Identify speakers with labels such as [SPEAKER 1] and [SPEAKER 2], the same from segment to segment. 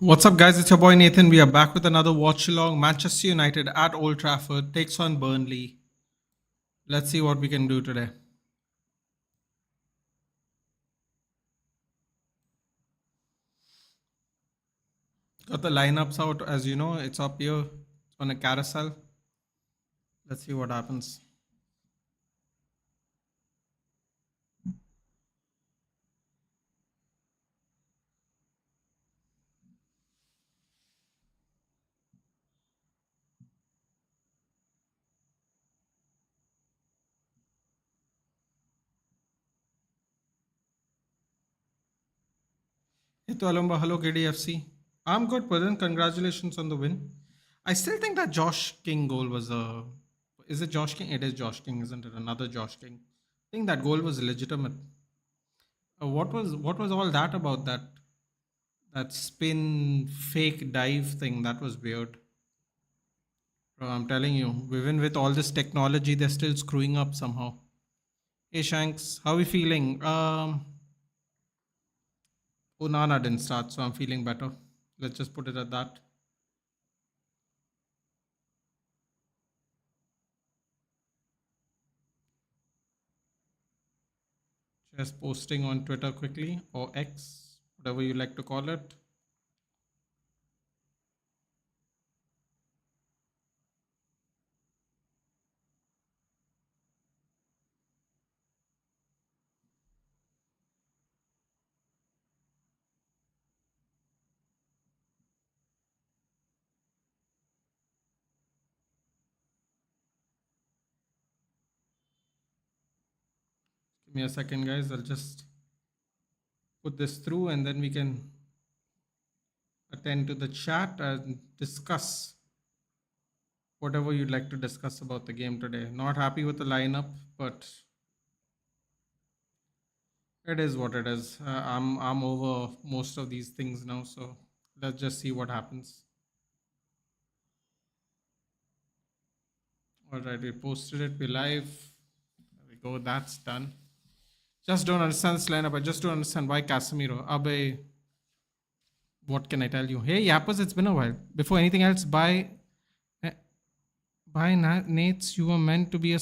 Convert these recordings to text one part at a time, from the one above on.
[SPEAKER 1] What's up, guys? It's your boy Nathan. We are back with another watch along. Manchester United at Old Trafford takes on Burnley. Let's see what we can do today. Got the lineups out, as you know, it's up here on a carousel. Let's see what happens. Hito Alumba, hello KDFC. I'm good, Pradhan. Congratulations on the win. I still think that Josh King goal was a. Is it Josh King? It is Josh King, isn't it? Another Josh King. I think that goal was legitimate. What was all that about that spin fake dive thing? That was weird. Bro, I'm telling you, even with all this technology, they're still screwing up somehow. Hey Shanks, how are we feeling? Onana didn't start, so I'm feeling better. Let's just put it at that. Just posting on Twitter quickly, or X, whatever you like to call it. Give me a second, guys. I'll just put this through and then we can attend to the chat and discuss whatever you'd like to discuss about the game today. Not happy with the lineup, but it is what it is. I'm over most of these things now, so let's just see what happens. All right, we posted it. We live. There we go. That's done. Just don't understand this lineup. I just don't understand why Casemiro. Abe, what can I tell you? Hey, Yappers, it's been a while. Before anything else, by Nates, you were meant to be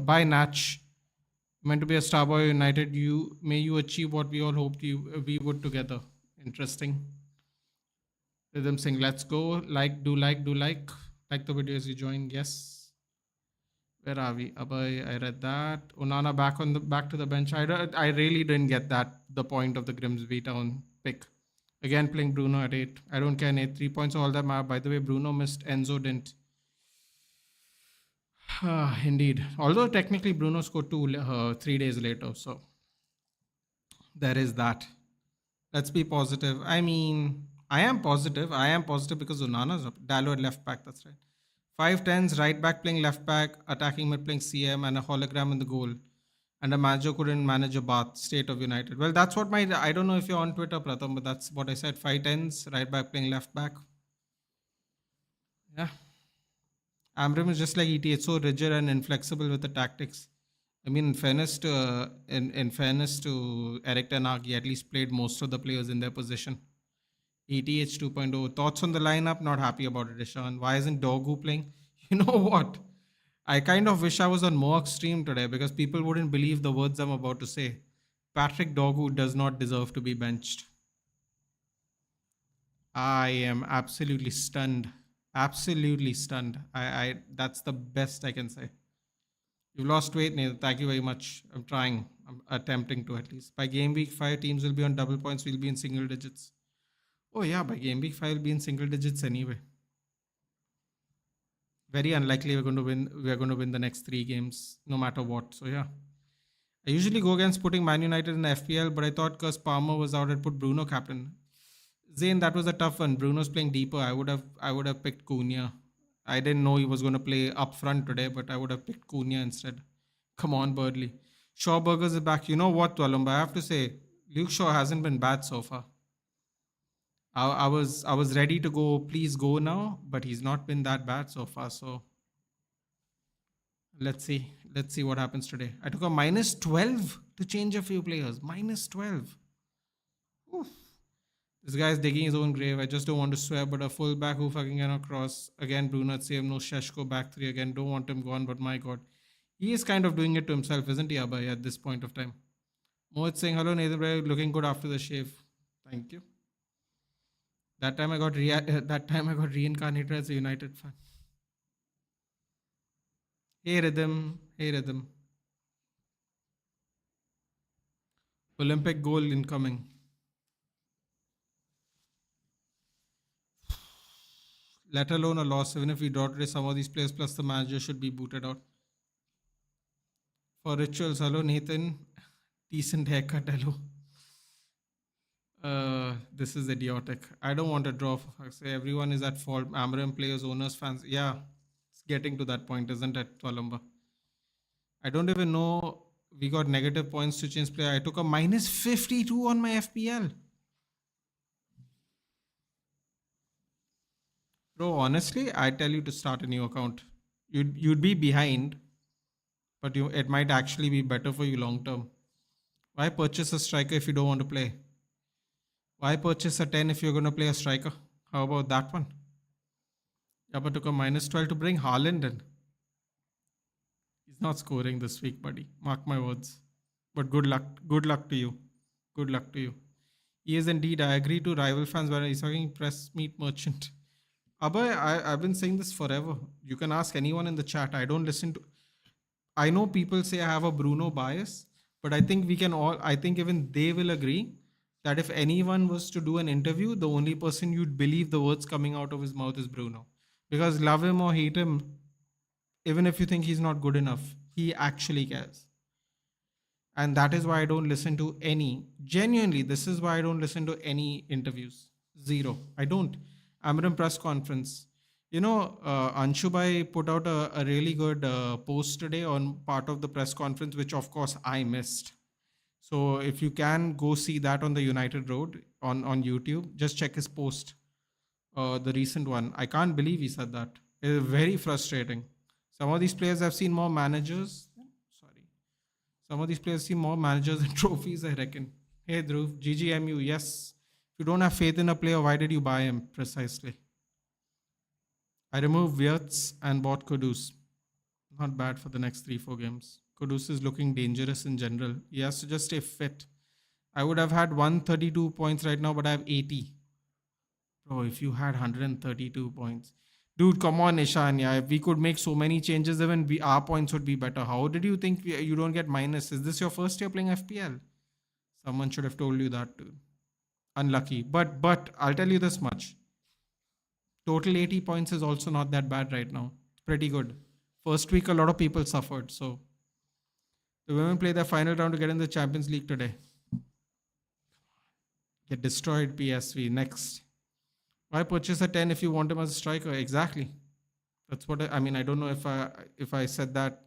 [SPEAKER 1] by Natch, meant to be a star boy United. May you achieve what we all hoped we would together. Interesting. Rhythm saying, let's go. Do like the video as you join. Yes. Where are we? Abhay, I read that. Onana back to the bench. I really didn't get that. The point of the Grimsby Town pick. Again, playing Bruno at 8. I don't care, Nate. 3 points, all that matter. By the way, Bruno missed. Enzo didn't. Indeed. Although technically Bruno scored 3 days later. So there is that. Let's be positive. I mean, I am positive. Because Onana's up. Dallo at left back. That's right. 5'10s, right back playing left back, attacking mid playing CM, and a hologram in the goal. And a manager couldn't manage a bath. State of United. Well, that's what I don't know if you're on Twitter, Pratham, but that's what I said. 5'10s, right back playing left back. Yeah. Amram is just like ET. It's so rigid and inflexible with the tactics. I mean, in fairness to Eric Ten Hag, he at least played most of the players in their position. ETH 2.0. Thoughts on the lineup? Not happy about it, Ishan. Why isn't Dogu playing? You know what? I kind of wish I was on Moak's stream today because people wouldn't believe the words I'm about to say. Patrick Dogu does not deserve to be benched. I am absolutely stunned. Absolutely stunned. I that's the best I can say. You've lost weight, Nathan. Thank you very much. I'm trying. I'm attempting to at least. By game week 5, teams will be on double points. We'll be in single digits. Oh yeah, by game week 5 will be in single digits anyway. Very unlikely we're going to win. We're going to win the next 3 games, no matter what. So yeah. I usually go against putting Man United in the FPL, but I thought because Palmer was out, I'd put Bruno captain. Zayn, that was a tough one. Bruno's playing deeper. I would have picked Cunha. I didn't know he was going to play up front today, but I would have picked Cunha instead. Come on, Burnley. Shaw Burgers is back. You know what, Walumba? I have to say, Luke Shaw hasn't been bad so far. I was ready to go, please go now, but he's not been that bad so far. So let's see what happens today. I took a -12 to change a few players. -12. Oof. This guy's digging his own grave. I just don't want to swear, but a fullback who fucking cannot cross. Again, Bruno at save. No Sesko back three again. Don't want him gone, but my god. He is kind of doing it to himself, isn't he, Abhay, at this point of time? Mohit saying, hello, Nathan Bray, looking good after the shave. Thank you. That time I got reincarnated as a United fan. Hey Rhythm. Hey Rhythm. Olympic goal incoming. Let alone a loss. Even if we draw today, some of these players plus the manager should be booted out. For rituals, hello Nathan. Decent haircut, hello. This is idiotic. I don't want to draw. For fuck's sake. Everyone is at fault. Amarim players, owners, fans. Yeah, it's getting to that point, isn't it, Palamba? I don't even know. We got negative points to change player. I took a minus 52 on my FPL. Bro, honestly, I tell you to start a new account. You'd be behind, but it might actually be better for you long term. Why purchase a striker if you don't want to play? Why purchase a 10 if you're going to play a striker? How about that one? Yaba took a minus 12 to bring Haaland in. He's not scoring this week, buddy. Mark my words. But good luck. Good luck to you. Good luck to you. He is indeed. I agree to rival fans when he's talking press meet merchant. Abhay, I've been saying this forever. You can ask anyone in the chat. I don't listen to. I know people say I have a Bruno bias, but I think we can all. I think even they will agree that if anyone was to do an interview, the only person you'd believe the words coming out of his mouth is Bruno. Because love him or hate him, even if you think he's not good enough, he actually cares. And that is why I don't listen to any. Genuinely, this is why I don't listen to any interviews. Zero. I don't. Amarim press conference. You know, Anshu Bhai put out a really good post today on part of the press conference, which of course I missed. So if you can go see that on the United Road on YouTube, just check his post, the recent one. I can't believe he said that. It is very frustrating. Some of these players have seen more managers. Sorry. Some of these players see more managers and trophies, I reckon. Hey Dhruv, GGMU, yes. If you don't have faith in a player, why did you buy him? Precisely. I removed Wirtz and bought Kudus. Not bad for the next 3-4 games. Kudus is looking dangerous in general. He has to just stay fit. I would have had 132 points right now, but I have 80. Bro, if you had 132 points. Dude, come on, Ishan. Yeah, if we could make so many changes, even our points would be better. How did you think you don't get minus? Is this your first year playing FPL? Someone should have told you that too. Unlucky. But I'll tell you this much. Total 80 points is also not that bad right now. It's pretty good. First week, a lot of people suffered. So the women play their final round to get in the Champions League today. Get destroyed, PSV. Next. Why purchase a 10 if you want him as a striker? Exactly. That's what I mean. I don't know if I said that.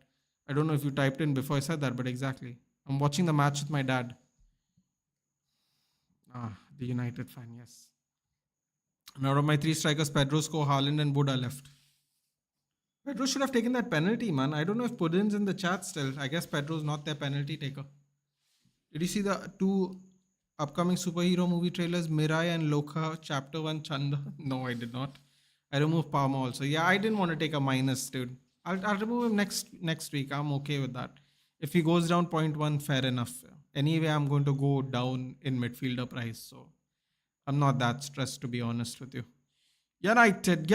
[SPEAKER 1] I don't know if you typed in before I said that, but exactly. I'm watching the match with my dad. The United fan, yes. And out of my 3 strikers, Pedro, Sko, Haaland and Buddha left. Pedro should have taken that penalty, man. I don't know if Puddin's in the chat still. I guess Pedro's not their penalty taker. Did you see the 2 upcoming superhero movie trailers, Mirai and Loka, Chapter 1, Chanda? No, I did not. I removed Palmer also. Yeah, I didn't want to take a minus, dude. I'll remove him next week. I'm okay with that. If he goes down 0.1, fair enough. Anyway, I'm going to go down in midfielder price, so I'm not that stressed, to be honest with you. United.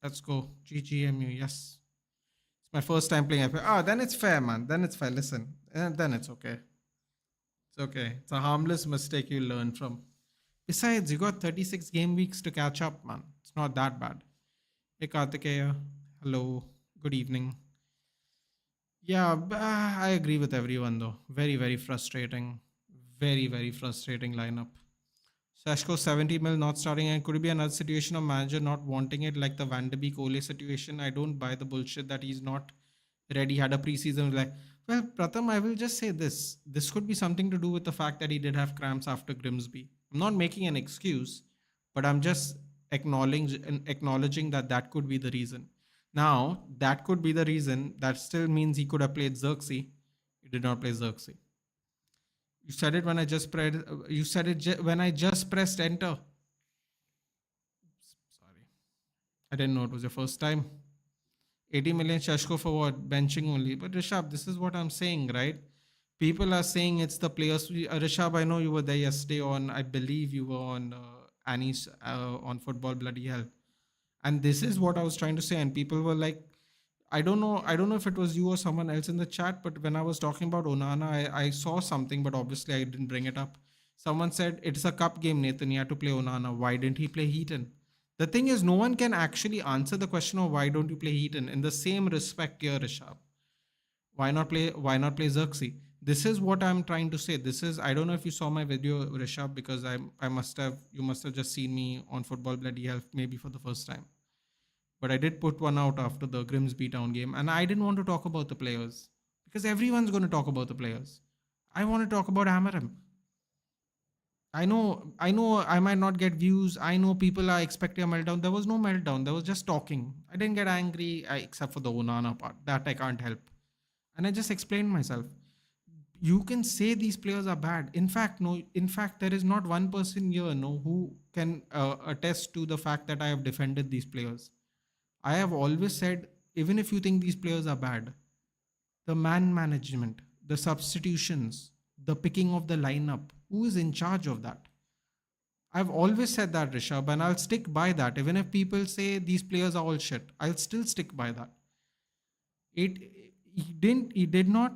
[SPEAKER 1] Let's go. GGMU, yes. It's my first time playing FPL. Then it's fair, man. Then it's fair. Listen, then it's okay. It's okay. It's a harmless mistake you learn from. Besides, you got 36 game weeks to catch up, man. It's not that bad. Hey, Kartikeya. Hello. Good evening. Yeah, I agree with everyone, though. Very, very frustrating. Very, very frustrating lineup. Sesko 70 mil not starting, and could it be another situation of manager not wanting it, like the Van de Beek Ole situation? I don't buy the bullshit that he's not ready. Had a preseason like, well, Pratham, I will just say this. This could be something to do with the fact that he did have cramps after Grimsby. I'm not making an excuse, but I'm just acknowledging that could be the reason. Now, that could be the reason. That still means he could have played Xerxes. He did not play Xerxes. You said it when I just pressed. You said it when I just pressed enter. Sorry, I didn't know it was your first time. 80 million Shashko for what? Benching only. But Rishabh, this is what I'm saying, right? People are saying it's the players. Rishabh, I know you were there yesterday on, I believe you were on Annie's on Football Bloody Hell. And this is what I was trying to say. And people were like, I don't know if it was you or someone else in the chat, but when I was talking about Onana, I saw something, but obviously I didn't bring it up. Someone said, it's a cup game, Nathan. You had to play Onana. Why didn't he play Heaton? The thing is, no one can actually answer the question of why don't you play Heaton in the same respect here, Rishabh. Why not play Xerxes? This is what I'm trying to say. This is, I don't know if you saw my video, Rishabh, because you must have just seen me on Football Bloody Hell maybe for the first time. But I did put one out after the Grimsby Town game, and I didn't want to talk about the players because everyone's going to talk about the players. I want to talk about Amarim. I know I might not get views. I know people are expecting a meltdown. There was no meltdown. There was just talking. I didn't get angry except for the Onana part. That I can't help. And I just explained myself. You can say these players are bad. In fact, no. In fact, there is not one person here, no, who can attest to the fact that I have defended these players. I have always said, even if you think these players are bad, the man management, the substitutions, the picking of the lineup, who is in charge of that? I've always said that, Rishabh, and I'll stick by that. Even if people say these players are all shit, I'll still stick by that. He did not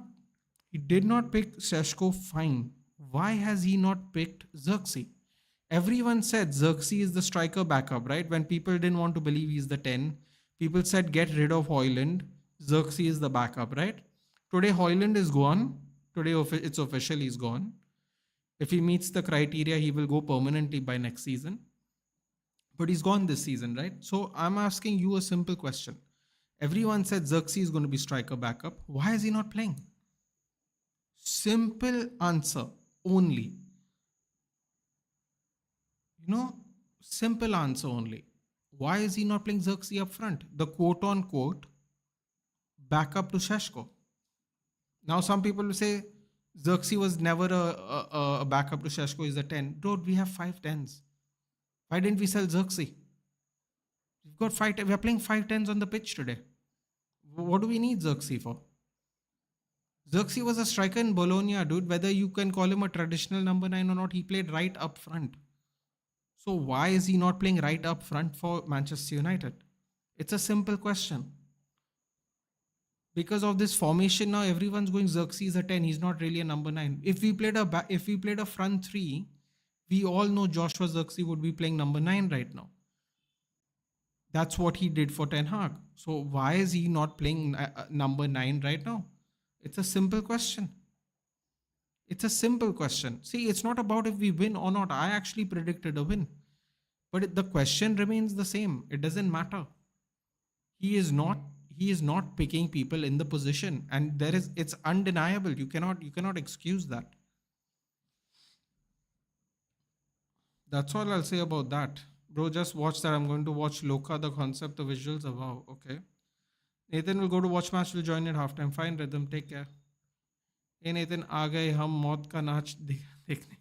[SPEAKER 1] pick Sesko fine. Why has he not picked Xerxes? Everyone said Xerxes is the striker backup, right? When people didn't want to believe he's the 10, people said get rid of Hoyland. Xerxes is the backup, right? Today Hoyland is gone. Today it's official, he's gone. If he meets the criteria, he will go permanently by next season. But he's gone this season, right? So I'm asking you a simple question. Everyone said Xerxes is going to be striker backup. Why is he not playing? Simple answer only. Simple answer only. Why is he not playing Xerxes up front? The quote unquote backup to Sheshko. Now, some people will say Xerxes was never a backup to Sheshko, he's a 10. Dude, we have 5 10s. Why didn't we sell Xerxes? We're playing 5 10s on the pitch today. What do we need Xerxes for? Xerxes was a striker in Bologna, dude. Whether you can call him a traditional number 9 or not, he played right up front. So why is he not playing right up front for Manchester United? It's a simple question. Because of this formation now, everyone's going Xerxes a 10. He's not really a number 9. If we played a front 3, we all know Joshua Xerxes would be playing number 9 right now. That's what he did for Ten Hag. So why is he not playing number 9 right now? It's a simple question. It's a simple question. See, it's not about if we win or not. I actually predicted a win. But the question remains the same. It doesn't matter. He is not picking people in the position, and it's undeniable. You cannot excuse that. That's all I'll say about that. Bro, just watch that. I'm going to watch Loka, the concept, the visuals. Wow, okay. Nathan will go to watch match, will join at halftime. Fine, Rhythm, take care. Hey Nathan, आ गए हम मौत का नाच देखने.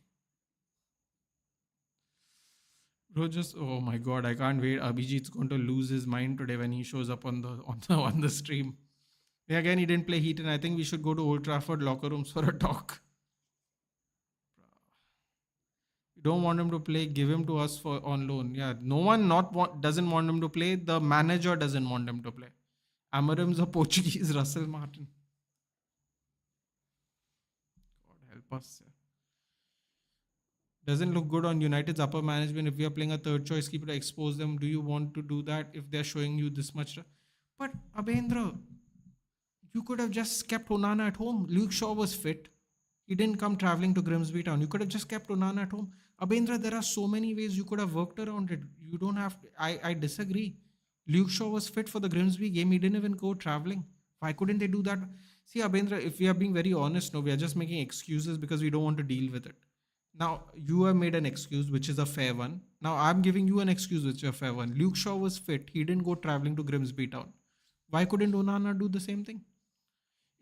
[SPEAKER 1] Bro, just oh my god, I can't wait. Abhijit's going to lose his mind today when he shows up on the stream. Yeah, again, he didn't play Heaton. I think we should go to Old Trafford locker rooms for a talk. You don't want him to play, give him to us on loan. Yeah, no one doesn't want him to play. The manager doesn't want him to play. Amarim's a Portuguese Russell Martin. God help us. Doesn't look good on United's upper management. If we are playing a third choice keeper to expose them, do you want to do that if they're showing you this much? But Abhendra, you could have just kept Onana at home. Luke Shaw was fit. He didn't come traveling to Grimsby Town. You could have just kept Onana at home. Abhendra, there are so many ways you could have worked around it. You don't have to. I disagree. Luke Shaw was fit for the Grimsby game. He didn't even go traveling. Why couldn't they do that? See, Abhendra, if we are being very honest, no, we are just making excuses because we don't want to deal with it. Now, you have made an excuse, which is a fair one. Now, I'm giving you an excuse, which is a fair one. Luke Shaw was fit. He didn't go traveling to Grimsby Town. Why couldn't Onana do the same thing?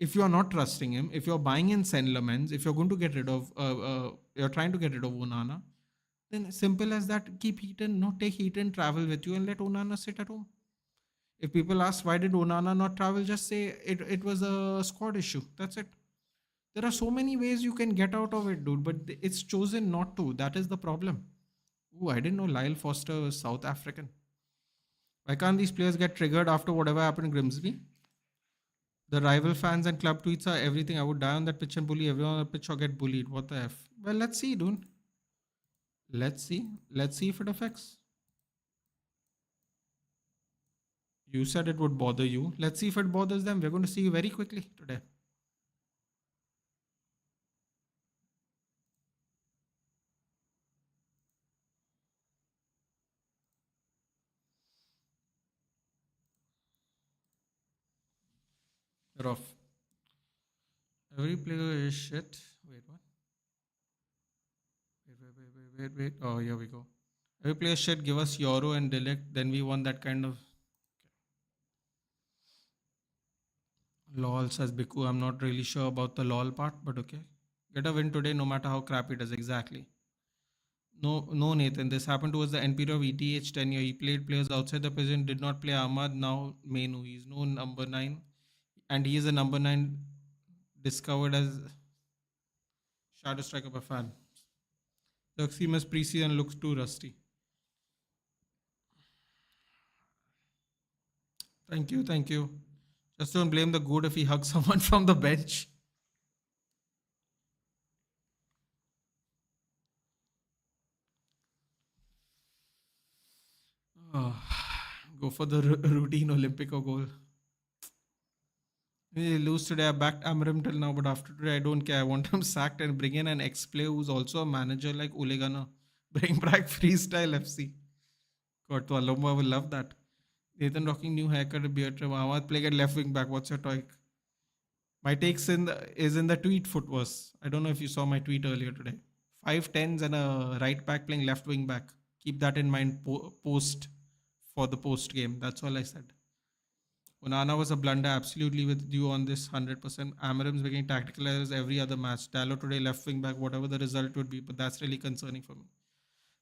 [SPEAKER 1] if you're not trusting him, if you're buying in Sen Lamens, if you're going to get rid of, you're trying to get rid of Onana, then simple as that, keep Heaton, no, take Heaton, travel with you and let Onana sit at home. If people ask why did Onana not travel, just say it was a squad issue. That's it. There are so many ways you can get out of it, dude, but it's chosen not to. That is the problem. Ooh, I didn't know Lyle Foster was South African. Why can't these players get triggered after whatever happened in Grimsby? The rival fans and club tweets are everything. I would die on that pitch and bully everyone on the pitch or get bullied. What the F? Well, let's see, dude. Let's see. Let's see if it affects. You said it would bother you. Let's see if it bothers them. We're going to see you very quickly today. You're off. Every player is shit. Wait, what? Wait. Oh, here we go. Every player shit. Give us Yoro and Deligt. Then we want that kind of. LOL says Biku. I'm not really sure about the LOL part, but okay. Get a win today, no matter how crappy it is. Exactly. No, Nathan. This happened towards the end period of ETH tenure. He played players outside the prison, did not play Ahmad, now Menu. He's no number 9. And he is a number 9 discovered as Shadow Striker by fan. The Ximas preseason looks too rusty. Thank you. Just don't blame the good if he hugs someone from the bench. Oh, go for the routine Olympico goal. We lose today. I backed Amram till now, but after today, I don't care. I want him sacked and bring in an ex-player who's also a manager like Ulegana. Bring back Freestyle FC. God, Tualomba will love that. Nathan rocking new haircut, beard trim. Ahmad playing at left wing back. What's your take? My takes is in the tweet footverse. I don't know if you saw my tweet earlier today. 5'10s and a right back playing left wing back. Keep that in mind post for the post game. That's all I said. Onana was a blunder, absolutely with you on this 100%. Amarim's making tactical errors every other match. Dallo today left wing back, whatever the result would be, but that's really concerning for me.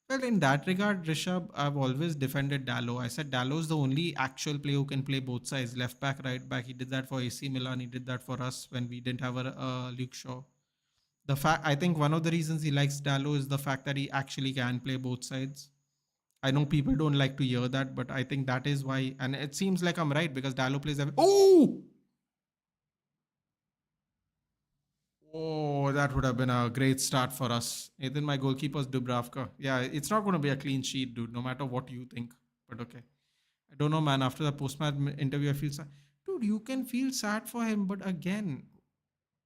[SPEAKER 1] Well, in that regard, Rishabh, I've always defended Dallo. I said Dallo is the only actual player who can play both sides, left back, right back. He did that for AC Milan. He did that for us when we didn't have a Luke Shaw. I think one of the reasons he likes Dallo is the fact that he actually can play both sides. I know people don't like to hear that, but I think that is why. And it seems like I'm right because Dallo plays every. Oh, that would have been a great start for us. Then my goalkeeper's Dubravka. Yeah, it's not going to be a clean sheet, dude, no matter what you think. But okay. I don't know, man. After the post-match interview, I feel sad. Dude, you can feel sad for him, but again,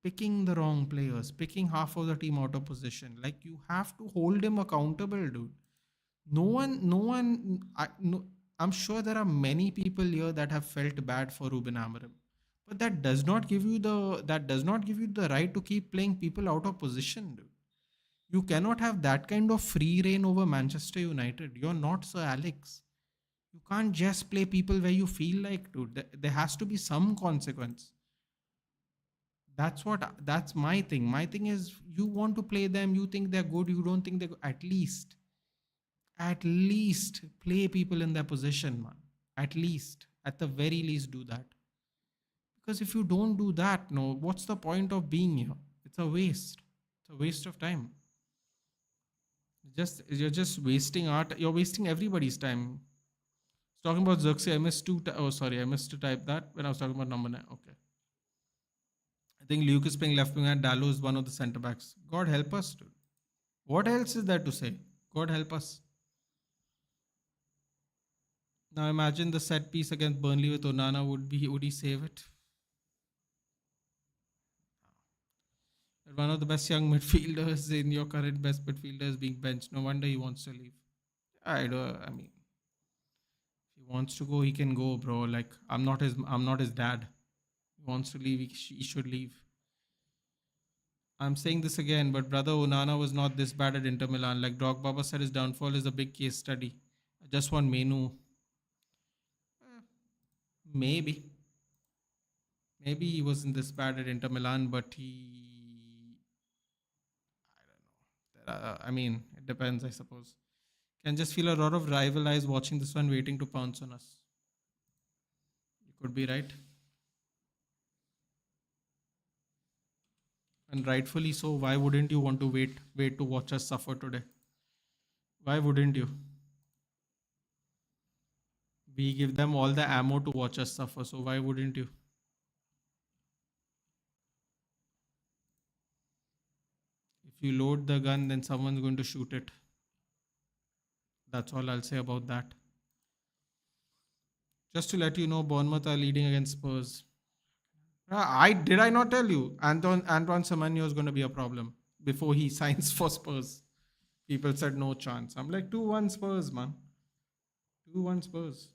[SPEAKER 1] picking the wrong players, picking half of the team out of position. Like, you have to hold him accountable, dude. I'm sure there are many people here that have felt bad for Ruben Amorim, but that does not give you the right to keep playing people out of position, dude. You cannot have that kind of free reign over Manchester United. You're not Sir Alex. You can't just play people where you feel like, dude. There has to be some consequence. That's my thing. My thing is you want to play them, you think they're good, you don't think they're good. At least play people in their position, man. At the very least, do that. Because if you don't do that, no, what's the point of being here? It's a waste. It's a waste of time. You're just wasting art. You're wasting everybody's time. Talking about Xerxes, I missed I missed to type that when I was talking about number 9. Okay. I think Luke is playing left wing and Dallo is one of the centre backs. God help us, dude. What else is there to say? God help us. Now imagine the set piece against Burnley with Onana. Would he save it? One of the best young midfielders in your current best midfielder is being benched. No wonder he wants to leave. I mean, if he wants to go, he can go, bro. Like I'm not his dad. He wants to leave. He should leave. I'm saying this again, but brother Onana was not this bad at Inter Milan. Like Drogba said, his downfall is a big case study. I just want Menu. Maybe. Maybe he wasn't this bad at Inter Milan, but he, I don't know. I mean, it depends, I suppose. Can just feel a lot of rival eyes watching this one, waiting to pounce on us. You could be right. And rightfully so. Why wouldn't you want to wait to watch us suffer today? Why wouldn't you? We give them all the ammo to watch us suffer, so why wouldn't you? If you load the gun, then someone's going to shoot it. That's all I'll say about that. Just to let you know, Bournemouth are leading against Spurs. I not tell you Antoine Semenyo is going to be a problem before he signs for Spurs. People said no chance. I'm like 2-1 Spurs, man. 2-1 Spurs.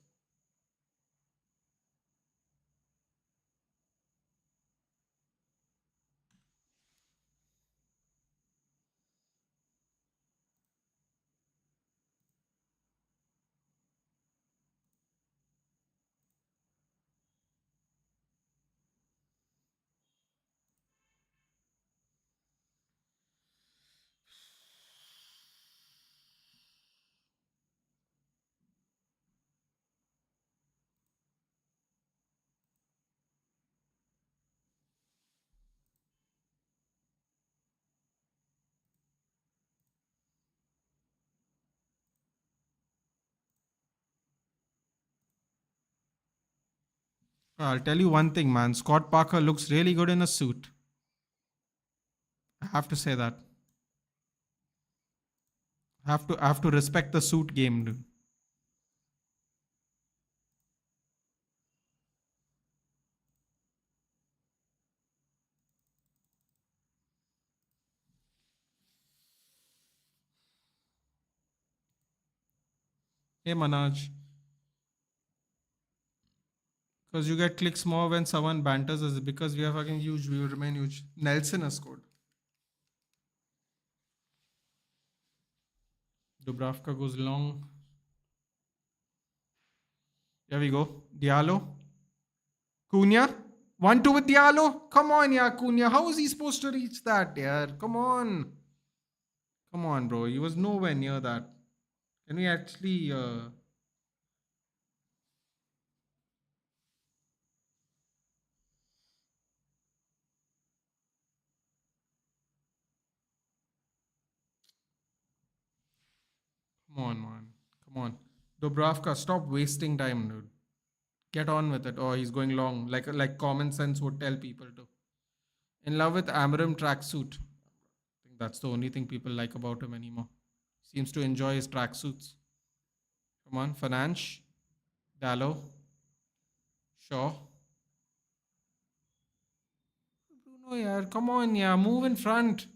[SPEAKER 1] I'll tell you one thing, man. Scott Parker looks really good in a suit. I have to say that. I have to respect the suit game, dude. Hey Manaj. Because you get clicks more when someone banters us. Because we are fucking huge, we will remain huge. Nelson has scored. Dubravka goes long. Here we go. Diallo. Cunha. 1-2 with Diallo. Come on, yeah, Cunha. How is he supposed to reach that, yeah? Come on. Come on, bro. He was nowhere near that. Can we actually... Come on, man. Come on. Dubravka, stop wasting time, dude. Get on with it. Oh, he's going long. Like common sense would tell people to. In love with Amarim tracksuit. I think that's the only thing people like about him anymore. Seems to enjoy his tracksuits. Come on, Fernandes. Dallo. Shaw. Bruno, yeah. Come on, yeah. Move in front.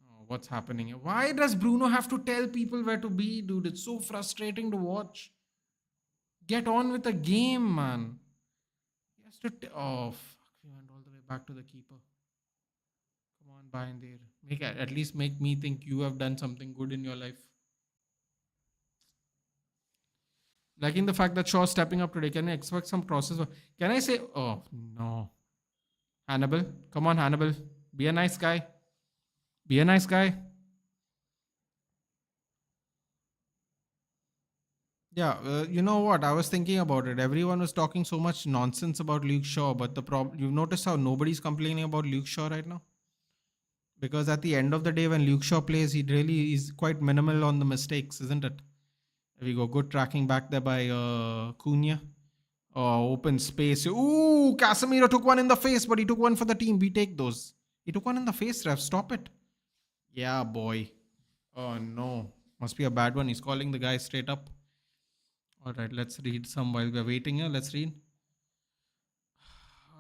[SPEAKER 1] Oh, what's happening here? Why does Bruno have to tell people where to be, dude? It's so frustrating to watch. Get on with the game, man. He has to. Oh, fuck. We went all the way back to the keeper. Come on, Bahindir. At least make me think you have done something good in your life. Liking the fact that Shaw's stepping up today. Can I expect some crosses? Can I say, oh no. Hannibal. Come on, Hannibal. Be a nice guy. Be a nice guy. Yeah, you know what? I was thinking about it. Everyone was talking so much nonsense about Luke Shaw, but the problem, you've noticed how nobody's complaining about Luke Shaw right now? Because at the end of the day, when Luke Shaw plays, he really is quite minimal on the mistakes, isn't it? There we go. Good tracking back there by Cunha. Oh, open space. Ooh, Casemiro took one in the face, but he took one for the team. We take those. He took one in the face, ref. Stop it. Yeah, boy. Oh, no. Must be a bad one. He's calling the guy straight up. All right, let's read some while we're waiting here. Let's read.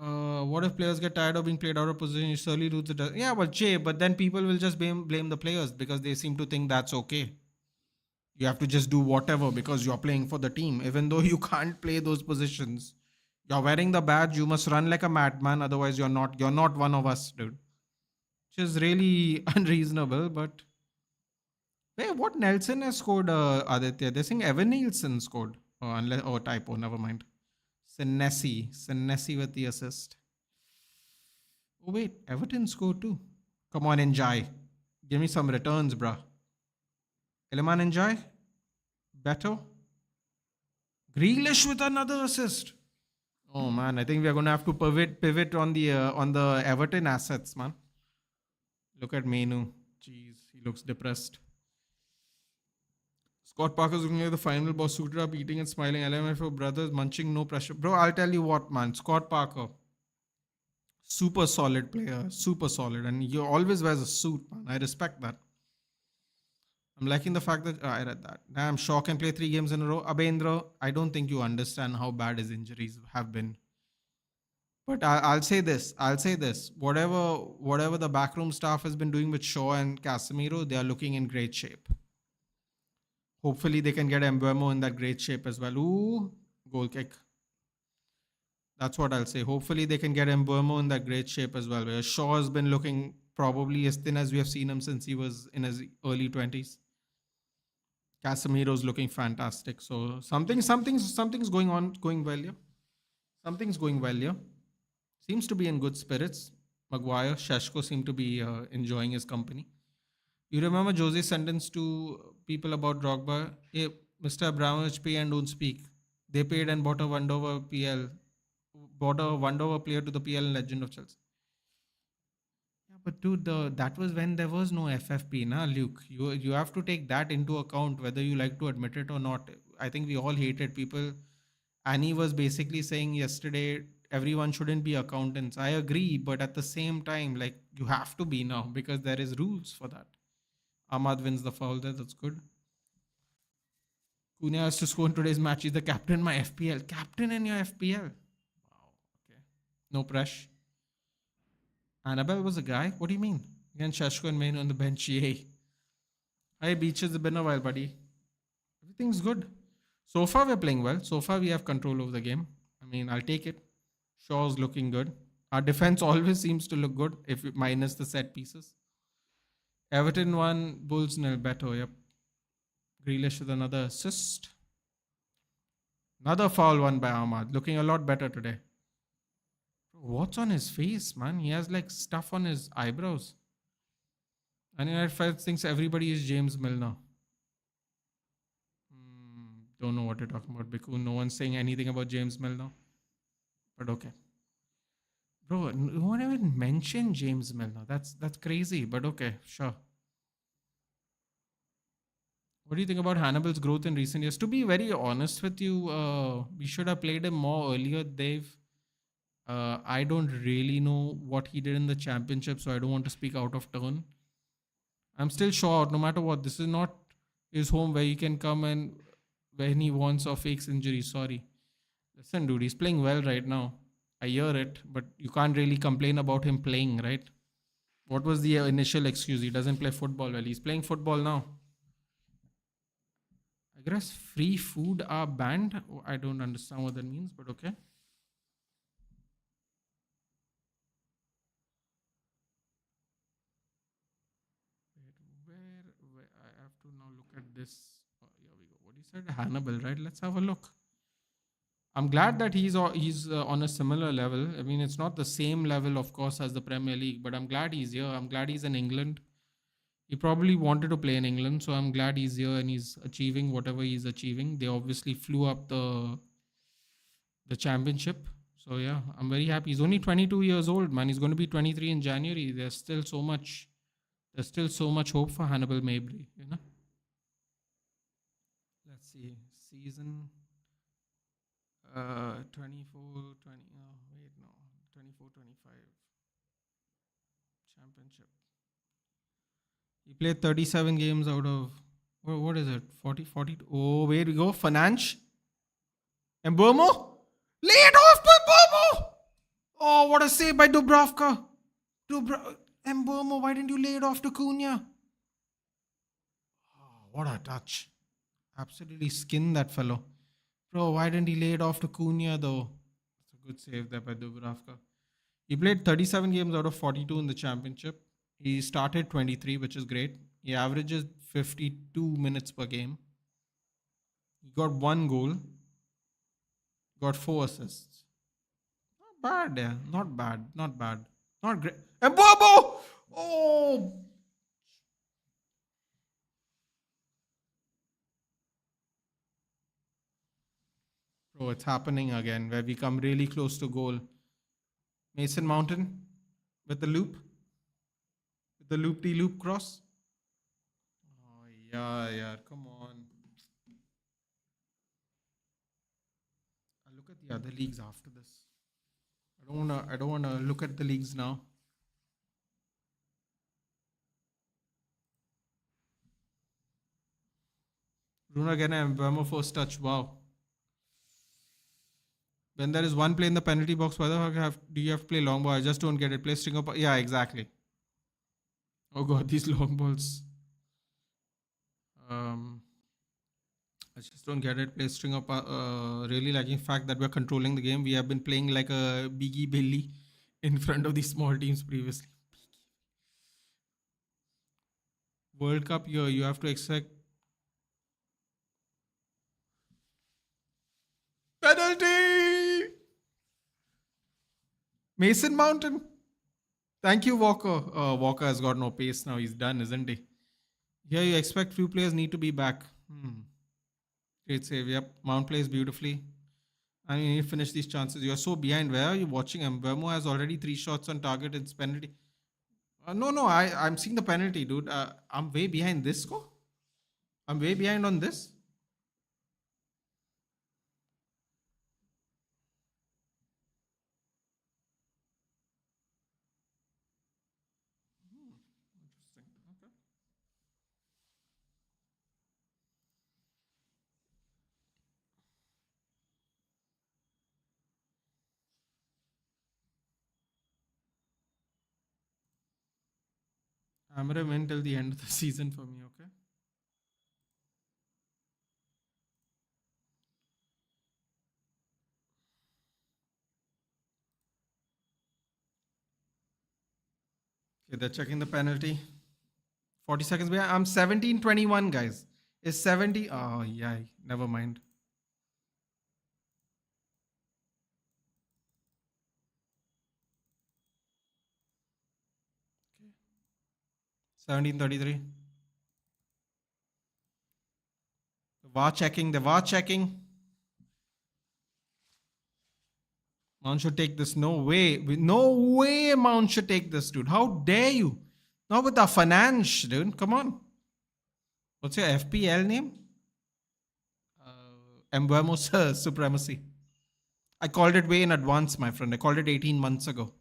[SPEAKER 1] What if players get tired of being played out of position? You surely lose the... Yeah, but Jay, but then people will just blame the players because they seem to think that's okay. You have to just do whatever because you're playing for the team. Even though you can't play those positions, you're wearing the badge. You must run like a madman. Otherwise, you're not one of us, dude. Which is really unreasonable. But hey, what Nelson has scored? Aditya, they're saying Evan Nielsen scored. Oh, unless typo. Never mind. Senesi with the assist. Oh wait, Everton scored too. Come on, Njai. Give me some returns, bruh. Iliman Njai. Beto. Grealish with another assist. Oh man, I think we are gonna have to pivot on the Everton assets, man. Look at Menu. Jeez, he looks depressed. Scott Parker's looking like the final boss, suited up, eating and smiling. LMFO brothers munching, no pressure. Bro, I'll tell you what, man. Scott Parker, super solid player, super solid, and he always wears a suit, man. I respect that. I'm liking the fact that I read that. Damn, Shaw can play 3 games in a row. Abendra, I don't think you understand how bad his injuries have been. But I'll say this. Whatever the backroom staff has been doing with Shaw and Casemiro, they are looking in great shape. Hopefully they can get mbeumo in that great shape as well. Ooh, goal kick. That's what I'll say. Hopefully they can get mbeumo in that great shape as well. Where Shaw has been looking probably as thin as we have seen him since he was in his early 20s. Casemiro's looking fantastic. So something's going well here. Something's going well here. Seems to be in good spirits. Maguire, Sesko seem to be enjoying his company. You remember Jose's sentence to people about Drogba? Hey, Mr. Abramovich, pay and don't speak. They paid and bought a Wandover player to the PL legend of Chelsea. Yeah, but dude, that was when there was no FFP, na, Luke. You have to take that into account, whether you like to admit it or not. I think we all hated people. Annie was basically saying yesterday, everyone shouldn't be accountants. I agree, but at the same time, like, you have to be now because there is rules for that. Ahmad wins the foul there. That's good. Cunha has to score in today's match. He's the captain in my FPL. Captain in your FPL? Wow. Okay. No pressure. Annabelle was a guy? What do you mean? Again, Shashko and Main on the bench. Yay. Hi, Beaches. It's been a while, buddy. Everything's good. So far, we're playing well. So far, we have control over the game. I mean, I'll take it. Shaw's looking good. Our defense always seems to look good, if minus the set pieces. Everton 1, Bulls 0. Beto, yep. Grealish with another assist. Another foul won by Ahmad. Looking a lot better today. What's on his face, man? He has like stuff on his eyebrows. And I thinks everybody is James Milner. Don't know what you're talking about, Biku. No one's saying anything about James Milner. But okay. Bro, no one even mentioned James Milner. That's crazy, but okay, sure. What do you think about Hannibal's growth in recent years? To be very honest with you, we should have played him more earlier, Dave. I don't really know what he did in the championship, so I don't want to speak out of turn. I'm still sure, no matter what, this is not his home where he can come and when he wants or fakes injury. Sorry. Listen, dude, he's playing well right now. I hear it, but you can't really complain about him playing, right? What was the initial excuse? He doesn't play football well. He's playing football now. I guess free food are banned. I don't understand what that means, but okay. Where I have to now look at this. Oh, here we go. What he said, Hannibal, right? Let's have a look. I'm glad that he's on a similar level. I mean, it's not the same level, of course, as the Premier League, but I'm glad he's here. I'm glad he's in England. He probably wanted to play in England, so I'm glad he's here and he's achieving whatever he's achieving. They obviously flew up the championship. So yeah, I'm very happy. He's only 22 years old, man. He's going to be 23 in January. There's still so much hope for Hannibal Mabry, you know. Let's see. Season 24-25 championship. He played 37 games out of what is it? 40. Oh, where we go? Fernandes. mbeumo. Lay it off to mbeumo. Oh, what a save by Dubravka. mbeumo, why didn't you lay it off to Cunha? Oh, what a touch. Absolutely skinned that fellow. Bro, why didn't he lay it off to Cunha though? It's a good save there by Dubravka. He played 37 games out of 42 in the championship. He started 23, which is great. He averages 52 minutes per game. He got 1 goal. Got 4 assists. Not bad, yeah. Not bad. Not bad. Not great. And Bobo! Oh! Bro, it's happening again where we come really close to goal. Mason Mountain with the loop. With the loop-de-loop cross. Oh, yeah, yeah. Come on. I'll look at the other leagues after this. I don't wanna look at the leagues now. Bruno again and Mbeumo first touch. Wow. When there is one play in the penalty box, why the fuck do you have to play long ball? I just don't get it. Play string up. Yeah, exactly. Oh god, these long balls. Um, I just don't get it. Play string up. Really liking fact that we're controlling the game. We have been playing like a Biggie Billy in front of these small teams previously. World Cup year, you have to expect penalty. Mason Mountain. Thank you, Walker. Walker has got no pace now. He's done, isn't he? Here you expect few players need to be back. Great save. Yep. Mount plays beautifully. And you need to finish these chances. You're so behind. Where are you watching? Mbeumo has already 3 shots on target. It's penalty. No. I'm seeing the penalty, dude. I'm way behind this score. I'm way behind on this. Interesting. Okay. I'm gonna win till the end of the season for me. Okay. Okay, they're checking the penalty. 40 seconds behind. I'm 17-21, guys. Is 70? Oh, yeah. Never mind. 17-33. The VAR checking. The VAR checking. Mount should take this. No way. No way Mount should take this, dude. How dare you? Not with the finance, dude. Come on. What's your FPL name? Mbeumo Supremacy. I called it way in advance, my friend. I called it 18 months ago.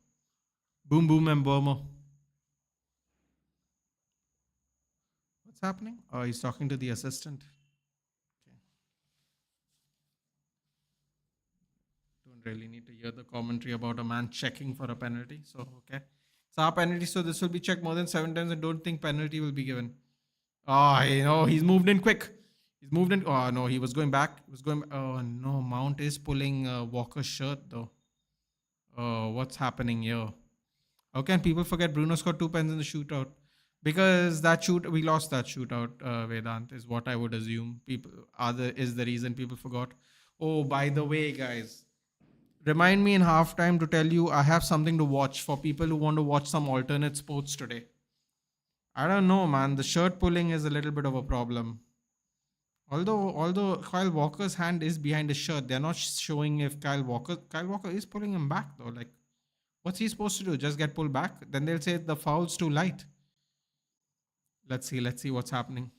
[SPEAKER 1] Boom, boom, Mbeumo. What's happening? Oh, he's talking to the assistant. Okay. Don't really need to hear the commentary about a man checking for a penalty. So, okay. It's our penalty, so this will be checked more than 7 times and don't think penalty will be given. Oh, he's moved in quick. He's moved in. Oh, no, he was going back. He was going. Oh, no. Mount is pulling Walker's shirt, though. Oh, what's happening here? How can people forget Bruno scored 2 pens in the shootout? Because we lost that shootout, Vedant, is what I would assume. Is the reason people forgot. Oh, by the way, guys, remind me in halftime to tell you I have something to watch for people who want to watch some alternate sports today. I don't know, man. The shirt pulling is a little bit of a problem. Although Kyle Walker's hand is behind his shirt, they're not showing if Kyle Walker is pulling him back though. Like, what's he supposed to do? Just get pulled back? Then they'll say the foul's too light. Let's see what's happening.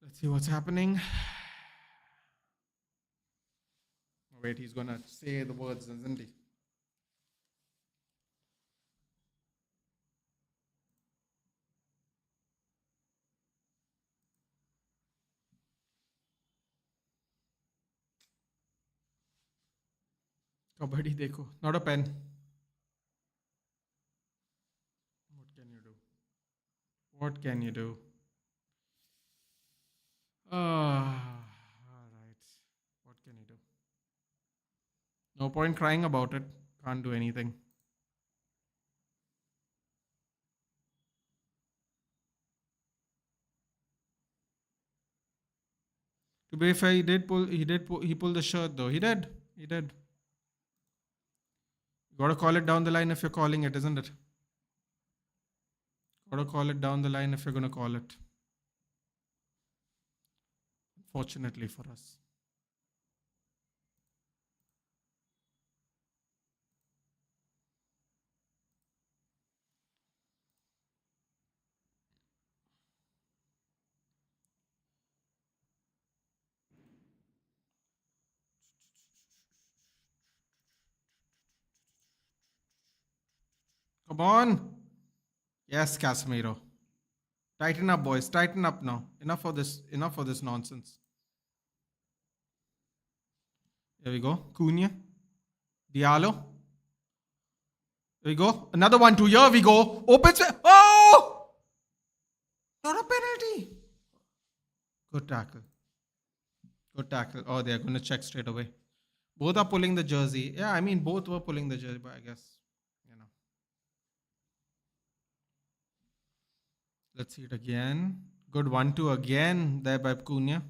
[SPEAKER 1] Let's see what's happening. Wait, he's gonna say the words, isn't he? Kabaddi dekho. Not a pen. What can you do? What can you do? All right. What can you do? No point crying about it. Can't do anything. To be fair, he pulled the shirt though. He did. You gotta call it down the line if you're calling it, isn't it? Gotta call it down the line if you're gonna call it. Fortunately for us. Come on. Yes, Casemiro. Tighten up, boys. Tighten up now. Enough for this nonsense. Here we go. Cunha. Diallo. Here we go. Another one, two. Here we go. Opens. Oh! Not a penalty. Good tackle. Oh, they're going to check straight away. Both are pulling the jersey. Yeah, I mean, both were pulling the jersey, but I guess, you know. Let's see it again. Good 1-2 again there by Cunha.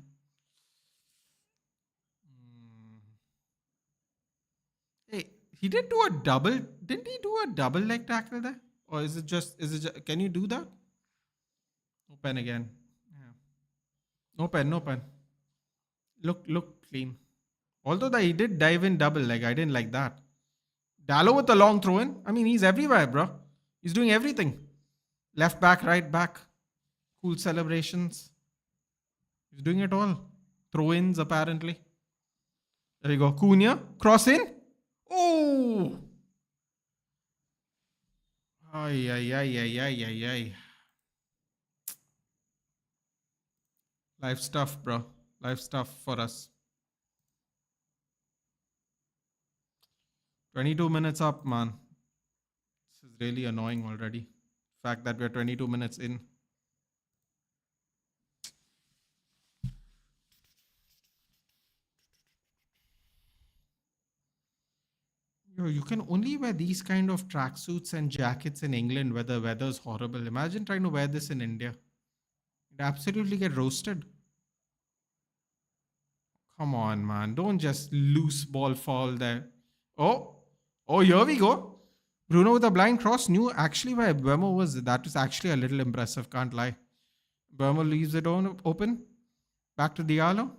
[SPEAKER 1] Hey, he did do a double. Didn't he do a double leg tackle there? Or is it just, can you do that? No pen again. Yeah. No pen. Look clean. Although he did dive in double leg. I didn't like that. Dallo with the long throw in. I mean, he's everywhere, bro. He's doing everything. Left back, right back. Cool celebrations. He's doing it all. Throw-ins, apparently. There we go. Cunha. Cross in. Oh! Ay. Life stuff, bro. Life stuff for us. 22 minutes up, man. This is really annoying already. The fact that we're 22 minutes in. You can only wear these kind of tracksuits and jackets in England where the weather's horrible. Imagine trying to wear this in India. You'd absolutely get roasted. Come on, man. Don't just loose ball fall there. Oh, here we go. Bruno with a blind cross. Knew actually where mbeumo was. That was actually a little impressive. Can't lie. mbeumo leaves it open. Back to Diallo.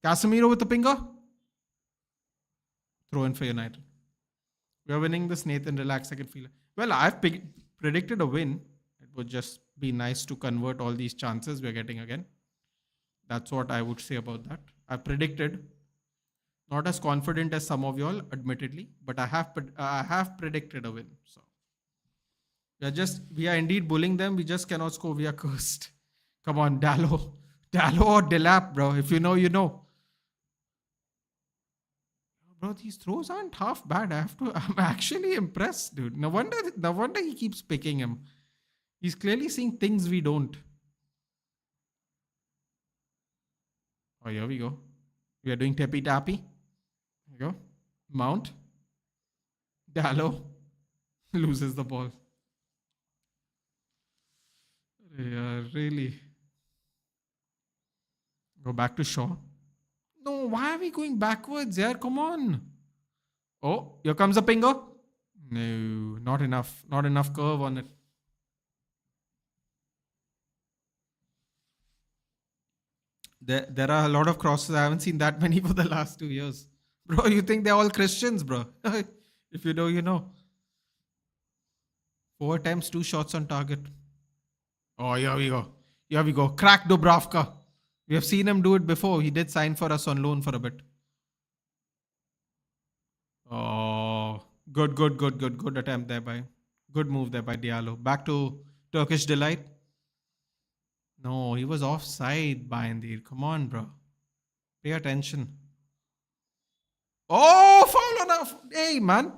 [SPEAKER 1] Casemiro with the finger. Throw in for United. We are winning this, Nathan. Relax, I can feel it. Well, I've predicted a win. It would just be nice to convert all these chances we're getting again. That's what I would say about that. I predicted. Not as confident as some of y'all, admittedly, but I have predicted a win. So we are indeed bullying them. We just cannot score. We are cursed. Come on, Dallo or Delap, bro. If you know, you know. Bro, these throws aren't half bad. I'm actually impressed, dude. No wonder he keeps picking him. He's clearly seeing things we don't. Oh, here we go. We are doing tappy tappy. Here we go. Mount. Dallo loses the ball. Yeah, really. Go back to Shaw. No, why are we going backwards? Yeah, come on. Oh, here comes a pinger. No, not enough. Not enough curve on it. There are a lot of crosses. I haven't seen that many for the last 2 years. Bro, you think they're all Christians, bro? If you know, you know. 4 attempts, 2 shots on target. Oh, here we go. Crack Dubravka. We have seen him do it before. He did sign for us on loan for a bit. Oh, good attempt there by. Good move there by Diallo. Back to Turkish Delight. No, he was offside, Bayandir. Come on, bro. Pay attention. Oh, foul enough. Hey, man.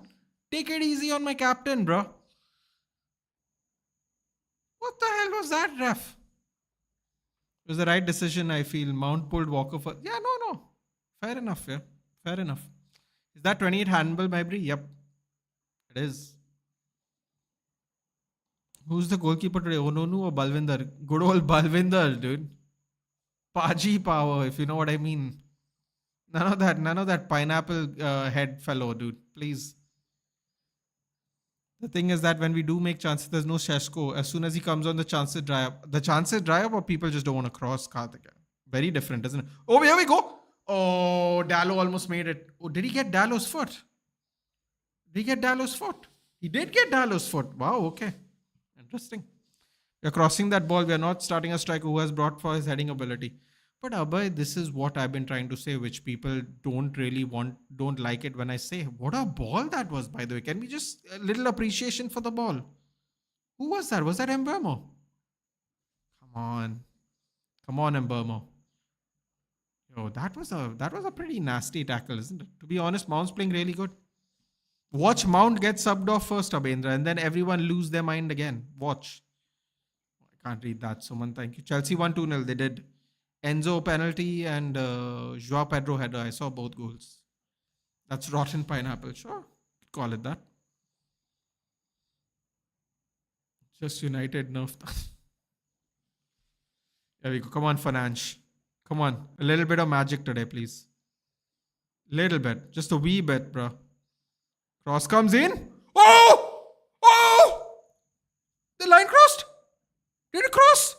[SPEAKER 1] Take it easy on my captain, bro. What the hell was that, ref? It was the right decision, I feel. Mount pulled Walker for... Yeah, no. Fair enough, yeah. Fair enough. Is that 28 handball, Mabry? Yep. It is. Who's the goalkeeper today? Ononu or Balvinder? Good old Balvinder, dude. Paji power, if you know what I mean. None of that pineapple head fellow, dude. Please. The thing is that when we do make chances, there's no sesko. As soon as he comes on, the chances dry up. The chances dry up, or people just don't want to cross Karthik. Very different, isn't it? Oh, here we go. Oh, Dallo almost made it. Oh, did he get Dallo's foot? Did he get Dallo's foot? He did get Dallo's foot. Wow, okay. Interesting. We're crossing that ball. We are not starting a striker who has brought for his heading ability. But Abhay, this is what I've been trying to say, which people don't like it when I say. What a ball that was, by the way. Can we just a little appreciation for the ball? Who was that? Was that mbeumo? Come on. Come on, mbeumo. Yo, that was a pretty nasty tackle, isn't it? To be honest, Mount's playing really good. Watch Mount get subbed off first, Abhendra, and then everyone lose their mind again. Watch. I can't read that, Suman. Thank you. Chelsea won 2-0. They did. Enzo penalty and Joao Pedro header. I saw both goals. That's rotten pineapple. Sure. Call it that. Just United nerfed. There we go. Come on, Fernandes. Come on. A little bit of magic today, please. Little bit. Just a wee bit, bro. Cross comes in. Oh! Oh! The line crossed. Did it cross?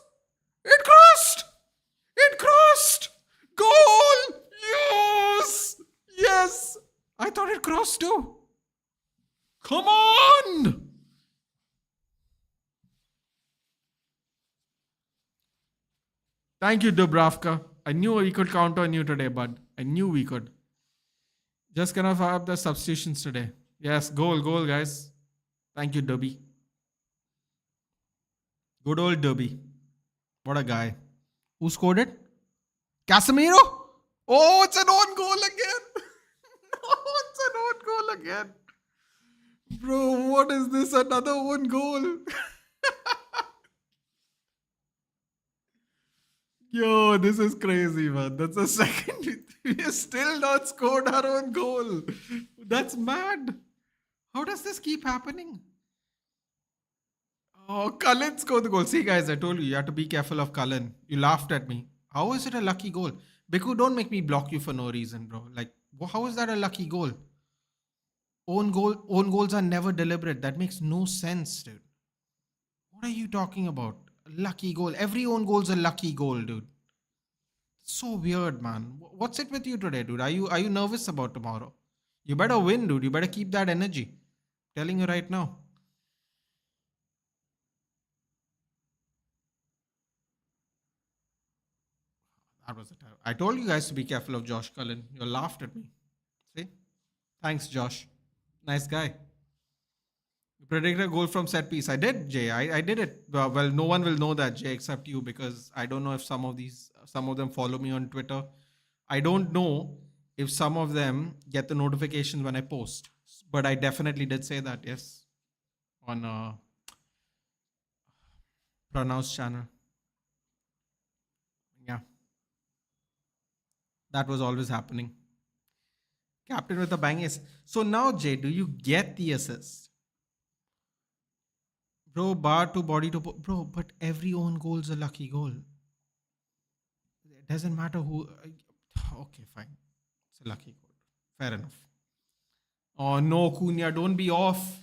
[SPEAKER 1] It crossed. It crossed. Goal. Yes. Yes. I thought it crossed too. Come on. Thank you, Dubravka. I knew we could count on you today, bud. I knew we could. Just gonna fire up the substitutions today. Yes, goal, guys. Thank you, Dubby. Good old Dubby. What a guy. Who scored it? Casemiro? Oh, it's an own goal again. No, it's an own goal again. Bro, what is this? Another own goal. Yo, this is crazy, man. That's the second. We have still not scored our own goal. That's mad. How does this keep happening? Oh, Cullen scored the goal. See, guys, I told you, you have to be careful of Cullen. You laughed at me. How is it a lucky goal? Biku, don't make me block you for no reason, bro. Like, how is that a lucky goal? Own goals are never deliberate. That makes no sense, dude. What are you talking about? Lucky goal. Every own goal's a lucky goal, dude. So weird, man. What's it with you today, dude? Are you nervous about tomorrow? You better win, dude. You better keep that energy. Telling you right now. That was a time. I told you guys to be careful of Josh Cullen. You laughed at me. See? Thanks, Josh. Nice guy. You predicted a goal from set piece. I did, Jay. I did it. Well, no one will know that, Jay, except you, because I don't know if some of them follow me on Twitter. I don't know if some of them get the notifications when I post. But I definitely did say that, yes. On Pranav's channel. Yeah. That was always happening. Captain with a bang is. So now, Jay, do you get the assist? Bro, bar to body to... Bro, but every own goal is a lucky goal. It doesn't matter who... Okay, fine. It's a lucky goal. Fair enough. Oh, no, Cunha, don't be off.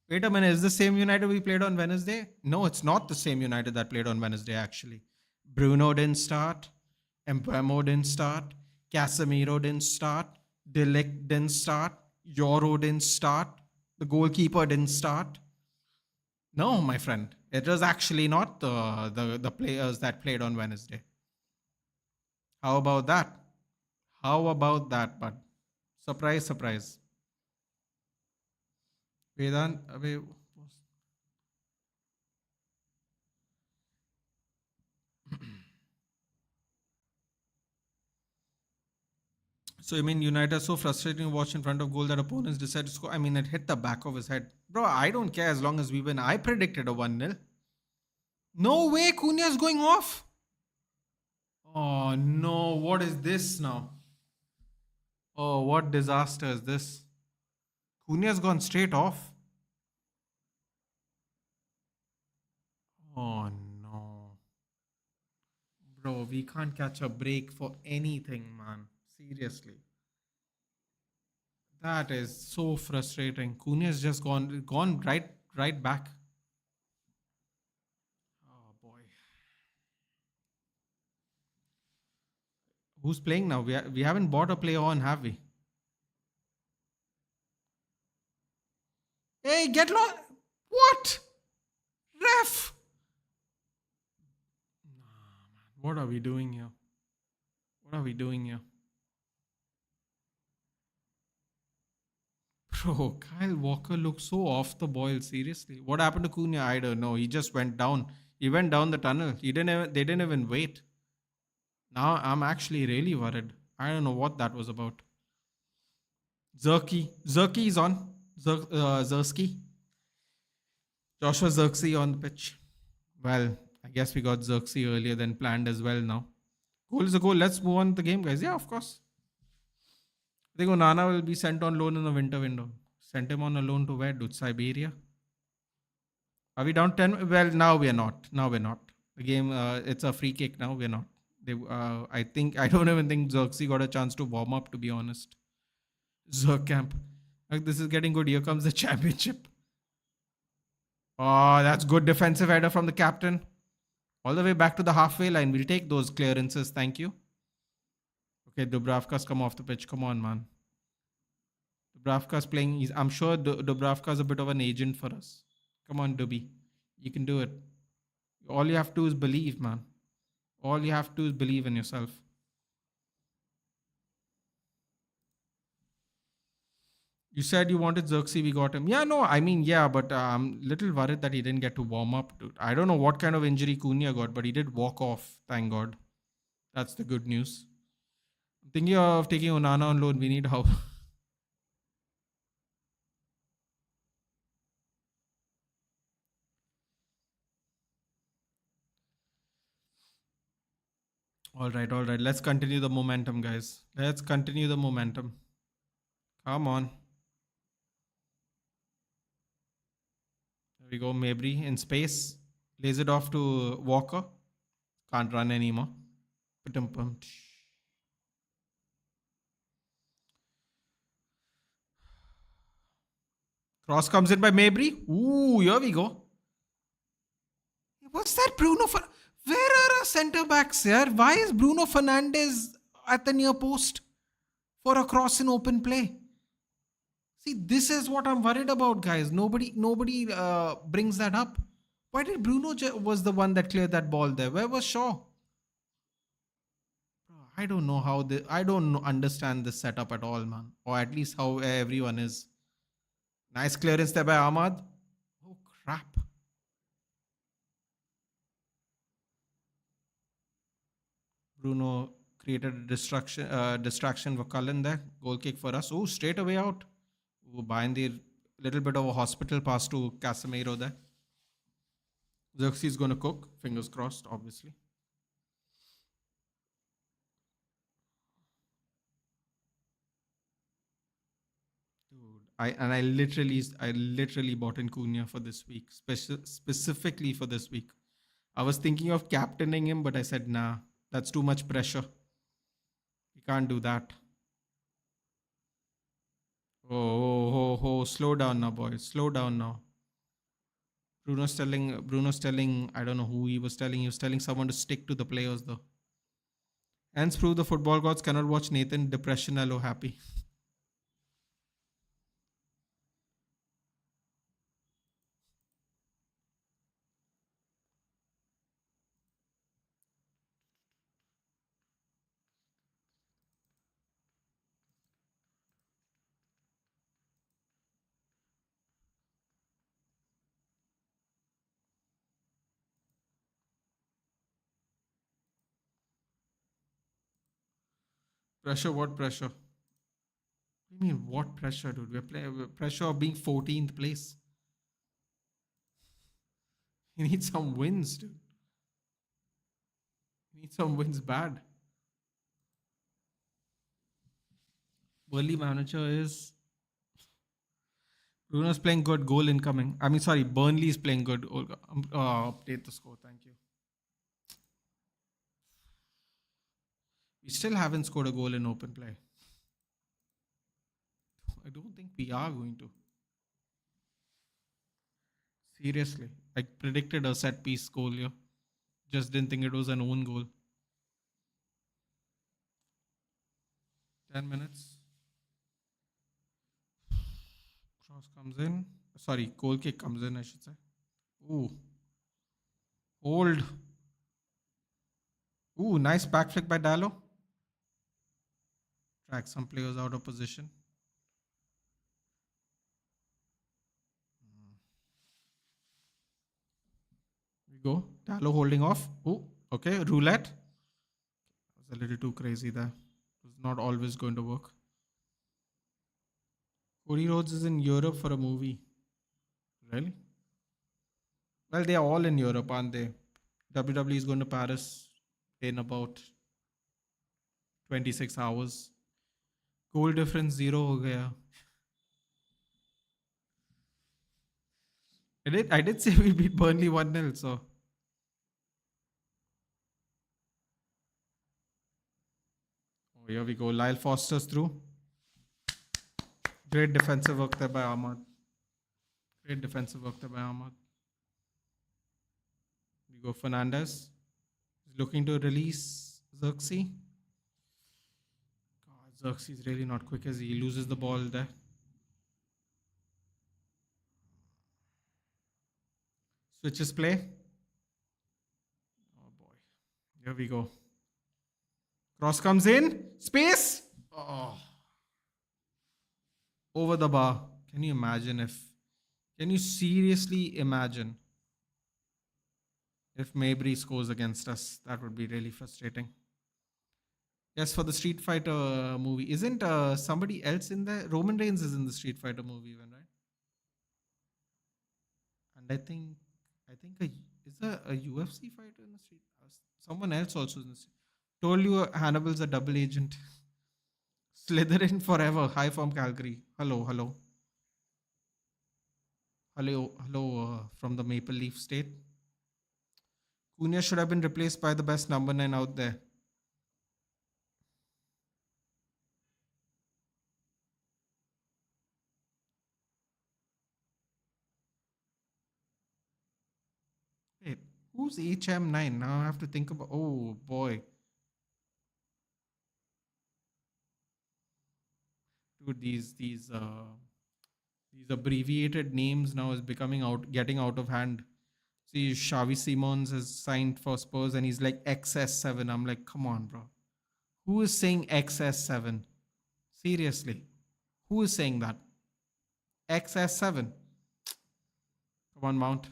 [SPEAKER 1] Wait a minute, is the same United we played on Wednesday? No, it's not the same United that played on Wednesday, actually. Bruno didn't start. mbeumo didn't start. Casemiro didn't start. Deligt didn't start. Yoro didn't start. The goalkeeper didn't start. No, my friend. It was actually not the players that played on Wednesday. How about that? How about that, bud? Surprise, surprise. Vedant, so you mean United are so frustrating to watch in front of goal that opponents decide to score? I mean, it hit the back of his head. Bro, I don't care as long as we win. I predicted a 1-0. No way, Cunha's going off. Oh no, what is this now? Oh, what disaster is this? Cunha's gone straight off. Oh no. Bro, we can't catch a break for anything, man. Seriously. That is so frustrating. Cunha's just gone right back. Oh boy. Who's playing now? We haven't bought a player on, have we? Hey, get lost. What? Ref. Nah, man. What are we doing here? What are we doing here? Bro, Kyle Walker looks so off the boil. Seriously, what happened to Cunha? I don't know. He just went down. He went down the tunnel. They didn't even wait. Now I'm actually really worried. I don't know what that was about. Zerky is on. Zersky. Joshua Zirksey on the pitch. Well, I guess we got Zirksey earlier than planned as well now. Goal is a goal. Let's move on to the game, guys. Yeah, of course. I think Onana will be sent on loan in the winter window. Sent him on a loan to where, dude? Siberia? Are we down 10? Well, now we're not. Now we're not. The game, it's a free kick now. We're not. I don't even think Zirksey got a chance to warm up, to be honest. Zerkamp. Like, this is getting good. Here comes the championship. Oh, that's good defensive header from the captain. All the way back to the halfway line. We'll take those clearances. Thank you. Okay, Dubravka's come off the pitch. Come on, man. Dubravka's playing. I'm sure Dubravka's a bit of an agent for us. Come on, Dubby. You can do it. All you have to do is believe, man. All you have to do is believe in yourself. You said you wanted Xerxes, we got him. Yeah, no, I mean, yeah, but I'm a little worried that he didn't get to warm up. Dude. I don't know what kind of injury Cunha got, but he did walk off, thank God. That's the good news. I'm thinking of taking Onana on loan. We need help. All right. Let's continue the momentum, guys. Let's continue the momentum. Come on. There we go. Mabry in space. Lays it off to Walker. Can't run anymore. Cross comes in by Mabry. Ooh, here we go. What's that, Where are our centre backs here? Why is Bruno Fernandes at the near post for a cross in open play? See, this is what I'm worried about, guys. Nobody brings that up. Why did Bruno was the one that cleared that ball there? Where was Shaw? I don't know how I don't understand this setup at all, man. Or at least how everyone is. Nice clearance there by Ahmad. Oh crap. Bruno created a distraction for Cullen there. Goal kick for us. Oh, straight away out. Behind the little bit of a hospital pass to Casemiro there. Xerxes is going to cook. Fingers crossed, obviously. Dude, I literally bought in Cunha for this week, specifically for this week. I was thinking of captaining him, but I said, nah, that's too much pressure. We can't do that. Oh, slow down now, boys. Slow down now. Bruno's telling, I don't know who he was telling. He was telling someone to stick to the players, though. Hence, prove the football gods cannot watch Nathan depression hello happy. Pressure? What pressure? What do you mean, what pressure, dude? We're playing pressure of being 14th place. You need some wins, dude. You need some wins bad. Burnley manager is Bruno's playing good. Goal incoming. I mean, sorry, Burnley is playing good. Update the score. Thank you. We still haven't scored a goal in open play. I don't think we are going to. Seriously. I predicted a set piece goal here. Just didn't think it was an own goal. 10 minutes. Cross comes in. Sorry, goal kick comes in, I should say. Ooh. Hold. Ooh, nice back flick by Dallo. Track some players out of position. We go. Dallo holding off. Ooh, okay. Roulette. That was a little too crazy there. It was not always going to work. Cody Rhodes is in Europe for a movie. Really? Well, they are all in Europe, aren't they? WWE is going to Paris in about 26 hours. Goal difference 0 ho gaya. I did say we beat Burnley 1-0, so. Oh, here we go. Lyle Foster's through. Great defensive work there by Ahmad. Great defensive work there by Ahmad. We go Fernandes. He's looking to release Xerxes. God, Xerxes is really not quick as he loses the ball there. Switches play. Oh boy. Here we go. Cross comes in. Space. Oh. Over the bar. Can you imagine if... Can you seriously imagine if Mabry scores against us? That would be really frustrating. Yes, for the Street Fighter movie. Isn't somebody else in there? Roman Reigns is in the Street Fighter movie even, right? And I think is there a UFC fighter in the street? Someone else also in the street. Told you Hannibal's a double agent. Slytherin forever. High from Calgary. Hello. From the Maple Leaf State. Cunha should have been replaced by the best number 9 out there. Wait, who's HM9? Now I have to think about... Oh, boy. Dude, these abbreviated names now is getting out of hand. See, Xavi Simons has signed for Spurs and he's like XS7. I'm like, come on, bro. Who is saying XS7? Seriously. Who is saying that? XS7. Come on, Mount.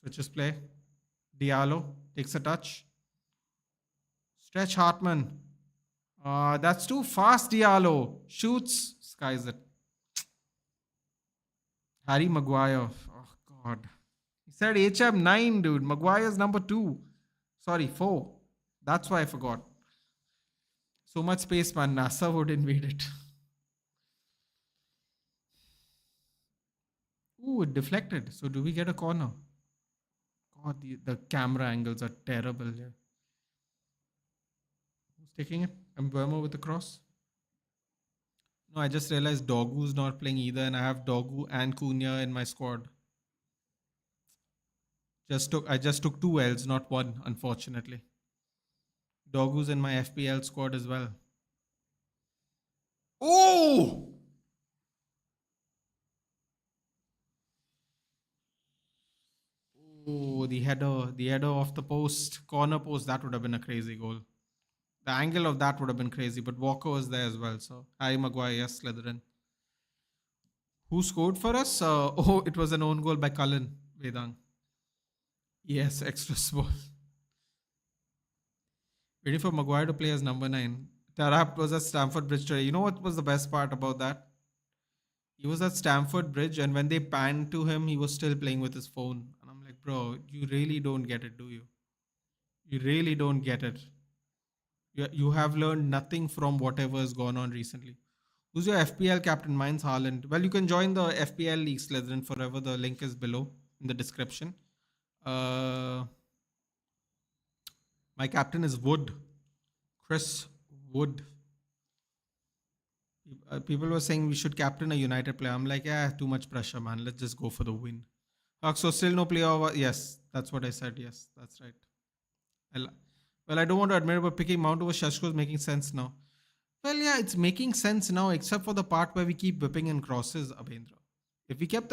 [SPEAKER 1] Switches play. Diallo takes a touch. Stretch Hartman. That's too fast, Diallo. Shoots. Skies it. Harry Maguire. Oh, God. He said HM9, dude. Maguire's number 2. Sorry, 4. That's why I forgot. So much space, man. NASA would invade it. Ooh, it deflected. So do we get a corner? God, the camera angles are terrible here. Who's taking it? Mbeumo with the cross. No, I just realized Dogu's not playing either, and I have Dogu and Cunha in my squad. I just took 2 L's, not 1, unfortunately. Dogu's in my FPL squad as well. Oh! Oh, the header off the post, corner post, that would have been a crazy goal. The angle of that would have been crazy, but Walker was there as well. So, Harry Maguire, yes, Slytherin. Who scored for us? It was an own goal by Cullen Vedang. Yes, extra small. Waiting for Maguire to play as number 9. Tarap was at Stamford Bridge today. You know what was the best part about that? He was at Stamford Bridge, and when they panned to him, he was still playing with his phone. And I'm like, bro, you really don't get it, do you? You really don't get it. You have learned nothing from whatever has gone on recently. Who's your FPL captain? Mine's Haaland. Well, you can join the FPL League Slytherin forever. The link is below in the description. My captain is Wood. Chris Wood. People were saying we should captain a United player. I'm like, yeah, too much pressure, man. Let's just go for the win. So still no player over. Yes, that's what I said. Yes, that's right. Well, I don't want to admit it, but picking Mount over Shashko is making sense now. Well, yeah, it's making sense now, except for the part where we keep whipping in crosses, Abhendra. If we kept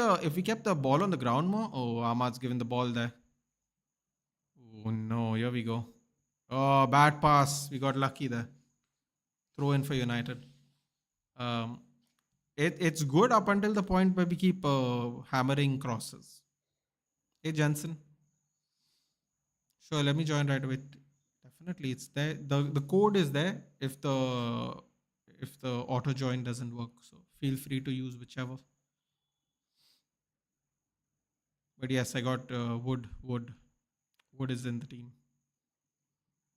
[SPEAKER 1] the ball on the ground more, oh, Ahmad's given the ball there. Oh no, here we go. Oh, bad pass. We got lucky there. Throw in for United. Um, it's good up until the point where we keep hammering crosses. Hey, Jensen. Sure, let me join right away. Definitely, it's there. The code is there if the auto join doesn't work. So feel free to use whichever. But yes, I got Wood. Wood is in the team.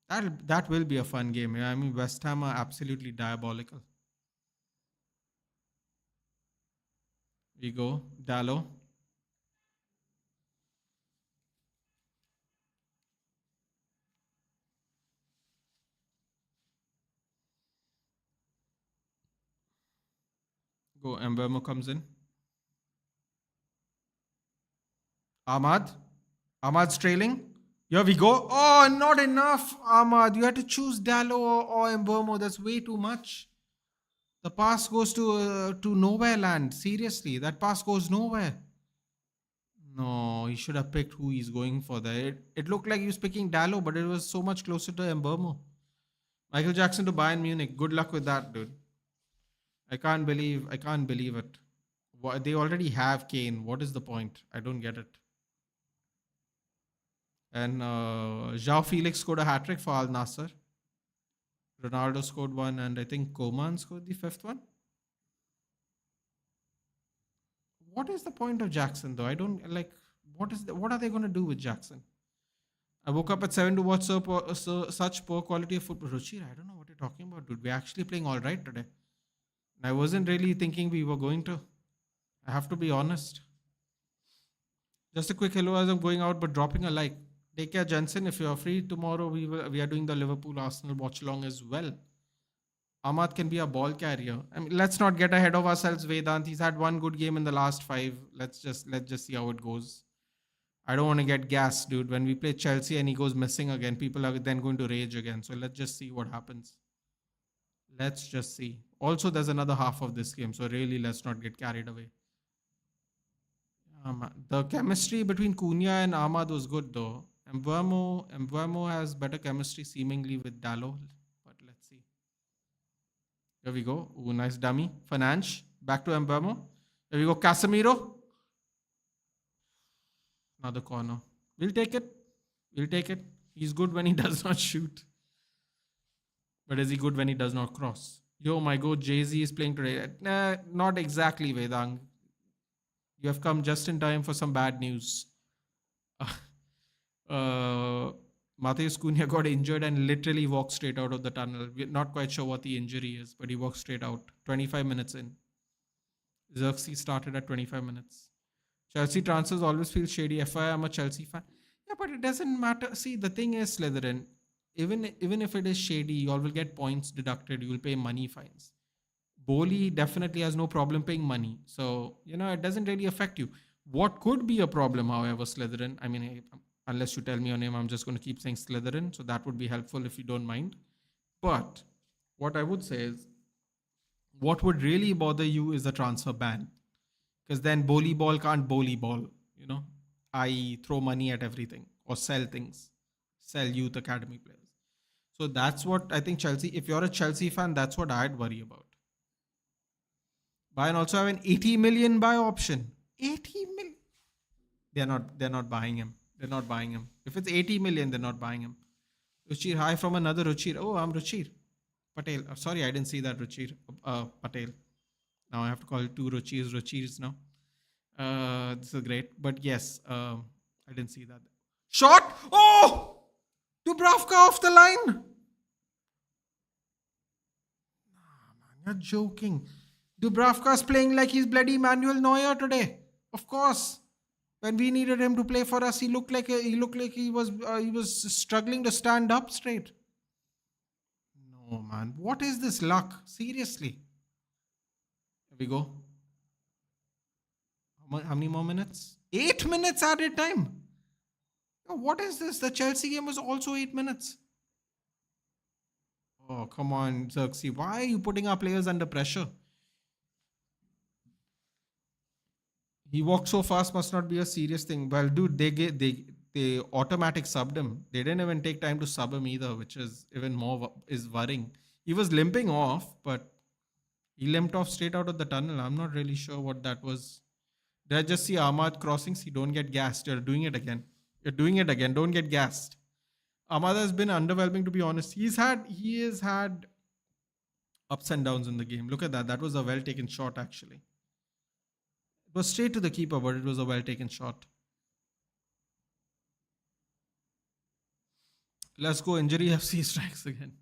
[SPEAKER 1] That will be a fun game. Yeah, I mean, West Ham are absolutely diabolical. We go Dallo. Go Mbeumo comes in. Ahmad. Ahmad's trailing. Here we go. Oh, not enough, Ahmad. You had to choose Dallo or Mbeumo. That's way too much. The pass goes to nowhere land. Seriously, that pass goes nowhere. No, he should have picked who he's going for there. It looked like he was picking Dallo, but it was so much closer to Mbeumo. Michael Jackson to Bayern Munich. Good luck with that, dude. I can't believe it. They already have Kane. What is the point? I don't get it. And João Felix scored a hat trick for Al Nassr. Ronaldo scored one, and I think Coman scored the fifth one. What is the point of Jackson, though? I don't like. What are they going to do with Jackson? I woke up at 7 to watch such poor quality of football. Ruchir, I don't know what you're talking about, dude. We're actually playing all right today. I wasn't really thinking we were going to. I have to be honest. Just a quick hello as I'm going out, but dropping a like. Take care, Jensen. If you're free tomorrow, we are doing the Liverpool Arsenal watch along as well. Ahmad can be a ball carrier. I mean, let's not get ahead of ourselves, Vedant. He's had one good game in the last 5. Let's just see how it goes. I don't want to get gassed, dude. When we play Chelsea and he goes missing again, people are then going to rage again. So let's just see what happens. Let's just see. Also, there's another half of this game, so really, let's not get carried away. The chemistry between Cunha and Ahmad was good, though. Mbeumo has better chemistry seemingly with Dallo, but let's see. Here we go. Ooh, nice dummy. Fernandes. Back to Mbeumo. Here we go. Casemiro. Another corner. We'll take it. He's good when he does not shoot. But is he good when he does not cross? Yo, my God, Jay-Z is playing today. Nah, not exactly, Vedang. You have come just in time for some bad news. Matheus Cunha got injured and literally walked straight out of the tunnel. We're not quite sure what the injury is, but he walked straight out. 25 minutes in. Xerxes started at 25 minutes. Chelsea transfers always feel shady. FYI, I'm a Chelsea fan. Yeah, but it doesn't matter. See, the thing is, Slytherin, even if it is shady, you all will get points deducted. You will pay money fines. Boli definitely has no problem paying money. So, it doesn't really affect you. What could be a problem, however, Slytherin, I mean, unless you tell me your name, I'm just going to keep saying Slytherin. So that would be helpful if you don't mind. But what I would say is, what would really bother you is the transfer ban. Because then Boli ball can't Boli ball, I throw money at everything or sell things, sell youth academy players. So that's what I think Chelsea, if you're a Chelsea fan, that's what I'd worry about. Bayern also have an 80 million buy option. 80 million. They're not buying him. They're not buying him. If it's 80 million, they're not buying him. Ruchir, hi from another Ruchir. Oh, I'm Ruchir. Patel. Sorry, I didn't see that Ruchir. Patel. Now I have to call it 2 Ruchirs now. This is great. But yes, I didn't see that. Shot! Oh! Dubravka off the line! Nah, man, you're joking. Dubravka's playing like he's bloody Manuel Neuer today. Of course. When we needed him to play for us, he was struggling to stand up straight. No man, what is this luck? Seriously. Here we go. How many more minutes? 8 minutes added time. What is this? The Chelsea game was also 8 minutes. Oh, come on, Xerxes. Why are you putting our players under pressure? He walked so fast must not be a serious thing. Well, dude, they automatic subbed him. They didn't even take time to sub him either, which is even more is worrying. He was limping off, but he limped off straight out of the tunnel. I'm not really sure what that was. Did I just see Ahmad crossing? See, don't get gassed. You're doing it again. You're doing it again. Don't get gassed. Ahmad has been underwhelming, to be honest. He has had ups and downs in the game. Look at that. That was a well taken shot, actually. It was straight to the keeper, but it was a well taken shot. Let's go. Injury FC strikes again.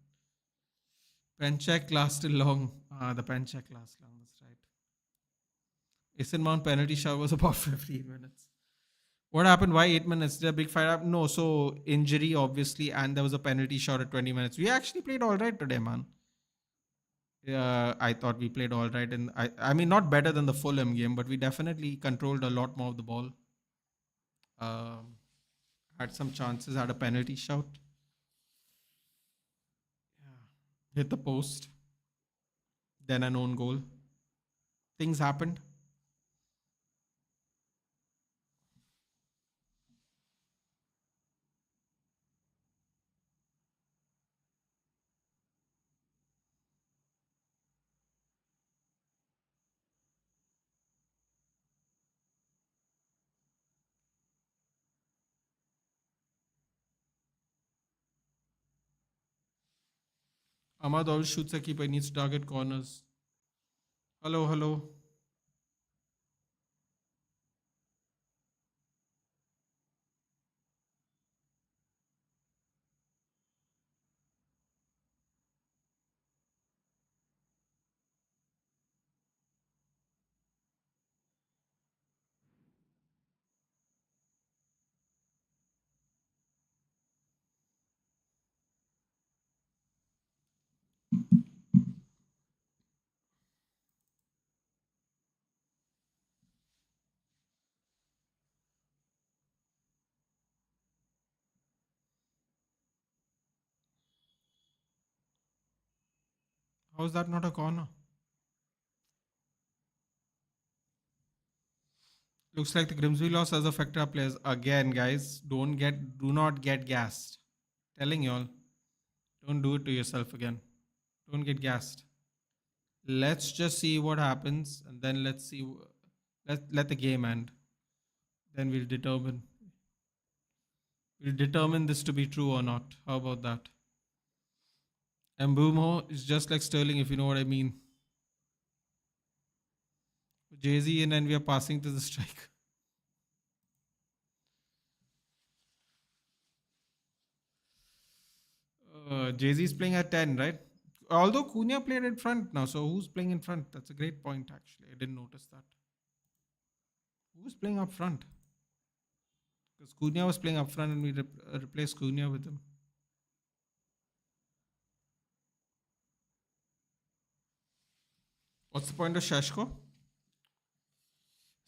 [SPEAKER 1] Pen check lasted long. The pen check lasted long. That's right. Mason Mount penalty shot was about 15 minutes. What happened? Why 8 minutes? Did a big fight up? No, so injury, obviously, and there was a penalty shot at 20 minutes. We actually played all right today, man. Yeah, I thought we played all right. And I mean, not better than the Fulham game, but we definitely controlled a lot more of the ball. Had some chances, had a penalty shot. Yeah. Hit the post. Then an own goal. Things happened. Ahmad always shoots a keeper. He needs to target corners. Hello, hello. How is that not a corner? Looks like the Grimsby loss has affected our players again, guys. Do not get gassed. Telling y'all, don't do it to yourself again. Don't get gassed. Let's just see what happens, and then let's see. Let the game end. Then we'll determine. We'll determine this to be true or not. How about that? Mbeumo is just like Sterling, if you know what I mean. Jay-Z, and then we are passing to the strike. Jay-Z is playing at 10, right? Although Cunha played in front now, so who's playing in front? That's a great point, actually. I didn't notice that. Who's playing up front? Because Cunha was playing up front and we replaced Cunha with him. What's the point of Shashko?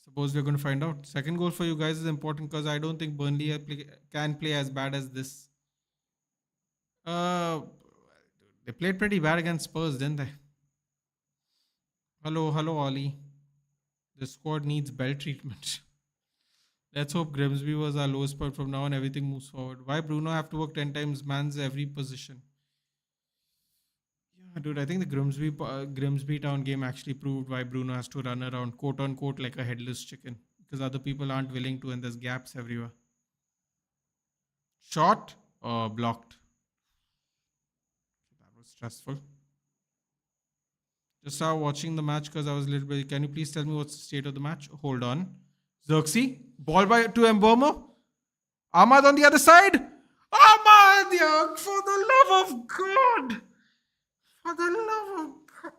[SPEAKER 1] Suppose we're going to find out. Second goal for you guys is important because I don't think Burnley can play as bad as this. They played pretty bad against Spurs, didn't they? Hello, Ollie. The squad needs belt treatment. Let's hope Grimsby was our lowest point from now on. Everything moves forward. Why Bruno have to work 10 times man's every position? Yeah, dude, I think the Grimsby Town game actually proved why Bruno has to run around quote unquote like a headless chicken because other people aren't willing to, and there's gaps everywhere. Shot or blocked? That was stressful. Just started watching the match because I was a little bit. Can you please tell me what's the state of the match? Hold on. Xerxes, ball by to mbeumo. Ahmad on the other side. Ahmad, yeah, for the love of God. For the love of God.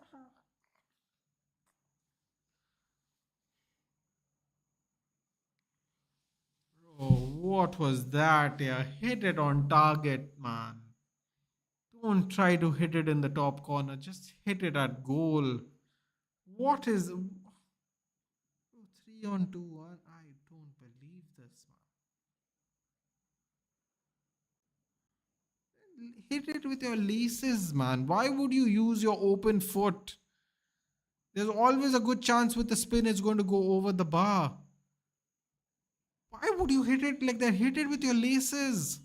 [SPEAKER 1] What was that? Yeah, hit it on target, man. Don't try to hit it in the top corner. Just hit it at goal. What is 3-on-2? I don't believe this, man. Hit it with your laces, man. Why would you use your open foot? There's always a good chance with the spin it's going to go over the bar. Why would you hit it like that? Hit it with your laces.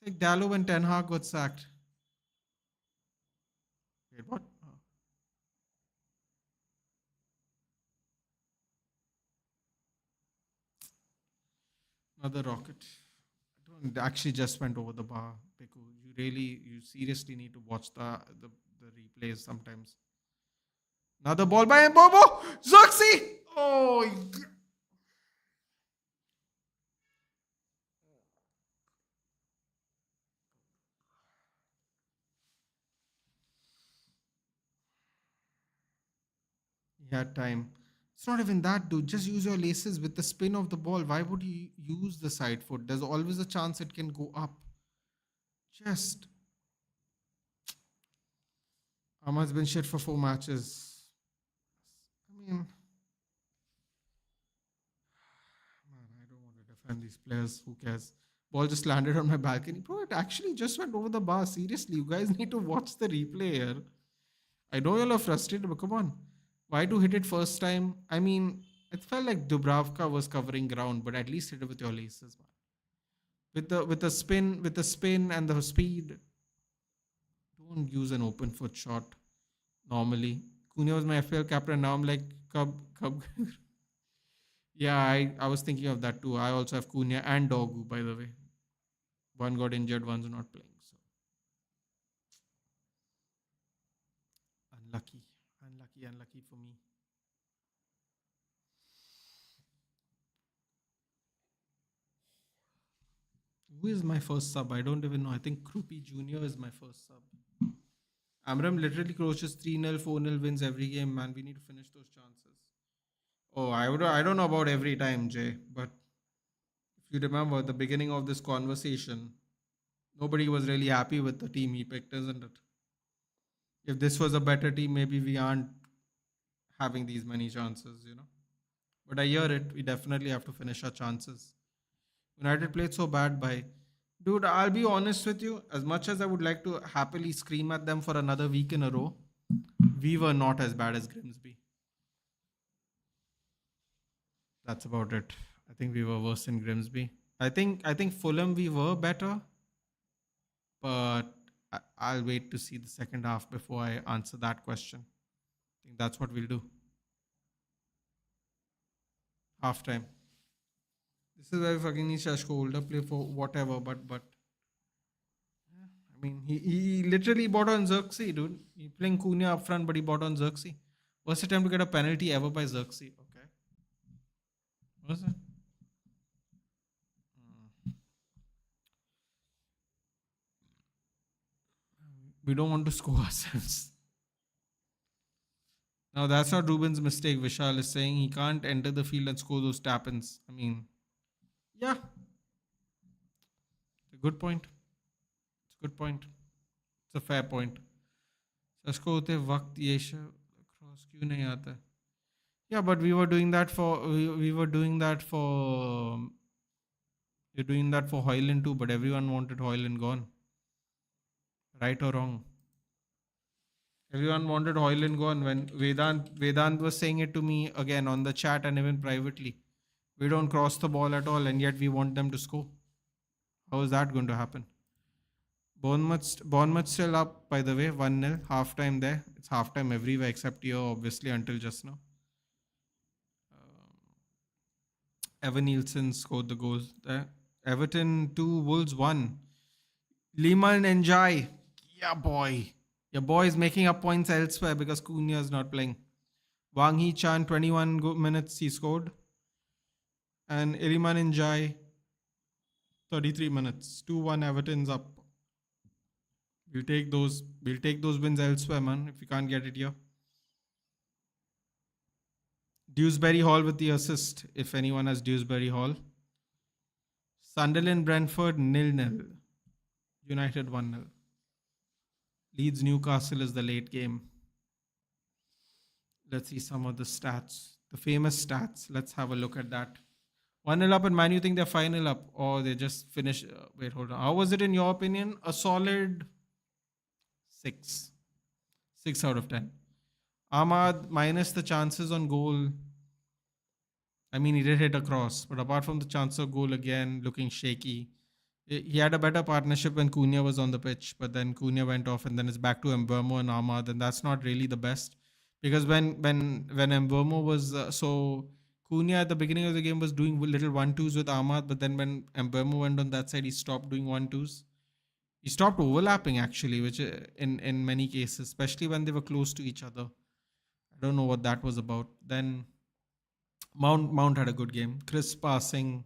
[SPEAKER 1] It's like Dallo when Ten Hag got sacked. Wait, what? Oh. Another rocket. I don't actually just went over the bar. Piku. You seriously need to watch the replays sometimes. Another ball by mbeumo. Xerxes! Oh, he had time. It's not even that, dude. Just use your laces with the spin of the ball. Why would you use the side foot? There's always a chance it can go up. Just. Ahmad's been shit for 4 matches. I mean, man, I don't want to defend these players. Who cares? Ball just landed on my balcony. Bro, it actually just went over the bar. Seriously, you guys need to watch the replay here. I know y'all are frustrated, but come on. Why to hit it first time? I mean, it felt like Dubravka was covering ground, but at least hit it with your laces, man. With the spin and the speed. Don't use an open foot shot normally. Cunha was my FPL captain. Now I'm like Cub. Yeah, I was thinking of that too. I also have Cunha and Dogu, by the way. One got injured, one's not playing. So unlucky for me. Who is my first sub? I don't even know. I think Krupi Jr. is my first sub. Amram literally coaches 3-0, 4-0 wins every game, man. We need to finish those chances. Oh, I don't know about every time, Jay, but if you remember at the beginning of this conversation, nobody was really happy with the team he picked, isn't it? If this was a better team, maybe we aren't having these many chances, you know. But I hear it. We definitely have to finish our chances. United played so bad by. Dude, I'll be honest with you. As much as I would like to happily scream at them for another week in a row, we were not as bad as Grimsby. That's about it. I think we were worse in Grimsby. I think Fulham we were better, but I'll wait to see the second half before I answer that question. I think that's what we'll do. Half time. This is where we fucking need Sesko hold up play for whatever, but yeah, I mean he literally bought on Xerxes, dude. He playing Cunha up front, but he bought on Xerxes. First attempt to get a penalty ever by Xerxes. Okay. What's that? We don't want to score ourselves. Now that's not Ruben's mistake. Vishal is saying he can't enter the field and score those tap-ins. I mean, yeah, it's a good point. It's a good point. It's a fair point. Sesko होते वक्त ये cross क्यों नहीं आता? Yeah, but we were doing that for we're doing that for Hoyland too. But everyone wanted Hoyland gone. Right or wrong? Everyone wanted Hoyland gone when Vedant was saying it to me again on the chat and even privately. We don't cross the ball at all, and yet we want them to score. How is that going to happen? Bournemouth still up, by the way, 1-0. Half-time there. It's half-time everywhere except here, obviously, until just now. Evan Nielsen scored the goals there. Everton 2, Wolves 1. Lehman Njai. Yeah, boy. Your boy is making up points elsewhere because Cunha is not playing. Wang Hee-chan, 21 minutes he scored. And Iliman Njai, 33 minutes. 2-1 Everton's up. We'll take those wins elsewhere, man, if we can't get it here. Dewsbury Hall with the assist, if anyone has Dewsbury Hall. Sunderland, Brentford, 0-0. United 1-0. Leeds, Newcastle is the late game. Let's see some of the stats. The famous stats. Let's have a look at that. 1-0 up, and Man, you think they're 5-0 up, or they just finished? Wait, hold on. How was it in your opinion? A solid 6. 6 out of 10. Ahmad, minus the chances on goal. I mean, he did hit a cross, but apart from the chance of goal, again, looking shaky. He had a better partnership when Cunha was on the pitch, but then Cunha went off, and then it's back to Mbeumo and Ahmad, and that's not really the best. Because when Mbeumo was Cunha at the beginning of the game was doing little 1-2s with Ahmad, but then when Mbeumo went on that side, he stopped doing 1-2s. He stopped overlapping actually, which in many cases, especially when they were close to each other. I don't know what that was about. Then Mount had a good game. Crisp passing,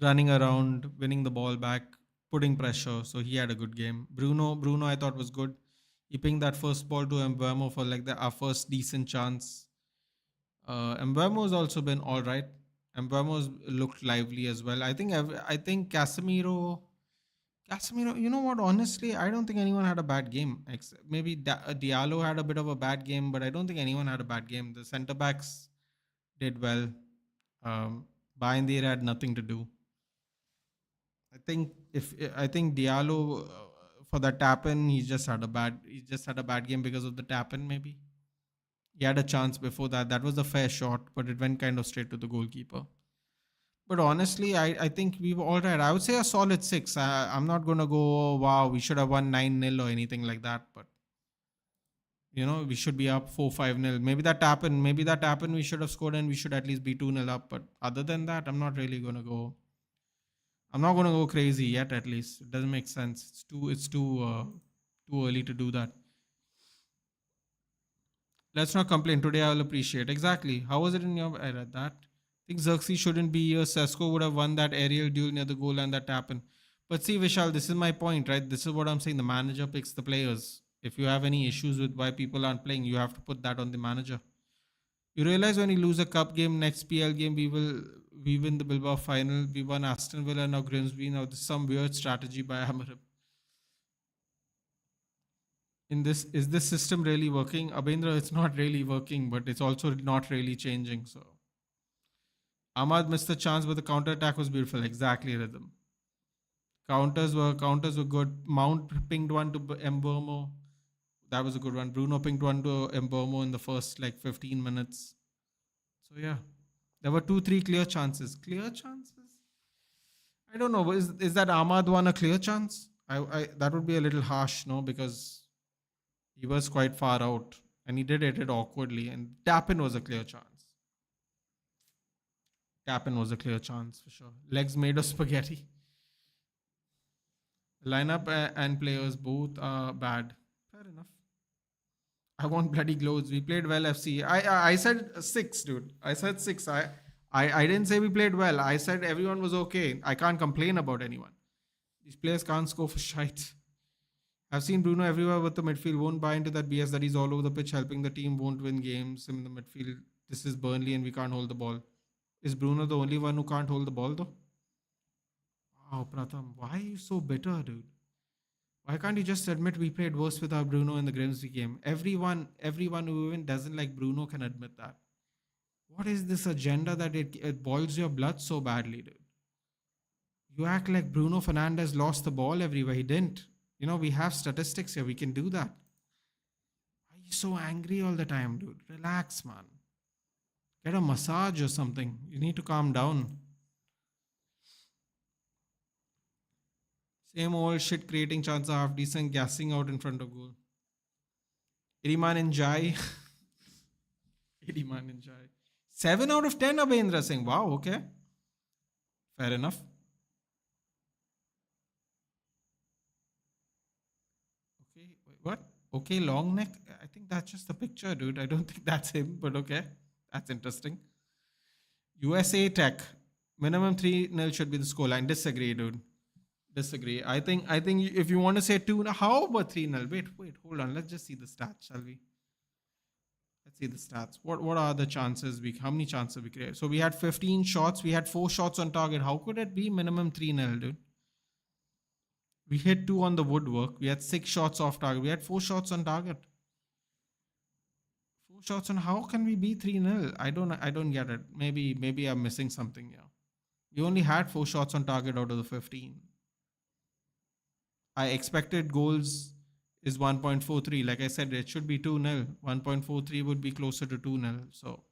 [SPEAKER 1] running around, winning the ball back, putting pressure. So he had a good game. Bruno I thought was good. He pinged that first ball to Mbeumo for like our first decent chance. Mbeumo's also been all right. Mbeumo's looked lively as well. I think Casemiro, you know what? Honestly, I don't think anyone had a bad game. Maybe Diallo had a bit of a bad game, but I don't think anyone had a bad game. The centre backs did well. Bayendir had nothing to do. I think Diallo for that tap in, he just had a bad game because of the tap in. Maybe he had a chance before that. That was a fair shot, but it went kind of straight to the goalkeeper. But honestly, I think we were all right. I would say a solid 6. I'm not going to go, oh, wow, we should have won 9-0 or anything like that. But, we should be up 4-5-0. Maybe that happened. We should have scored and we should at least be 2-0 up. But other than that, I'm not going to go crazy yet, at least. It doesn't make sense. It's too early to do that. Let's not complain. Today I'll appreciate. Exactly. How was it in your... I read that. I think Xerxes shouldn't be here. Sesko would have won that aerial duel near the goal and that happened. But see, Vishal, this is my point, right? This is what I'm saying. The manager picks the players. If you have any issues with why people aren't playing, you have to put that on the manager. You realize when you lose a cup game, next PL game, we win the Bilbao final. We won Aston Villa, now Grimsby. Now this is some weird strategy by Amarim. Is this system really working? Abhendra, it's not really working, but it's also not really changing. So Ahmad missed the chance, but the counter attack was beautiful. Exactly, Rhythm. Counters were good. Mount pinged one to Mbeumo. That was a good one. Bruno pinged one to Mbeumo in the first 15 minutes. So yeah, there were 2-3 clear chances. Clear chances? I don't know. Is that Ahmad one a clear chance? That would be a little harsh, no, because he was quite far out and he did it awkwardly. And Tapin was a clear chance. Tapin was a clear chance for sure. Legs made of spaghetti. Lineup and players both are bad. Fair enough. I want bloody gloves. We played well, FC. I said 6, dude. I said 6. I didn't say we played well. I said everyone was okay. I can't complain about anyone. These players can't score for shite. I've seen Bruno everywhere with the midfield. Won't buy into that BS that he's all over the pitch helping the team. Won't win games in the midfield. This is Burnley and we can't hold the ball. Is Bruno the only one who can't hold the ball though? Wow, Pratham, why are you so bitter, dude? Why can't you just admit we played worse without Bruno in the Grimsby game? Everyone who even doesn't like Bruno can admit that. What is this agenda that it boils your blood so badly, dude? You act like Bruno Fernandes lost the ball everywhere. He didn't. We have statistics here. We can do that. Why are you so angry all the time, dude? Relax, man. Get a massage or something. You need to calm down. Same old shit, creating chances half decent, gassing out in front of goal. Iriman and Jai. 7 out of 10, Abhendra Singh. Wow, okay. Fair enough. Okay, wait, what? Okay, long neck? I think that's just a picture, dude. I don't think that's him, but okay. That's interesting. USA Tech. Minimum 3-0 should be the scoreline. Disagree, dude. Disagree. I think if you want to say 2, how about 3-0? Wait, hold on. Let's just see the stats, shall we? Let's see the stats. What are the chances how many chances we created? So we had 15 shots. We had 4 shots on target. How could it be minimum 3-0, dude? We hit 2 on the woodwork. We had 6 shots off target. We had 4 shots on target. 4 shots on, how can we be 3-0? I don't get it. Maybe I'm missing something here. We only had 4 shots on target out of the 15. I expected goals is 1.43. Like I said, it should be 2-0. 1.43 would be closer to 2-0. So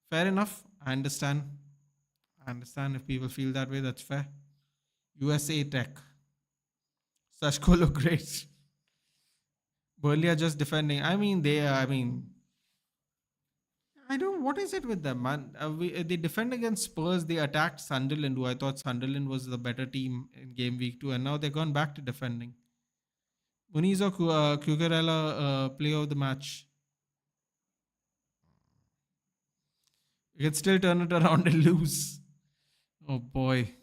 [SPEAKER 1] fair enough. I understand. If people feel that way, that's fair. USA Tech. Sesko look great. Burnley are just defending. What is it with them, man? They defend against Spurs. They attacked Sunderland, who I thought Sunderland was the better team in game week 2, and now they've gone back to defending. Muniz or Cucurella player of the match? You can still turn it around and lose. Oh boy.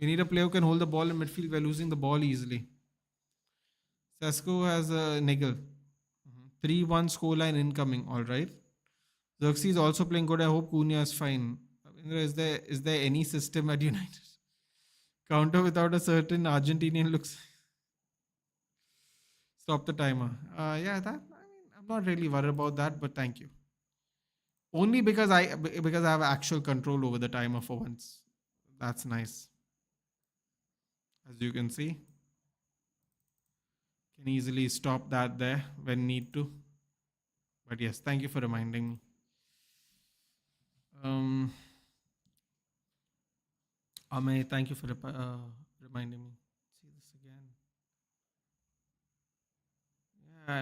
[SPEAKER 1] We need a player who can hold the ball in midfield. We're losing the ball easily. Sesko has a niggle. 3-1 scoreline incoming. All right. Xerxes is also playing good. I hope Cunha is fine. Is there any system at United? Counter without a certain Argentinian looks. Stop the timer. I'm not really worried about that, but thank you. Only because I have actual control over the timer for once. That's nice. As you can see, can easily stop that there when need to. But yes, thank you for reminding me. Ame, thank you for reminding me. See this again. Yeah,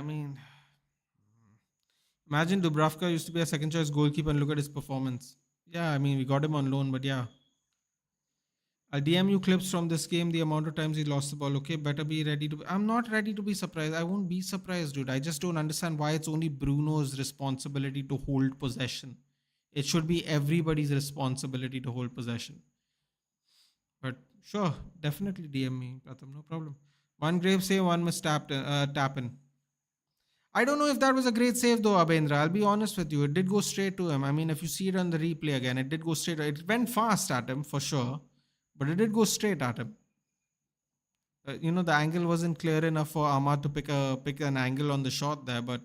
[SPEAKER 1] imagine Dubravka used to be a second choice goalkeeper and look at his performance. Yeah, we got him on loan, but yeah. I'll DM you clips from this game, the amount of times he lost the ball. Okay, better be ready to. I'm not ready to be surprised. I won't be surprised, dude. I just don't understand why it's only Bruno's responsibility to hold possession. It should be everybody's responsibility to hold possession. But sure, definitely DM me, Pratham, no problem. One grave save, one missed tap in. I don't know if that was a great save though, Abhendra. I'll be honest with you. It did go straight to him. If you see it on the replay again, it did go straight. It went fast at him for sure, but it did go straight at him. The angle wasn't clear enough for Ahmad to pick an angle on the shot there, but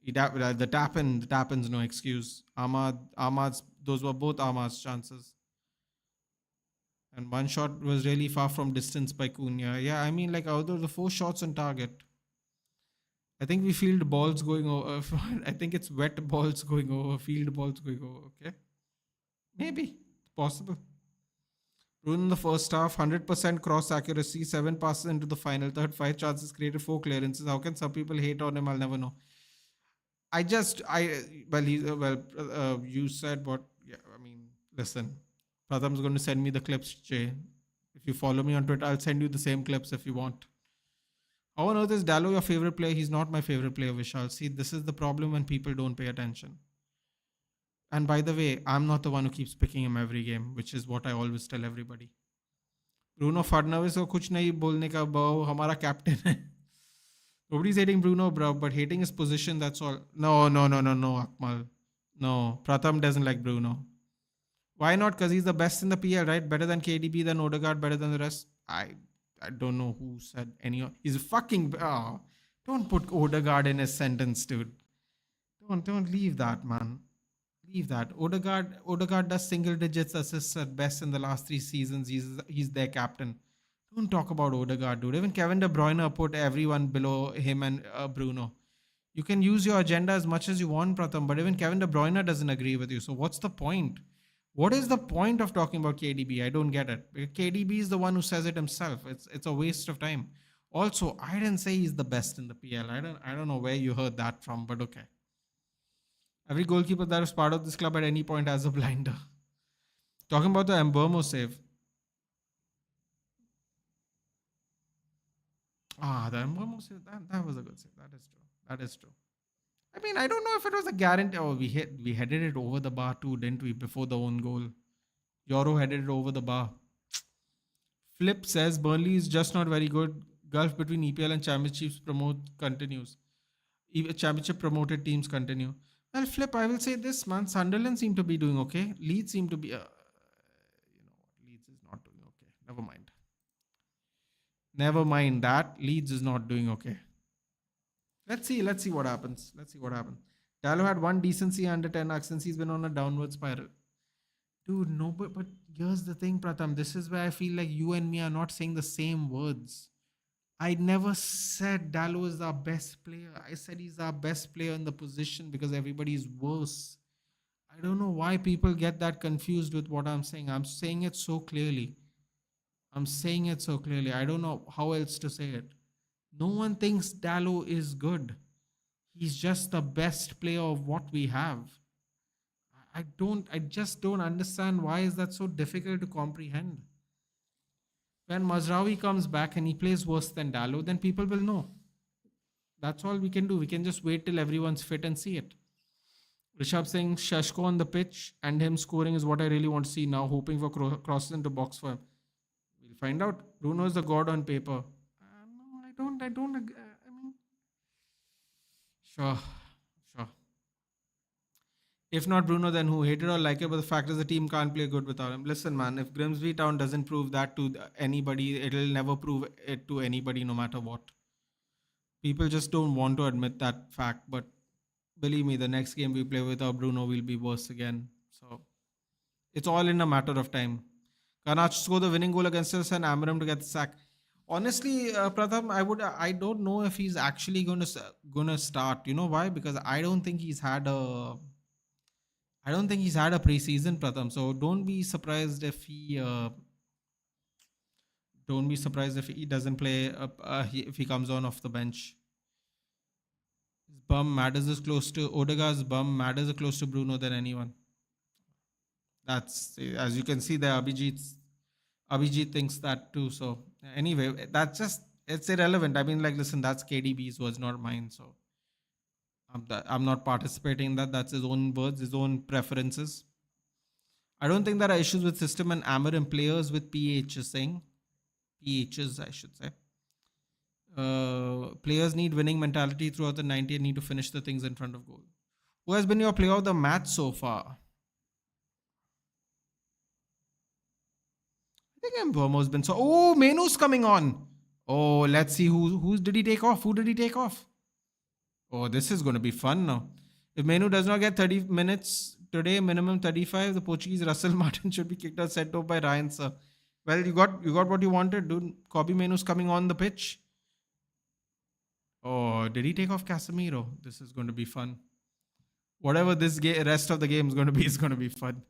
[SPEAKER 1] the tap-in's no excuse. Those were both Ahmad's chances. And one shot was really far from distance by Cunha. Yeah, out of the 4 shots on target, I think we field balls going over. I think it's wet balls going over, field balls going over. Okay, maybe it's possible. Bruno in the first half, 100% cross accuracy, 7 passes into the final third, 5 chances created, 4 clearances. How can some people hate on him? I'll never know. You said what? Yeah, listen. Pratham's going to send me the clips, Jay. If you follow me on Twitter, I'll send you the same clips if you want. How on earth is Dallo your favorite player? He's not my favorite player, Vishal. See, this is the problem when people don't pay attention. And by the way, I'm not the one who keeps picking him every game, which is what I always tell everybody. Bruno Fernandes ko kuch nahi bolne ka, hamara captain hai. Nobody's hating Bruno, bro, but hating his position, that's all. No, Akmal. No, Pratham doesn't like Bruno. Why not? Because he's the best in the PL, right? Better than KDB, than Odegaard, better than the rest. I don't know who said any. He's fucking. Don't put Odegaard in his sentence, dude. Don't leave that, man. Leave that. Odegaard does single digits assists at best in the last 3 seasons. He's their captain. Don't talk about Odegaard, dude. Even Kevin De Bruyne put everyone below him and Bruno. You can use your agenda as much as you want, Pratham, but even Kevin De Bruyne doesn't agree with you. So what's the point? What is the point of talking about KDB? I don't get it. KDB is the one who says it himself. It's a waste of time. Also, I didn't say he's the best in the PL. I don't know where you heard that from, but okay. Every goalkeeper that is part of this club at any point has a blinder. Talking about the mbeumo save. The mbeumo save, that was a good save. That is true. I don't know if it was a guarantee. Oh, we headed it over the bar too, didn't we? Before the own goal. Yoro headed it over the bar. Flip says Burnley is just not very good. Gulf between EPL and Championships promote continues. Even championship promoted teams continue. Well, flip, I will say this, man. Sunderland seem to be doing okay. Leeds seem to be, Leeds is not doing okay. Never mind. Never mind that. Leeds is not doing okay. Let's see. Let's see what happens. Let's see what happens. Dallo had one decency under 10 arcs since he's been on a downward spiral. Dude, no, but here's the thing, Pratham. This is where I feel like you and me are not saying the same words. I never said Dallo is our best player. I said he's our best player in the position because everybody is worse. I don't know why people get that confused with what I'm saying. I'm saying it so clearly. I don't know how else to say it. No one thinks Dallo is good. He's just the best player of what we have. I just don't understand why is that so difficult to comprehend. When Mazraoui comes back and he plays worse than Dallo, then people will know. That's all we can do. We can just wait till everyone's fit and see it. Rishabh saying Shashko on the pitch and him scoring is what I really want to see now, hoping for crosses into box for him. We'll find out. Bruno is the god on paper. No, I don't agree. I mean, sure. If not Bruno, then who? Hate it or like it, but the fact is the team can't play good without him. Listen, man, if Grimsby Town doesn't prove that to anybody, it'll never prove it to anybody no matter what. People just don't want to admit that fact, but believe me, the next game we play without Bruno will be worse again. So it's all in a matter of time. Kanach scored the winning goal against us and Amaram to get the sack. Honestly, Pratham, I don't know if he's actually gonna start. You know why? Because I don't think he's had a preseason, Pratham. So don't be surprised if he doesn't play. If he comes on off the bench. His bum matters as close to Odegaard's bum matters as close to Bruno than anyone. That's, as you can see there. Abhijit thinks that too. So anyway, it's irrelevant. I mean, like, listen, that's KDB's words, not mine. So I'm not participating in that. That's his own words, his own preferences. I don't think there are issues with system and Amarim players with PHs, I should say. Players need winning mentality throughout the 90 and need to finish the things in front of goal. Who has been your player of the match so far? I think mbeumo's been so. Oh, Menu's coming on. Oh, let's see who did he take off? Who did he take off? Oh, this is going to be fun now. If Menu does not get 30 minutes today, minimum 35, the Portuguese Russell Martin should be kicked out, set off by Ryan, sir. Well, you got what you wanted, dude. Kobe Menu's coming on the pitch. Oh, did he take off Casemiro? This is going to be fun. Whatever this rest of the game is going to be fun.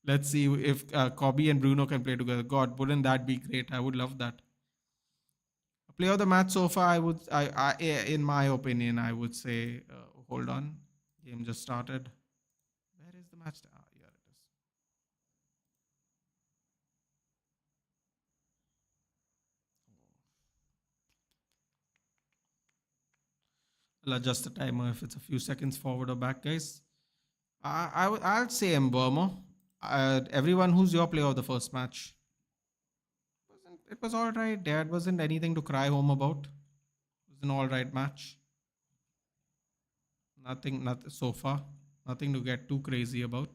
[SPEAKER 1] Let's see if Kobe and Bruno can play together. God, wouldn't that be great? I would love that. Player of the match so far, in my opinion, I would say, hold on. Game just started. Where is the match? Here it is. I'll adjust the timer if it's a few seconds forward or back, guys. I'll say mbeumo. Everyone, who's your player of the first match? It was all right. There wasn't anything to cry home about. It was an all right match. Nothing so far. Nothing to get too crazy about.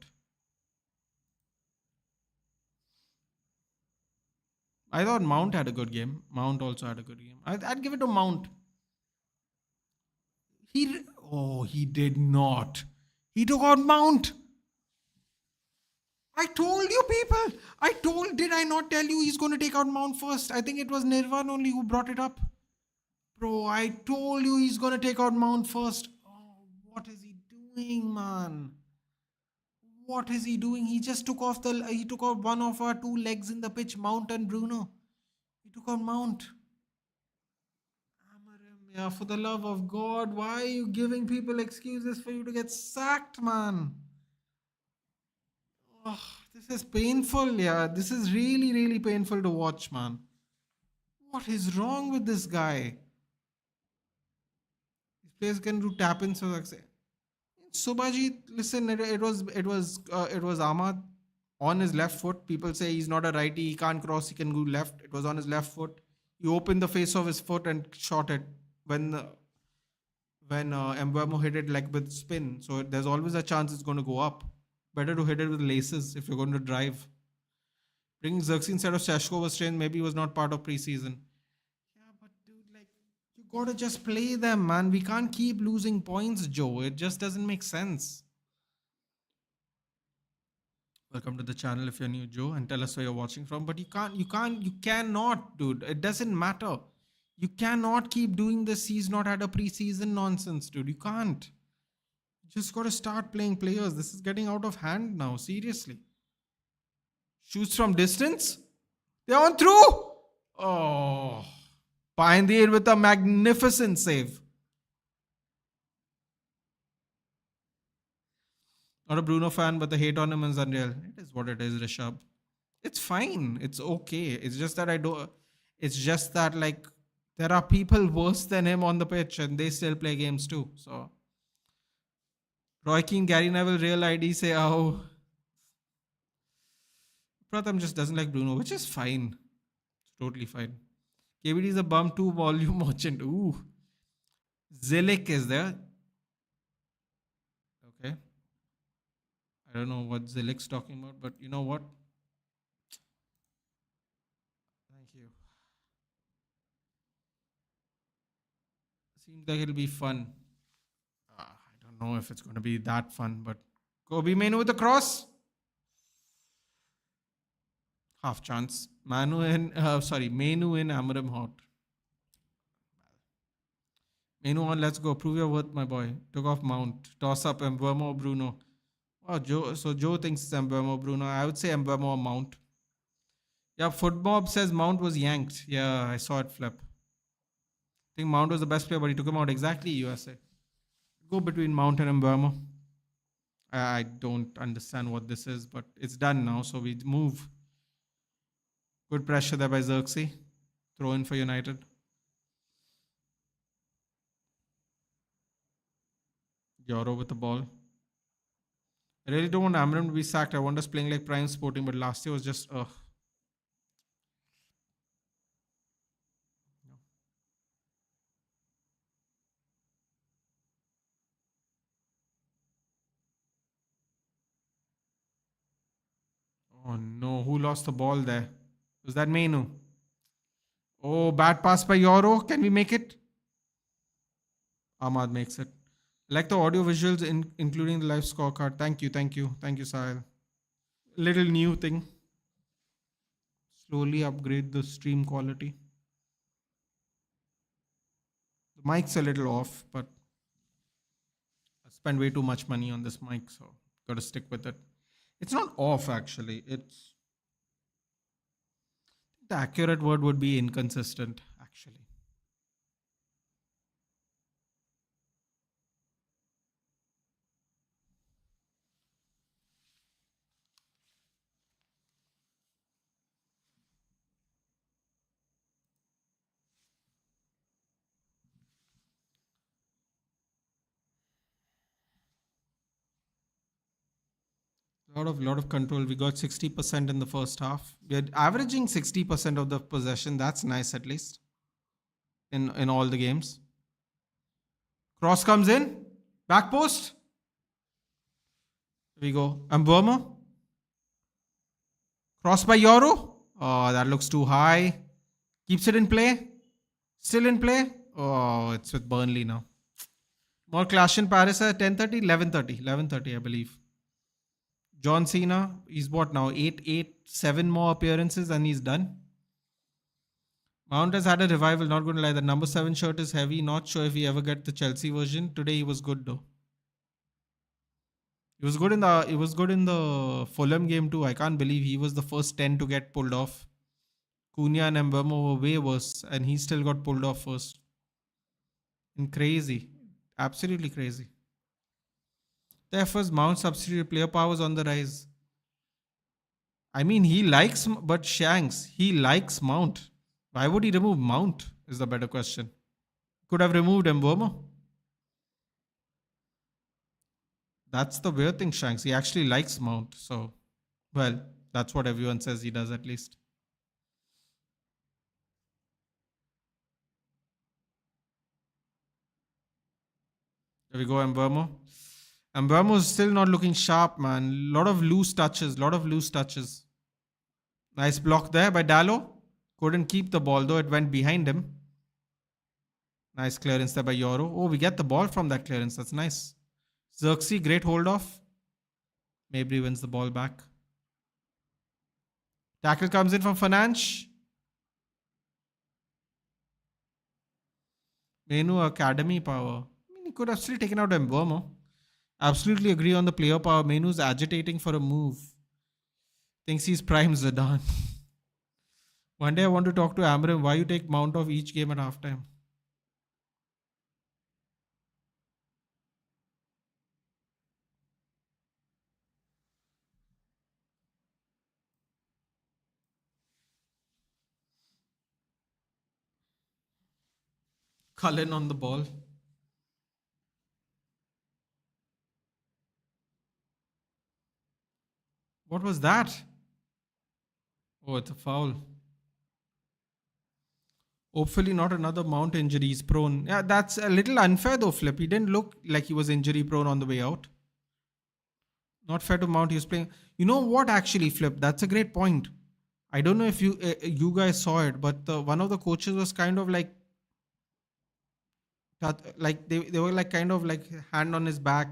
[SPEAKER 1] I thought Mount had a good game. Mount also had a good game. I'd give it to Mount. He did not. He took out Mount. I told you people. Did I not tell you he's going to take out Mount first? I think it was Nirvan only who brought it up. Bro, I told you he's going to take out Mount first. Oh, what is he doing, man? What is he doing? He just took out one of our two legs in the pitch, Mount and Bruno. He took out Mount. Yeah, for the love of God, why are you giving people excuses for you to get sacked, man? Oh, this is painful. Yeah, this is really, really painful to watch, man. What is wrong with this guy? These players can do tap-ins. So like say, Subhajit, listen, it was Ahmad on his left foot. People say he's not a righty. He can't cross. He can go left. It was on his left foot. He opened the face of his foot and shot it. When when Mbeumo hit it like with spin. So there's always a chance it's going to go up. Better to hit it with laces if you're going to drive. Bringing Xerxes instead of Sesko was strange. Maybe he was not part of preseason. Yeah, but dude, like, you gotta just play them, man. We can't keep losing points, Joe. It just doesn't make sense. Welcome to the channel if you're new, Joe, and tell us where you're watching from. But you cannot, dude. It doesn't matter. You cannot keep doing this. He's not had a preseason nonsense, dude. You can't. You just gotta start playing players. This is getting out of hand now. Seriously. Shoots from distance. They're on through. Oh. Pioneer with a magnificent save. Not a Bruno fan, but the hate on him is unreal. It is what it is, Rishabh. It's fine. It's okay. It's just that I don't. It's just that, like, there are people worse than him on the pitch and they still play games too. So, Roy Keane, Gary Neville, real ID say, oh. Pratham just doesn't like Bruno, which is fine. It's totally fine. KBD is a bum 2 volume merchant. Ooh. Zelik is there. Okay. I don't know what Zelik's talking about, but you know what? Thank you. Seems like it'll be fun. I don't know if it's going to be that fun, but Kobe Manu with the cross. Half chance. Manu in Amarim Hot. Manu on, let's go. Prove your worth, my boy. Took off Mount. Toss up Mbeumo Bruno. Oh, Joe thinks it's Mbeumo Bruno. I would say Mbeumo or Mount. Yeah, Footmob says Mount was yanked. Yeah, I saw it flip. I think Mount was the best player, but he took him out. Exactly, USA. Go between Mount and Mbeumo. I don't understand what this is, but it's done now, so we move. Good pressure there by Xerxes. Throw in for United. Yoro with the ball. I really don't want Amram to be sacked. I want us playing like Prime Sporting, but last year was just Oh no, who lost the ball there? Was that Menu? Oh, bad pass by Yoro. Can we make it? Ahmad makes it. Like the audio visuals, including the live scorecard. Thank you, Sahil. Little new thing. Slowly upgrade the stream quality. The mic's a little off, but I spent way too much money on this mic, so got to stick with it. It's not off, actually. It's the accurate word would be inconsistent, actually. Lot of control. We got 60% in the first half. We are averaging 60% of the possession. That's nice, at least in all the games. Cross comes in. Back post. Here we go. Mbeumo. Cross by Yoro. Oh, that looks too high. Keeps it in play. Still in play. Oh, it's with Burnley now. More clash in Paris at 10:30, 11:30. 11:30, I believe. John Cena, he's what now? 7 more appearances and he's done. Mount has had a revival, not going to lie. The number 7 shirt is heavy. Not sure if he ever get the Chelsea version. Today he was good though. He was good in the Fulham game too. I can't believe he was the first 10 to get pulled off. Cunha and Mbeumo were way worse and he still got pulled off first. And crazy. Absolutely crazy. Therefore, Mount's substitute player power is on the rise. I mean, he likes Mount. Why would he remove Mount is the better question. Could have removed Mbeumo. That's the weird thing, Shanks. He actually likes Mount. So, well, that's what everyone says he does at least. There we go, mbeumo. Mbeumo is still not looking sharp, man. Lot of loose touches. Lot of loose touches. Nice block there by Dallo. Couldn't keep the ball though. It went behind him. Nice clearance there by Yoro. Oh, we get the ball from that clearance. That's nice. Xerxes, great hold off. Mabry wins the ball back. Tackle comes in from Fernandes. Menu Academy power. I mean, he could have still taken out mbeumo. Absolutely agree on the player power. Menu's agitating for a move. Thinks he's prime Zidane. One day I want to talk to Amram. Why you take Mount off each game at halftime? Cullen on the ball. What was that? Oh, it's a foul. Hopefully not another Mount injury. He's prone. Yeah, that's a little unfair though, Flip. He didn't look like he was injury prone on the way out. Not fair to Mount. He was playing. You know what actually, Flip? That's a great point. I don't know if you guys saw it, but one of the coaches was kind of like they were like kind of like hand on his back,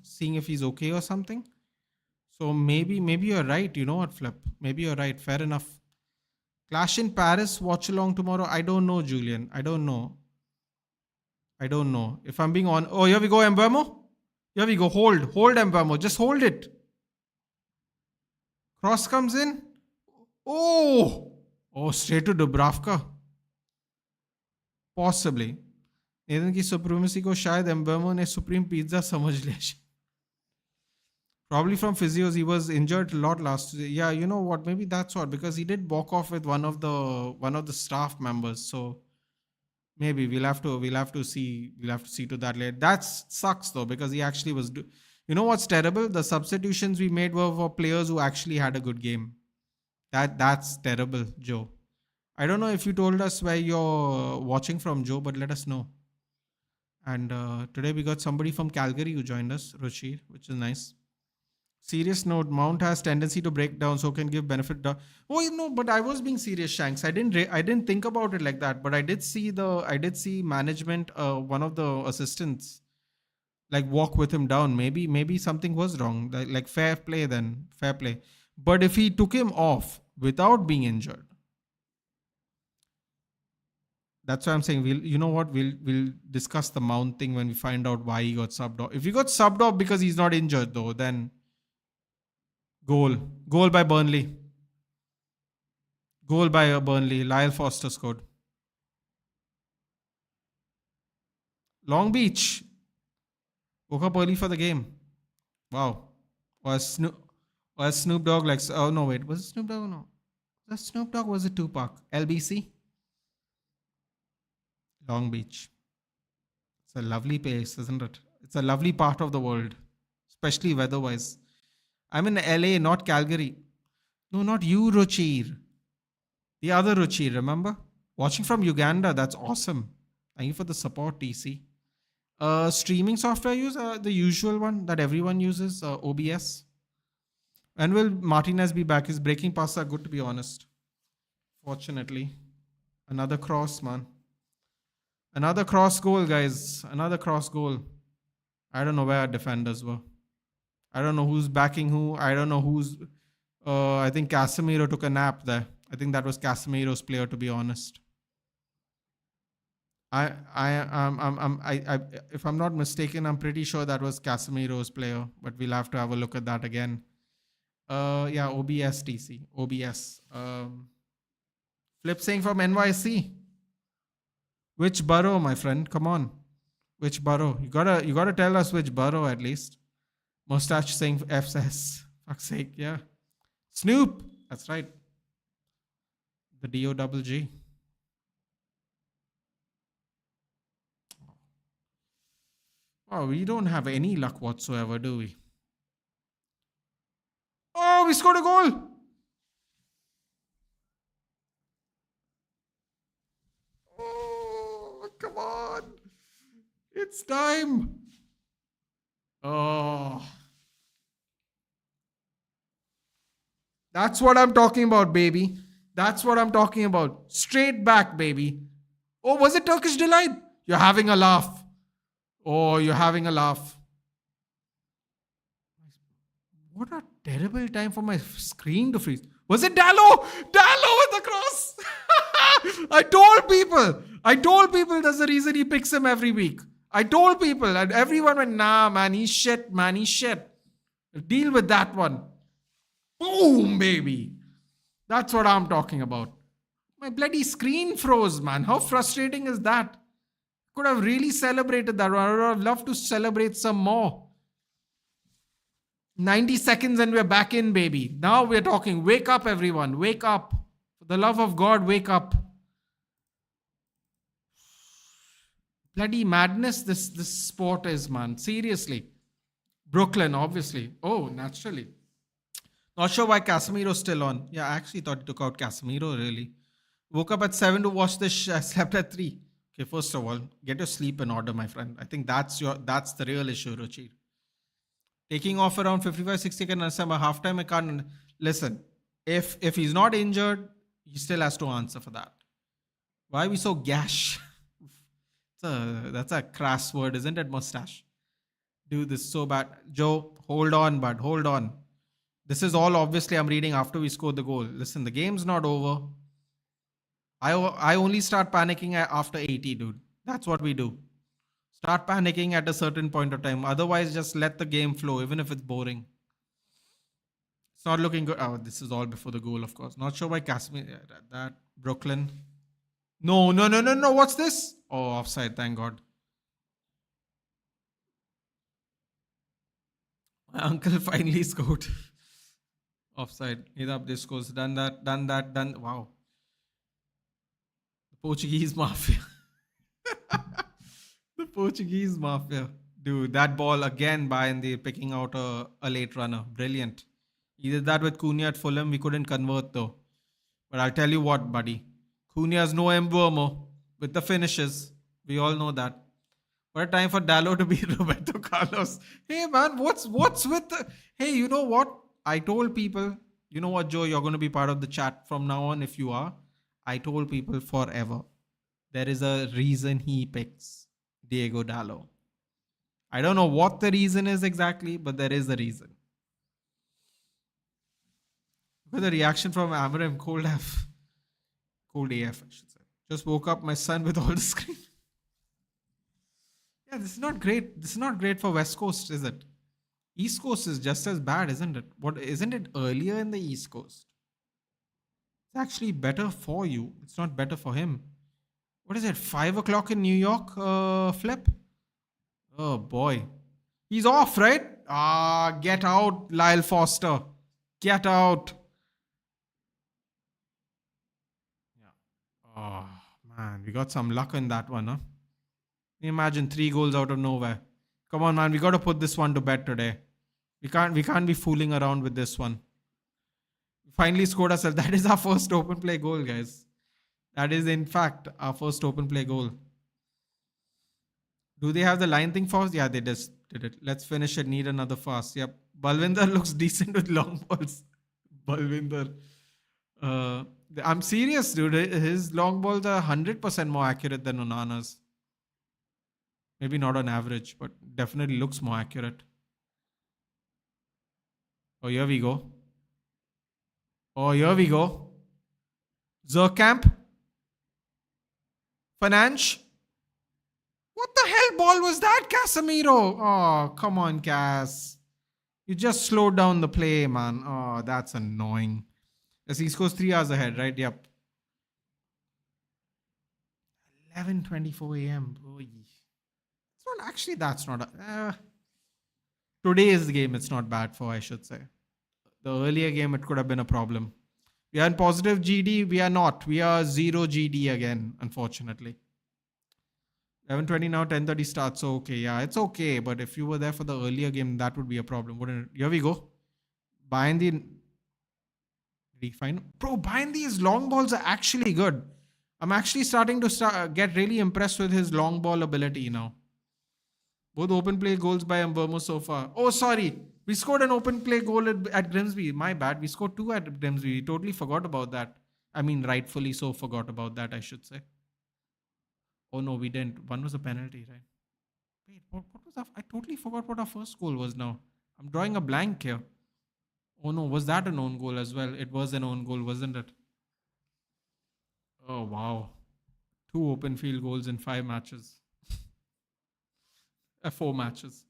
[SPEAKER 1] seeing if he's okay or something. So maybe you're right. You know what, Flip? Maybe you're right. Fair enough. Clash in Paris. Watch along tomorrow. I don't know, Julian. I don't know. If I'm being on. Oh, here we go, mbeumo. Here we go. Hold mbeumo. Just hold it. Cross comes in. Oh, straight to Dubravka. Possibly. नेदन की supremacy को शायद एम्बेमो ने supreme pizza समझ लिया. Probably from physios. He was injured a lot last year. Yeah, you know what? Maybe that's what, because he did walk off with one of the staff members. So maybe we'll have to see to that later. That sucks though, because he actually was. You know what's terrible? The substitutions we made were for players who actually had a good game. That's terrible, Joe. I don't know if you told us where you're watching from, Joe, but let us know. And today we got somebody from Calgary who joined us, Ruchir, which is nice. Serious note: Mount has tendency to break down, so can give benefit. Oh, but I was being serious, Shanks. I didn't think about it like that, but I did see management, one of the assistants, like walk with him down. Maybe something was wrong. Like fair play then, fair play. But if he took him off without being injured, that's why I'm saying we'll discuss the Mount thing when we find out why he got subbed off. If he got subbed off because he's not injured though, then goal by Burnley. Goal by Burnley. Lyle Foster scored. Long Beach woke up early for the game. Wow. Was Snoop Dogg like? Oh no, wait. Was it Snoop Dogg? No. Was it Snoop Dogg? Was it Tupac? LBC. Long Beach. It's a lovely place, isn't it? It's a lovely part of the world, especially weather-wise. I'm in LA, not Calgary. No, not you, Ruchir. The other Ruchir, remember? Watching from Uganda. That's awesome. Thank you for the support, TC. Streaming software use the usual one that everyone uses, OBS. When will Martinez be back? His breaking passes are good, to be honest. Fortunately. Another cross, man. Another cross goal, guys. Another cross goal. I don't know where our defenders were. I don't know who's backing who. I don't know who's. I think Casemiro took a nap there. I think that was Casemiro's player, to be honest. If I'm not mistaken, I'm pretty sure that was Casemiro's player, but we'll have to have a look at that again. Yeah, OBS TC. OBS. Flip saying from NYC. Which borough, my friend? Come on. Which borough? You gotta tell us which borough at least. Mustache saying FS. Fuck's sake, yeah. Snoop. That's right. The DOGG. Oh, we don't have any luck whatsoever, do we? Oh, we scored a goal. Oh, come on. It's time. Oh, that's what I'm talking about, baby. That's what I'm talking about. Straight back, baby. Oh, was it Turkish delight? You're having a laugh. Oh, you're having a laugh. What a terrible time for my screen to freeze. Was it Dallo? Dallo with the cross. I told people. I told people that's the reason he picks him every week. I told people, and everyone went, nah, man, he's shit, man, he's shit. Deal with that one. Boom, baby. That's what I'm talking about. My bloody screen froze, man. How frustrating is that? Could have really celebrated that. I would have loved to celebrate some more. 90 seconds and we're back in, baby. Now we're talking. Wake up, everyone. Wake up. For the love of God, wake up. Bloody madness this sport is, man. Seriously. Brooklyn, obviously. Oh, naturally. Not sure why Casemiro's still on. Yeah, I actually thought he took out Casemiro, really. Woke up at 7 to watch this. Slept at 3. Okay, first of all, get your sleep in order, my friend. I think that's the real issue, Ruchi. Taking off around 55-60 can understand by halftime. I can't listen. If he's not injured, he still has to answer for that. Why are we so gash? That's a crass word, isn't it, mustache? Dude, this is so bad. Joe, hold on, bud. Hold on. This is all obviously I'm reading after we scored the goal. Listen, the game's not over. I only start panicking after 80, dude. That's what we do. Start panicking at a certain point of time. Otherwise, just let the game flow, even if it's boring. It's not looking good. Oh, this is all before the goal, of course. Not sure why Casemiro. That Brooklyn. No. What's this? Oh, offside. Thank God. My uncle finally scored. Offside. This goes. Done that. Wow. The Portuguese mafia. The Portuguese mafia. Dude, that ball again by the picking out a late runner. Brilliant. He did that with Cunha at Fulham. We couldn't convert though. But I'll tell you what, buddy. Cunha has no mbeumo with the finishes. We all know that. What a time for Dallo to be Roberto Carlos. Hey man, what's with the... Hey, you know what? I told people, you know what, Joe, you're going to be part of the chat from now on if you are. I told people forever. There is a reason he picks Diego Dallo. I don't know what the reason is exactly, but there is a reason. Look at the reaction from Amarim. Cold AF, I should say. Just woke up my son with all the screen. Yeah, this is not great. This is not great for West Coast, is it? East Coast is just as bad, isn't it? What isn't it earlier in the East Coast? It's actually better for you. It's not better for him. What is it? 5 o'clock in New York, Flip? Oh boy. He's off, right? Get out, Lyle Foster. Get out. Yeah. Oh man, we got some luck in that one, huh? Can you imagine 3 goals out of nowhere? Come on, man. We got to put this one to bed today. We can't be fooling around with this one. We finally scored ourselves. That is our first open play goal, guys. That is, in fact, our first open play goal. Do they have the line thing for us? Yeah, they just did it. Let's finish it. Need another fast. Yep. Balwinder looks decent with long balls. Balwinder. I'm serious, dude. His long balls are 100% more accurate than Onana's. Maybe not on average, but definitely looks more accurate. Oh, here we go. Zerkamp. Fernandes. What the hell ball was that, Casemiro? Oh, come on, Cas. You just slowed down the play, man. Oh, that's annoying. Yes, he scores 3 hours ahead, right? Yep. 11:24 a.m. It's not actually. That's not. Today's game, it's not bad for, I should say. The earlier game, it could have been a problem. We are in positive GD. We are not. We are 0 GD again, unfortunately. 11:20 now, 10:30 starts. So, okay, yeah, it's okay. But if you were there for the earlier game, that would be a problem, wouldn't it? Here we go. Bindy. Refine. Bro, Bindy's long balls are actually good. I'm actually starting to get really impressed with his long ball ability now. Both open play goals by mbeumo so far. Oh, sorry. We scored an open play goal at Grimsby. My bad. We scored two at Grimsby. We totally forgot about that. I mean, rightfully so forgot about that, I should say. Oh, no, we didn't. One was a penalty, right? Wait, what was that? I totally forgot what our first goal was now. I'm drawing a blank here. Oh, no. Was that an own goal as well? It was an own goal, wasn't it? Oh, wow. Two open field goals in 5 matches. 4 matches.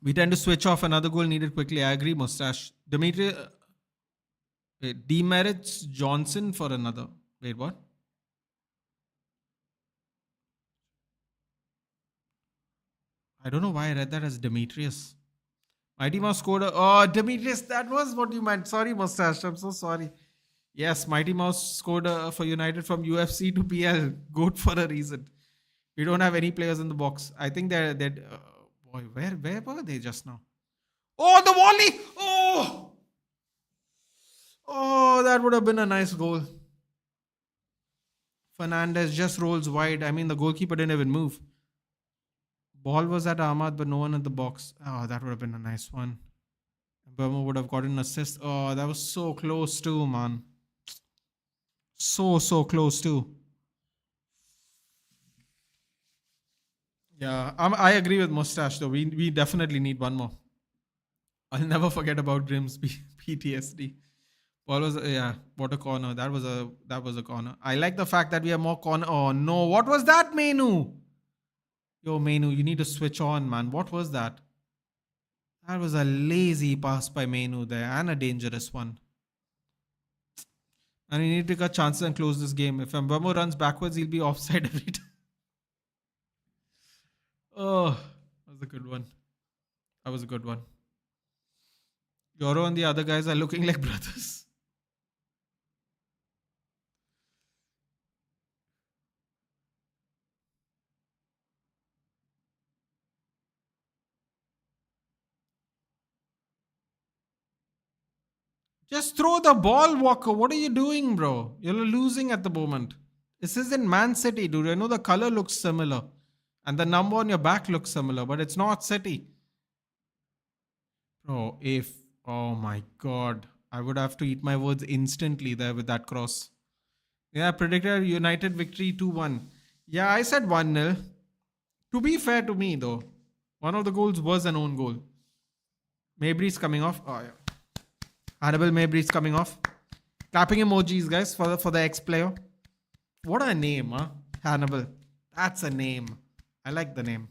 [SPEAKER 1] We tend to switch off. Another goal needed quickly. I agree, Mustache. Dimitri demerits Johnson for another. Wait, what? I don't know why I read that as Demetrius. Mighty Mouse scored a. Oh, Demetrius, that was what you meant. Sorry, Mustache. I'm so sorry. Yes, Mighty Mouse scored for United from UFC to PL. Good for a reason. We don't have any players in the box. I think they're boy, where were they just now? Oh, the volley! Oh, that would have been a nice goal. Fernandez just rolls wide. I mean, the goalkeeper didn't even move. Ball was at Ahmad, but no one in the box. Oh, that would have been a nice one. Burma would have gotten an assist. Oh, that was so close too, man. So close too. Yeah, I agree with Mustache though. We definitely need one more. I'll never forget about Grimsby PTSD. Ball was yeah, what a corner. That was a corner. I like the fact that we have more corner. Oh no, what was that, Menu? Yo, Menu, you need to switch on, man. What was that? That was a lazy pass by Menu there and a dangerous one. And we need to take our chances and close this game. If Mbeumo runs backwards, he'll be offside every time. Oh, that was a good one. That was a good one. Yoro and the other guys are looking like brothers. Just throw the ball, Walker. What are you doing, bro? You're losing at the moment. This isn't Man City, dude. I know the color looks similar and the number on your back looks similar, but it's not City. Bro, if. Oh my god. I would have to eat my words instantly there with that cross. Yeah, predicted United victory 2-1. Yeah, I said 1-0. To be fair to me, though, one of the goals was an own goal. Mabry's coming off. Oh, yeah. Hannibal Mabry's coming off. Clapping emojis, guys, for the ex-player. What a name, huh? Hannibal. That's a name. I like the name.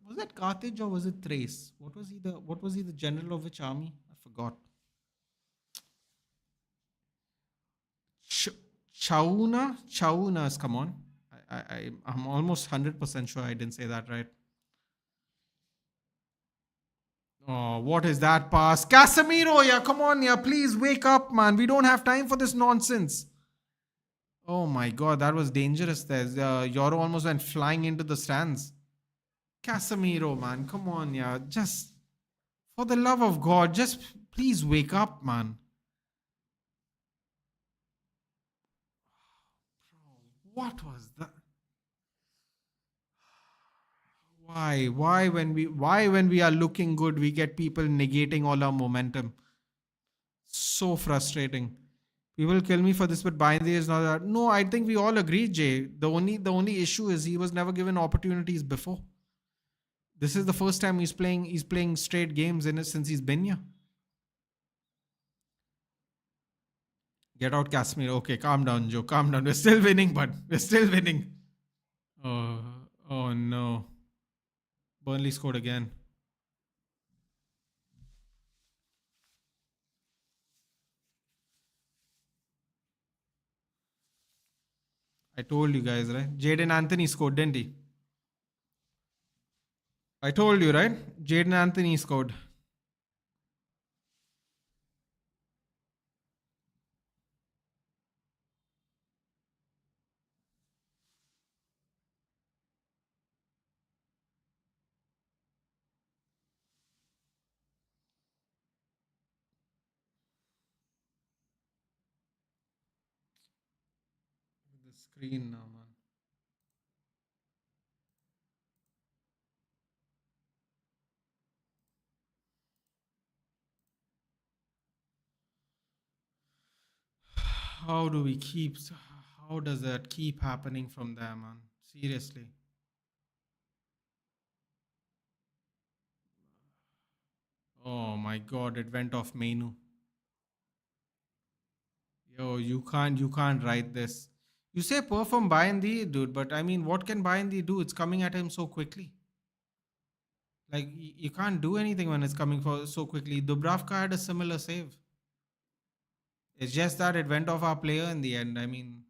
[SPEAKER 1] Was that Carthage or was it Thrace? What was he the general of which army? I forgot. Ch- Chaunas, come on. I'm almost 100% sure I didn't say that right. Oh, what is that pass? Casemiro, yeah, come on, yeah, please wake up, man. We don't have time for this nonsense. Oh my god, that was dangerous there. Yoro almost went flying into the stands. Casemiro, man, come on, yeah. Just, for the love of God, just please wake up, man. What was that? Why when we are looking good, we get people negating all our momentum? So frustrating. People kill me for this, but Bindy is not that. No, I think we all agree, Jay. The only issue is he was never given opportunities before. This is the first time he's playing straight games in it since he's been here. Get out Casemiro. Okay, calm down, Joe. Calm down. We're still winning, but we're still winning. Oh, oh no. Burnley scored again. I told you guys, right? Jaden Anthony scored, didn't he? I told you, right? Jaden Anthony scored. The screen now, man. How do we keep? How does that keep happening from there, man? Seriously. Oh my God! It went off menu. Yo, you can't write this. You say perform Bayandi, dude, but I mean, what can Bayandi do? It's coming at him so quickly. Like you can't do anything when it's coming for so quickly. Dubravka had a similar save. It's just that it went off our player in the end. I mean,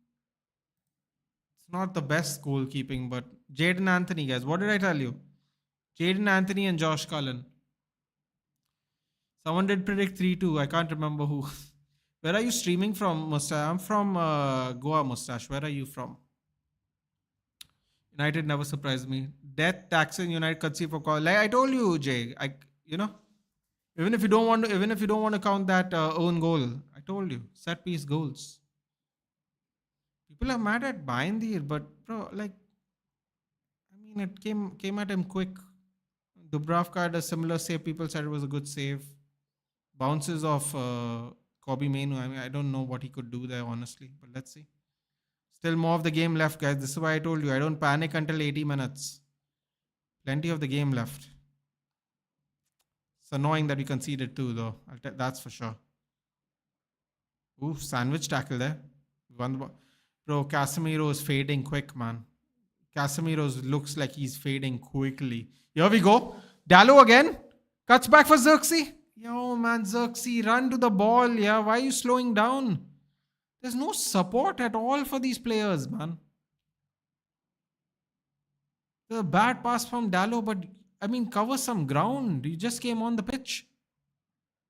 [SPEAKER 1] it's not the best goalkeeping, but Jaden Anthony, guys. What did I tell you? Jaden Anthony and Josh Cullen. Someone did predict 3-2. I can't remember who. Where are you streaming from, Mustache? I'm from Goa, Mustache. Where are you from? United never surprised me. Death tax in United concede for call. Like I told you, Jay. You know, even if you don't want to count that own goal, I told you set piece goals. People are mad at Bindir, but bro, like, I mean, it came at him quick. Dubravka had a similar save. People said it was a good save. Bounces of Kobe Mainu. I mean, I don't know what he could do there, honestly, but let's see. Still more of the game left, guys. This is why I told you I don't panic until 80 minutes. Plenty of the game left. It's annoying that we conceded too, though. That's for sure. Ooh, sandwich tackle there. Won the ball. Bro, Casemiro is fading quick, man. Casemiro looks like he's fading quickly. Here we go. Dallo again. Cuts back for Xerxes. Yo, man, Xerxes, run to the ball. Yeah, why are you slowing down? There's no support at all for these players, man. The bad pass from Dallo, but I mean, cover some ground. You just came on the pitch.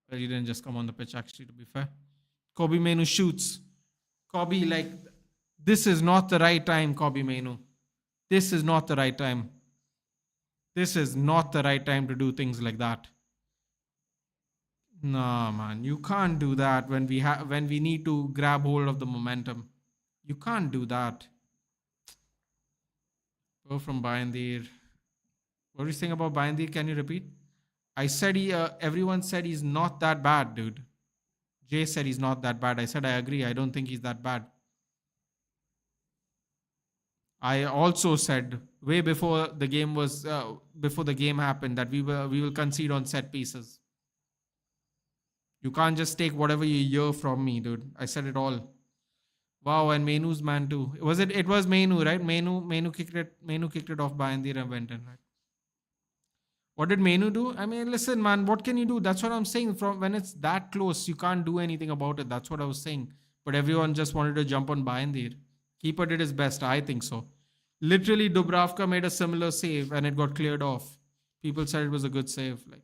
[SPEAKER 1] Well, you didn't just come on the pitch, actually, to be fair. Kobe Mainu shoots. Kobe, like, this is not the right time, Kobe Mainu. This is not the right time. This is not the right time to do things like that. Nah, man, you can't do that when we need to grab hold of the momentum. You can't do that. Go from Bayandir. What are you saying about Bayandir? Can you repeat? I said everyone said he's not that bad, dude. Jay said he's not that bad. I said I agree. I don't think he's that bad. I also said way before the game happened that we will concede on set pieces. You can't just take whatever you hear from me, dude. I said it all. Wow, and Mainu's man too. It was Mainu, right? Mainu kicked it off Bayandir and went in, right? What did Mainu do? I mean, listen, man, what can you do? That's what I'm saying. From when it's that close, you can't do anything about it. That's what I was saying. But everyone just wanted to jump on Bayandir. Keeper did his best. I think so. Literally, Dubravka made a similar save and it got cleared off. People said it was a good save. Like,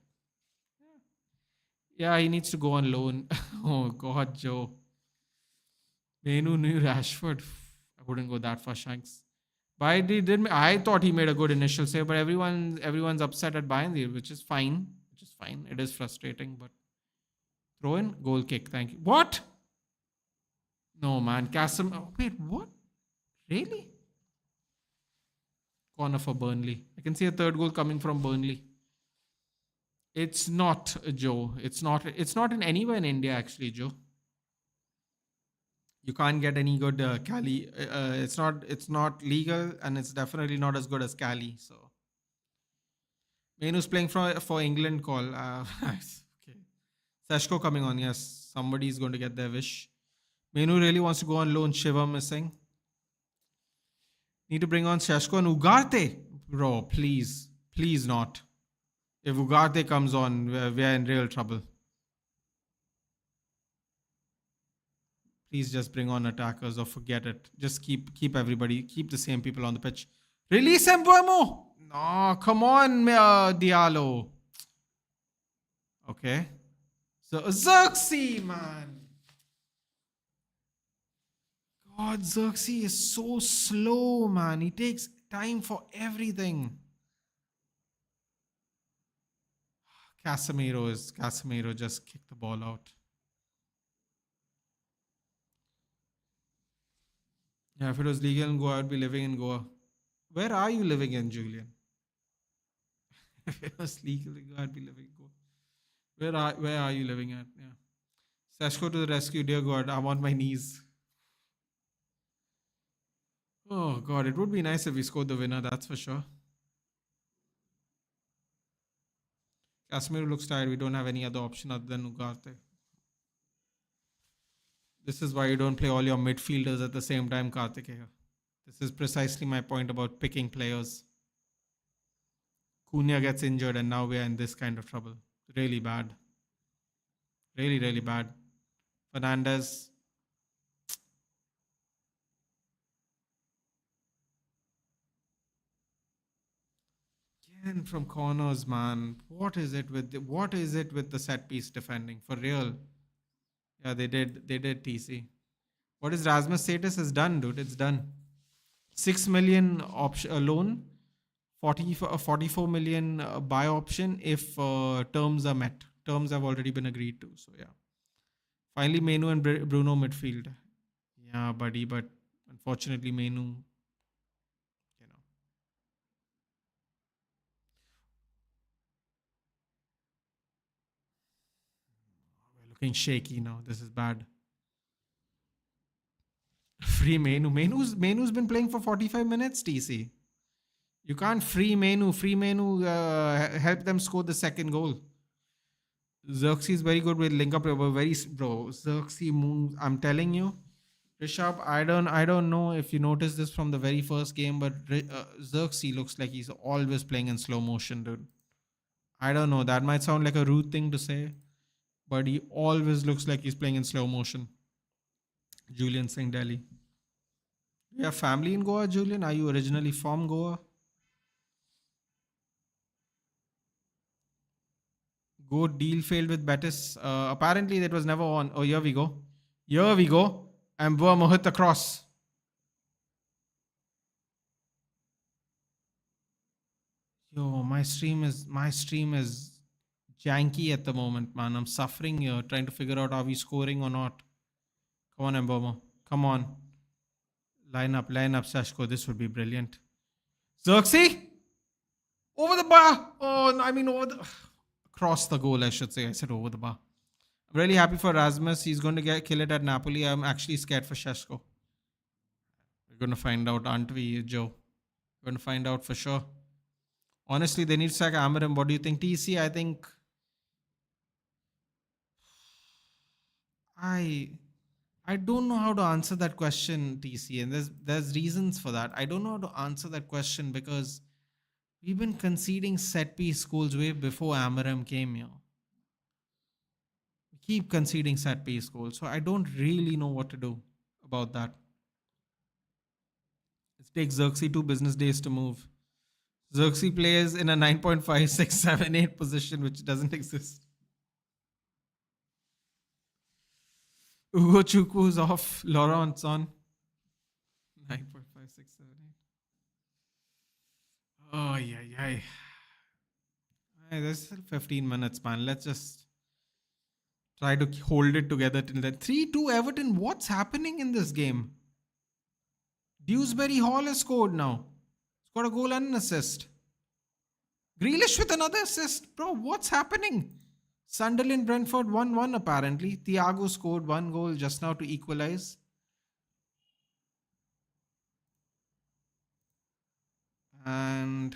[SPEAKER 1] yeah, he needs to go on loan. Oh God, Joe. Mainu knew Rashford. I wouldn't go that far, Shanks. I thought he made a good initial save, but everyone's upset at Bayern, which is fine. It is frustrating, but throw in, goal kick. Thank you. What? No, man. Wait, what? Really? Corner for Burnley. I can see a third goal coming from Burnley. It's not, Joe. It's not in anywhere in India, actually, Joe. You can't get any good Cali. It's not legal, and it's definitely not as good as Cali. So, Mainu's playing for England. Call. Okay. Sesko coming on. Yes, somebody is going to get their wish. Mainu really wants to go on loan. Shiva missing. Need to bring on Sesko and Ugarte. Bro, please not. If Ugarte comes on, we are in real trouble. Please just bring on attackers or forget it. Just keep the same people on the pitch. Release mbeumo. No, come on, Diallo. Okay. So Xerxes, man. God, Xerxes is so slow, man. He takes time for everything. Casemiro just kicked the ball out. Yeah, if it was legal in Goa, I would be living in Goa. Where are you living in, Julian? If it was legal in Goa, I'd be living in Goa. Where are you living at? Yeah. Sesko to the rescue, dear God. I'm on my knees. Oh god, it would be nice if we scored the winner, that's for sure. Casemiro looks tired. We don't have any other option other than Ugarte. This is why you don't play all your midfielders at the same time, Kartikeya. This is precisely my point about picking players. Cunha gets injured and now we are in this kind of trouble. Really bad. Really, really bad. Fernandes. Again from corners, man. What is it with the set piece defending? For real. Yeah, they did. They did TC. What is Rasmus status? Is done, dude. It's done. 6 million option loan, 44 million buy option if terms are met. Terms have already been agreed to. So yeah. Finally, Menu and Bruno midfield. Yeah, buddy, but unfortunately, Menu, we're looking shaky now. This is bad. Free Menu. Menu's been playing for 45 minutes, TC. You can't free Menu. Free Menu help them score the second goal. Xerxes is very good with link up. Xerxes moves. I'm telling you, Rishabh. I don't know if you noticed this from the very first game, but Xerxes looks like he's always playing in slow motion, dude. I don't know. That might sound like a rude thing to say, but he always looks like he's playing in slow motion. Julian Singh Delhi. Do you have family in Goa, Julian? Are you originally from Goa? Go deal failed with Betis. Apparently, that was never on. Oh, here we go. Here we go. And mbeumo hit the cross. Yo, my stream is janky at the moment, man. I'm suffering here, trying to figure out are we scoring or not. Come on, mbeumo. Come on. Line up, Sesko. This would be brilliant. Xerxes? Over the bar. Oh, no, I mean over the across the goal, I should say. I said over the bar. I'm really happy for Rasmus. He's going to kill it at Napoli. I'm actually scared for Sesko. We're going to find out, aren't we, Joe? We're going to find out for sure. Honestly, they need to sack Amarim. What do you think, TC? I think I don't know how to answer that question, TC, and there's reasons for that. I don't know how to answer that question because we've been conceding set piece goals way before Amarim came here. We keep conceding set piece goals, so I don't really know what to do about that. It takes Xerxes 2 business days to move. Xerxes plays in a 9.5678 position, which doesn't exist. Ugo Chukwu off. Laurent's on. 9.5678. Oh, yeah. There's still 15 minutes, man. Let's just try to hold it together till then. 3-2 Everton. What's happening in this game? Dewsbury Hall has scored now. He's got a goal and an assist. Grealish with another assist. Bro, what's happening? Sunderland Brentford 1-1 apparently. Thiago scored one goal just now to equalize. And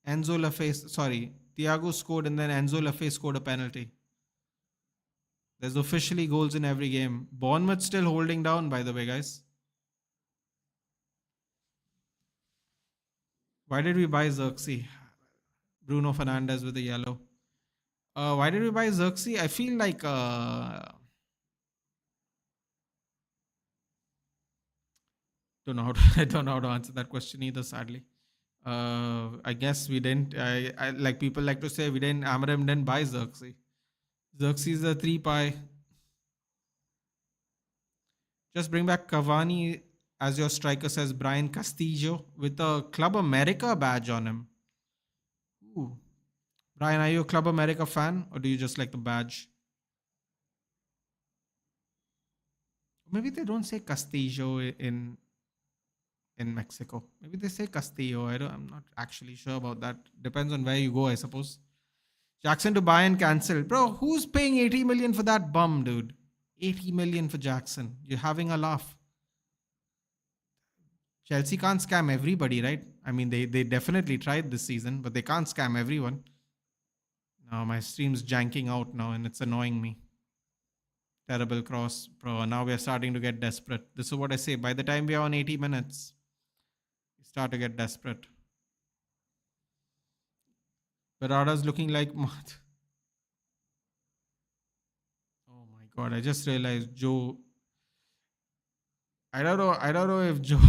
[SPEAKER 1] Enzo Lafay, sorry, Thiago scored and then Enzo Lafay scored a penalty. There's officially goals in every game. Bournemouth still holding down, by the way, guys. Why did we buy Xerxes? Bruno Fernandes with the yellow. Why did we buy Xerxes? I feel like I don't know how to answer that question either, sadly. I guess we didn't. I like people like to say we didn't. Amarim didn't buy Xerxes. Xerxes is a 3 pie. Just bring back Cavani as your striker, says Brian Castillo, with a Club America badge on him. Ooh. Brian, are you a Club America fan or do you just like the badge? Maybe they don't say Castillo in Mexico. Maybe they say Castillo. I'm not actually sure about that. Depends on where you go, I suppose. Jackson to buy and cancel. Bro, who's paying 80 million for that bum, dude? 80 million for Jackson. You're having a laugh. Chelsea can't scam everybody, right? I mean, they definitely tried this season, but they can't scam everyone. Now my stream's janking out now and it's annoying me. Terrible cross, bro. Now we're starting to get desperate. This is what I say. By the time we are on 80 minutes, we start to get desperate. Berarda's looking like Math. Oh my god, I just realized Joe. I don't know if Joe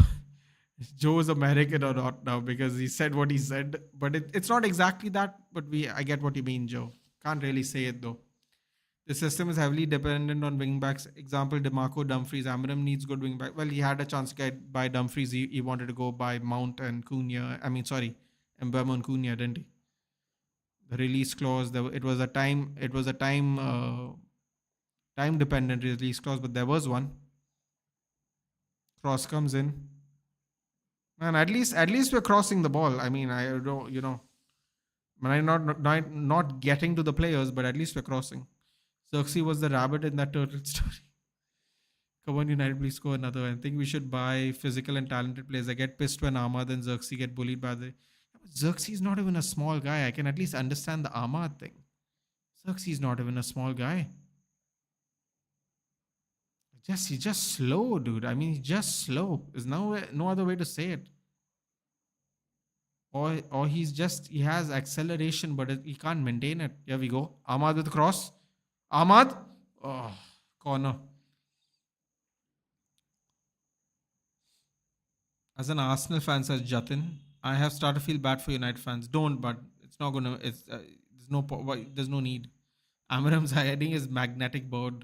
[SPEAKER 1] Joe is American or not now because he said what he said. But it's not exactly that, but I get what you mean, Joe. Can't really say it though. The system is heavily dependent on wingbacks. Example, DeMarco, Dumfries. Amarim needs good wingback. Well, he had a chance to get by Dumfries. He wanted to go by Mount and Cunha. I mean, sorry, mbeumo and Cunha, didn't he? The release clause. It was a time dependent release clause, but there was one. Cross comes in. Man, at least we're crossing the ball. I mean, I don't, I'm not getting to the players, but at least we're crossing. Xerxes was the rabbit in that turtle story. Come on, United, please score another. I think we should buy physical and talented players. I get pissed when Ahmad and Xerxes get bullied by the. Xerxes is not even a small guy. I can at least understand the Ahmad thing. Xerxes is not even a small guy. He's just slow, dude. I mean, he's just slow. There's no other way to say it. Or he has acceleration, but he can't maintain it. Here we go. Ahmad with the cross. Ahmad. Oh, corner. As an Arsenal fan, says Jatin, I have started to feel bad for United fans. Don't, but it's not gonna. There's no need. Amarim's heading is magnetic board.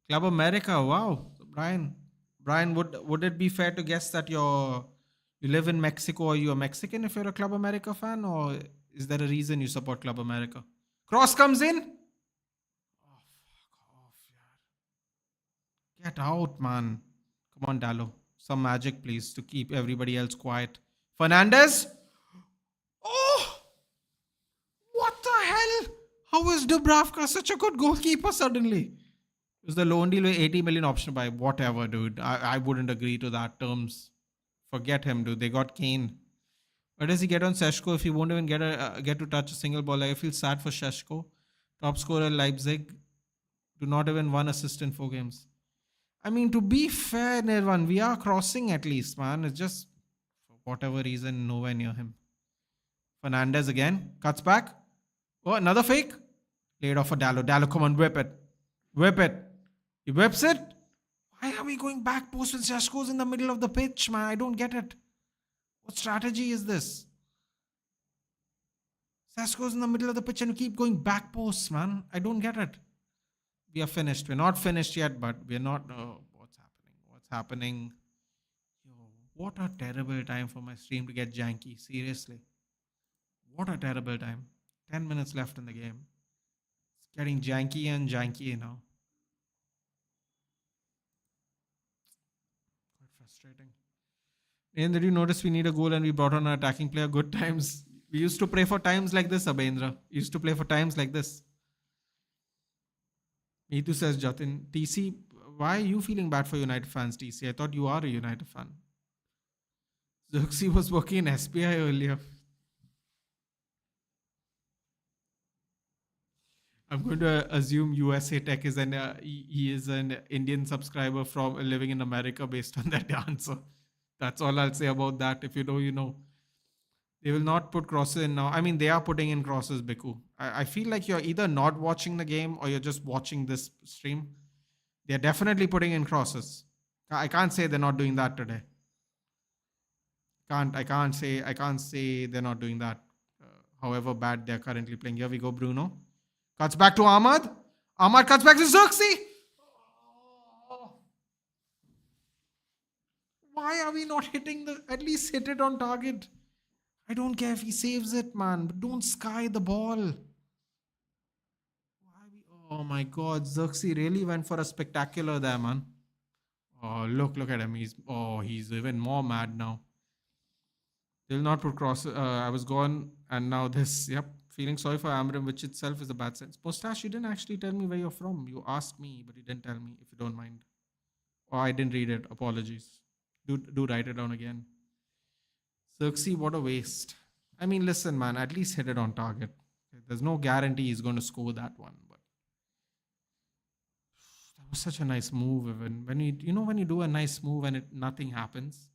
[SPEAKER 1] Club America. Wow, Brian. Would it be fair to guess that you live in Mexico or you're Mexican if you're a Club America fan, or is there a reason you support Club America? Cross comes in. Oh, fuck off, yaar. Get out, man. Come on, Dallo. Some magic, please, to keep everybody else quiet. Fernandes. Oh, what the hell? How is Dubravka such a good goalkeeper suddenly? It was the only 80 million option by whatever, dude. I wouldn't agree to that terms. Forget him, dude. They got Kane. Where does he get on Sesko if he won't even get to touch a single ball? I feel sad for Sesko. Top scorer Leipzig. Do not even 1 assist in 4 games. I mean, to be fair, Nirvan, we are crossing at least, man. It's just, for whatever reason, nowhere near him. Fernandes again. Cuts back. Oh, another fake. Laid off for Dallo. Dallo, come on, whip it. Whip it. He whips it. Why are we going back post when Sesko's in the middle of the pitch, man? I don't get it. What strategy is this? Sesko's in the middle of the pitch and we keep going back posts, man. I don't get it. We are finished. We're not finished yet, but we're not. Oh, what's happening? What's happening? Yo, what a terrible time for my stream to get janky. Seriously. What a terrible time. 10 minutes left in the game. It's getting janky and janky now. Quite frustrating. And did you notice we need a goal and we brought on an attacking player? Good times. We used to play for times like this, Abhendra. We used to play for times like this. Neetu says, Jatin, TC, why are you feeling bad for United fans, TC? I thought you are a United fan. Xerxes was working in SPI earlier. I'm going to assume USA Tech is he is an Indian subscriber from living in America based on that answer. That's all I'll say about that. If you know, you know. They will not put crosses in now. I mean, they are putting in crosses, Biku. I feel like you're either not watching the game or you're just watching this stream. They're definitely putting in crosses. I can't say they're not doing that today. I can't say they're not doing that. However bad they're currently playing. Here we go, Bruno. Cuts back to Ahmad. Ahmad cuts back to Xerxes. Why are we not hitting at least hit it on target? I don't care if he saves it, man. But don't sky the ball. Oh my god. Xerxes really went for a spectacular there, man. Oh, look at him. He's even more mad now. They'll not put cross. I was gone and now this. Yep. Feeling sorry for Amram, which itself is a bad sense. Mustache, you didn't actually tell me where you're from. You asked me, but you didn't tell me, if you don't mind. Or I didn't read it. Apologies. Do write it down again. Xerxes, what a waste. I mean, listen, man, at least hit it on target. There's no guarantee he's going to score that one. But that was such a nice move. Even when when you do a nice move and nothing happens,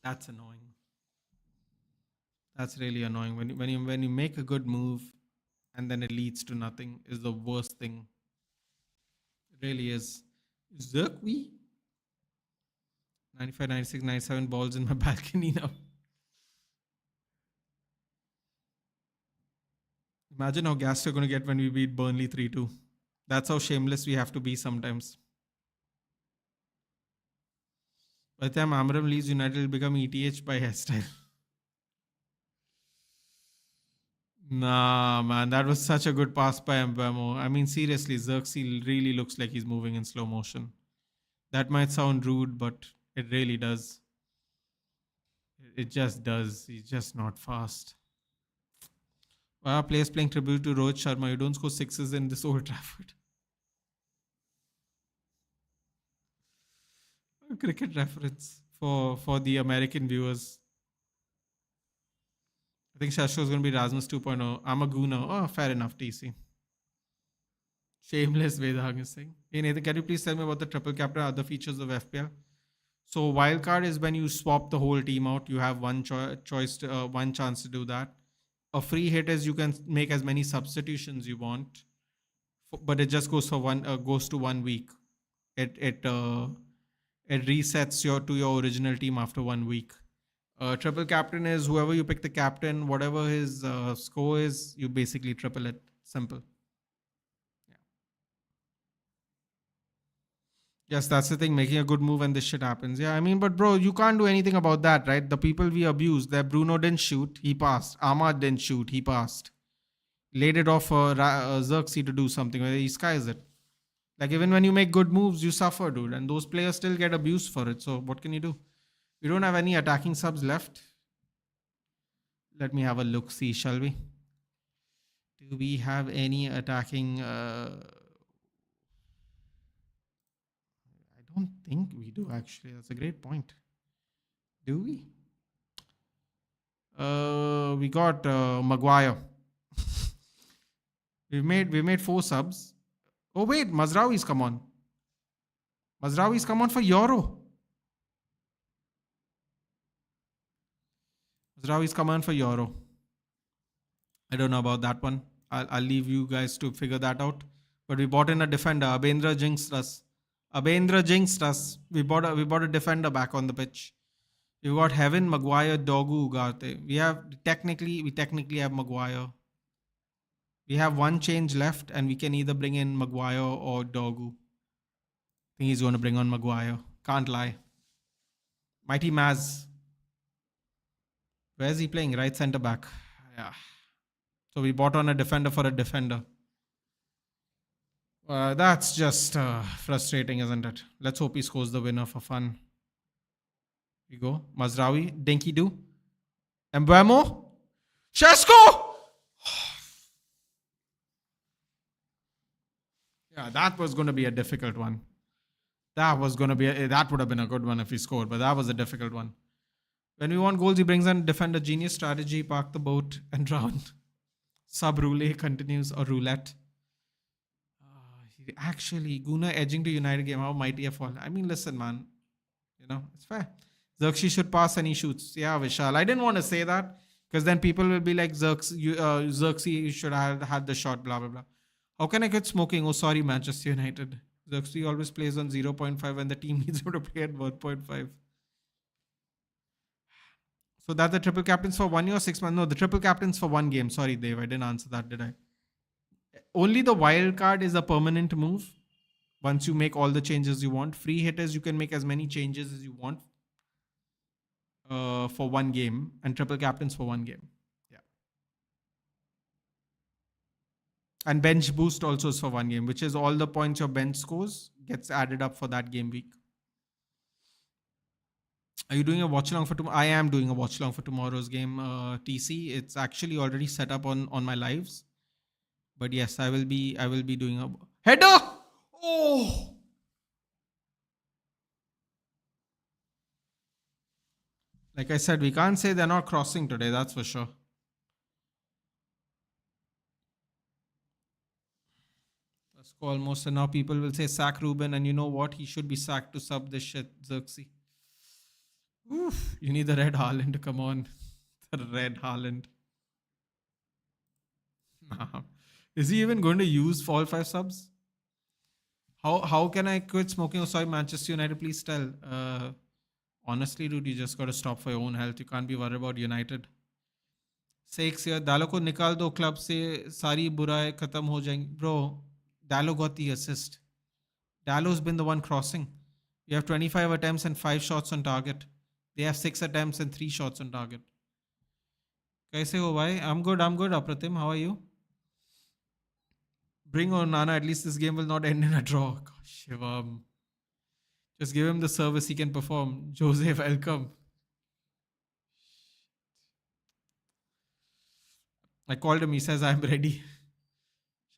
[SPEAKER 1] that's annoying. That's really annoying. When you make a good move and then it leads to nothing is the worst thing. It really is. Zerkwi? 95, 96, 97 balls in my balcony now. Imagine how gassed you're going to get when we beat Burnley 3-2. That's how shameless we have to be sometimes. By the time Amram leaves, United will become ETH by hairstyle. Nah, man, that was such a good pass by mbeumo. I mean, seriously, Xerxes really looks like he's moving in slow motion. That might sound rude, but it really does. It just does. He's just not fast. Players playing tribute to Rohit Sharma. You don't score sixes in this Old Trafford. A cricket reference for the American viewers. I think Shasho is going to be Rasmus 2.0. I'm a gooner. Oh, fair enough, TC. Shameless, Vedang is saying. Hey, Nathan, can you please tell me about the triple captain and other features of FPL? So, wildcard is when you swap the whole team out. You have one one chance to do that. A free hit is you can make as many substitutions you want, but it just goes to 1 week. It resets to your original team after 1 week. Triple captain is whoever you pick the captain, whatever his score is, you basically triple it. Simple. Yeah. Yes, that's the thing. Making a good move and this shit happens. Yeah, I mean, but bro, you can't do anything about that, right? The people we abuse, that Bruno didn't shoot, he passed. Ahmad didn't shoot, he passed. Laid it off for Xerxes to do something. He skies it. Like, even when you make good moves, you suffer, dude. And those players still get abused for it. So what can you do? We don't have any attacking subs left. Let me have a look, see, shall we? Do we have any attacking... I don't think we do, actually. That's a great point. Do we? We got Maguire. we made 4 subs. Oh wait, Mazraoui's come on. Mazraoui's come on for Yoro. Mazraoui's come on for Yoro. I don't know about that one. I'll leave you guys to figure that out. But we bought in a defender. Abendra jinxed us. We bought a defender back on the pitch. We got Heaven, Maguire, Dogu, Ugarte. We technically have Maguire. We have one change left, and we can either bring in Maguire or Dogu. I think he's going to bring on Maguire. Can't lie. Mighty Maz. Where's he playing? Right centre back. Yeah. So we bought on a defender for a defender. That's just frustrating, isn't it? Let's hope he scores the winner for fun. Here we go. Mazraoui. Denki do. mbeumo. Sesko! Yeah, that was going to be a difficult one. That would have been a good one if he scored, but that was a difficult one. When we want goals, he brings in defender, genius strategy, park the boat and drown. Sub roulette continues, or roulette. Actually, Guna edging to United game, how mighty a fall. I mean, listen, man. It's fair. Xerxes should pass and he shoots. Yeah, Vishal. I didn't want to say that because then people will be like, Xerxes, you should have had the shot, blah, blah, blah. How can I quit smoking? Oh, sorry, Manchester United. Xerxes always plays on 0.5 when the team needs him to play at 1.5. So that's the triple captains for 1 year or 6 months? No, the triple captains for 1 game. Sorry, Dave, I didn't answer that, did I? Only the wild card is a permanent move. Once you make all the changes you want. Free hitters, you can make as many changes as you want for 1 game. And triple captains for 1 game. Yeah. And bench boost also is for 1 game, which is all the points your bench scores gets added up for that game week. Are you doing a watch along for tomorrow? I am doing a watch along for tomorrow's game, TC. It's actually already set up on my lives. But yes, I will be doing a header. Oh, like I said, we can't say they're not crossing today. That's for sure. Let's go almost. And now people will say sack Ruben, and you know what? He should be sacked to sub this shit, Xerxes. Oof, you need the red Haaland to come on. The red Haaland. Nah. Is he even going to use all 5 subs? How can I quit smoking? Oh, sorry, Manchester United, please tell. Honestly, dude, you just got to stop for your own health. You can't be worried about United. 6 year, Dalo को निकाल दो club से सारी बुराई खत्म हो जाएंगी. Bro, Dalo got the assist. Dalo's been the one crossing. You have 25 attempts and 5 shots on target. They have 6 attempts and 3 shots on target. कैसे हो भाई? I'm good, Apratim. How are you? Bring on Nana. At least this game will not end in a draw. Gosh, Shivam. Just give him the service he can perform. Jose, welcome. I called him. He says, I'm ready.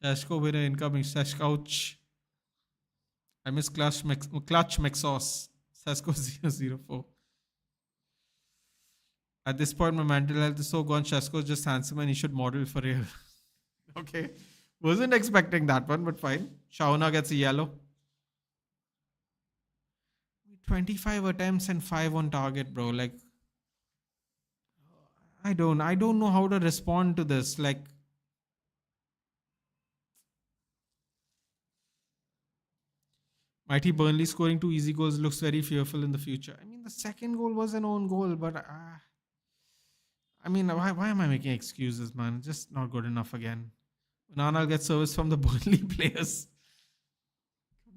[SPEAKER 1] Shashko winner incoming. Shashkouch. I miss Clutch McSauce. Sesko 004. At this point, my mental health is so gone. Shashko is just handsome and he should model for real. Okay. Wasn't expecting that one, but fine. Shauna gets a yellow. 25 attempts and 5 on target, bro. Like, I don't know how to respond to this. Like, mighty Burnley scoring 2 easy goals looks very fearful in the future. I mean, the second goal was an own goal, but I mean, why am I making excuses, man? Just not good enough again. Nana will get service from the Burnley players.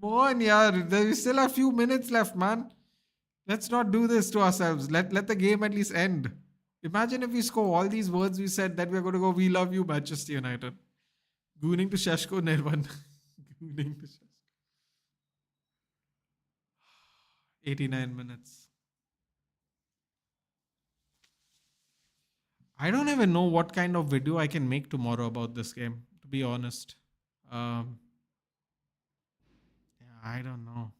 [SPEAKER 1] Come on, yeah. We still have a few minutes left, man. Let's not do this to ourselves. Let the game at least end. Imagine if we score all these words we said that we're going to go, we love you, Manchester United. Gooning to Sheshko Nirvan. Gooning to Sheshko. 89 minutes. I don't even know what kind of video I can make tomorrow about this game, to be honest. Yeah, I don't know.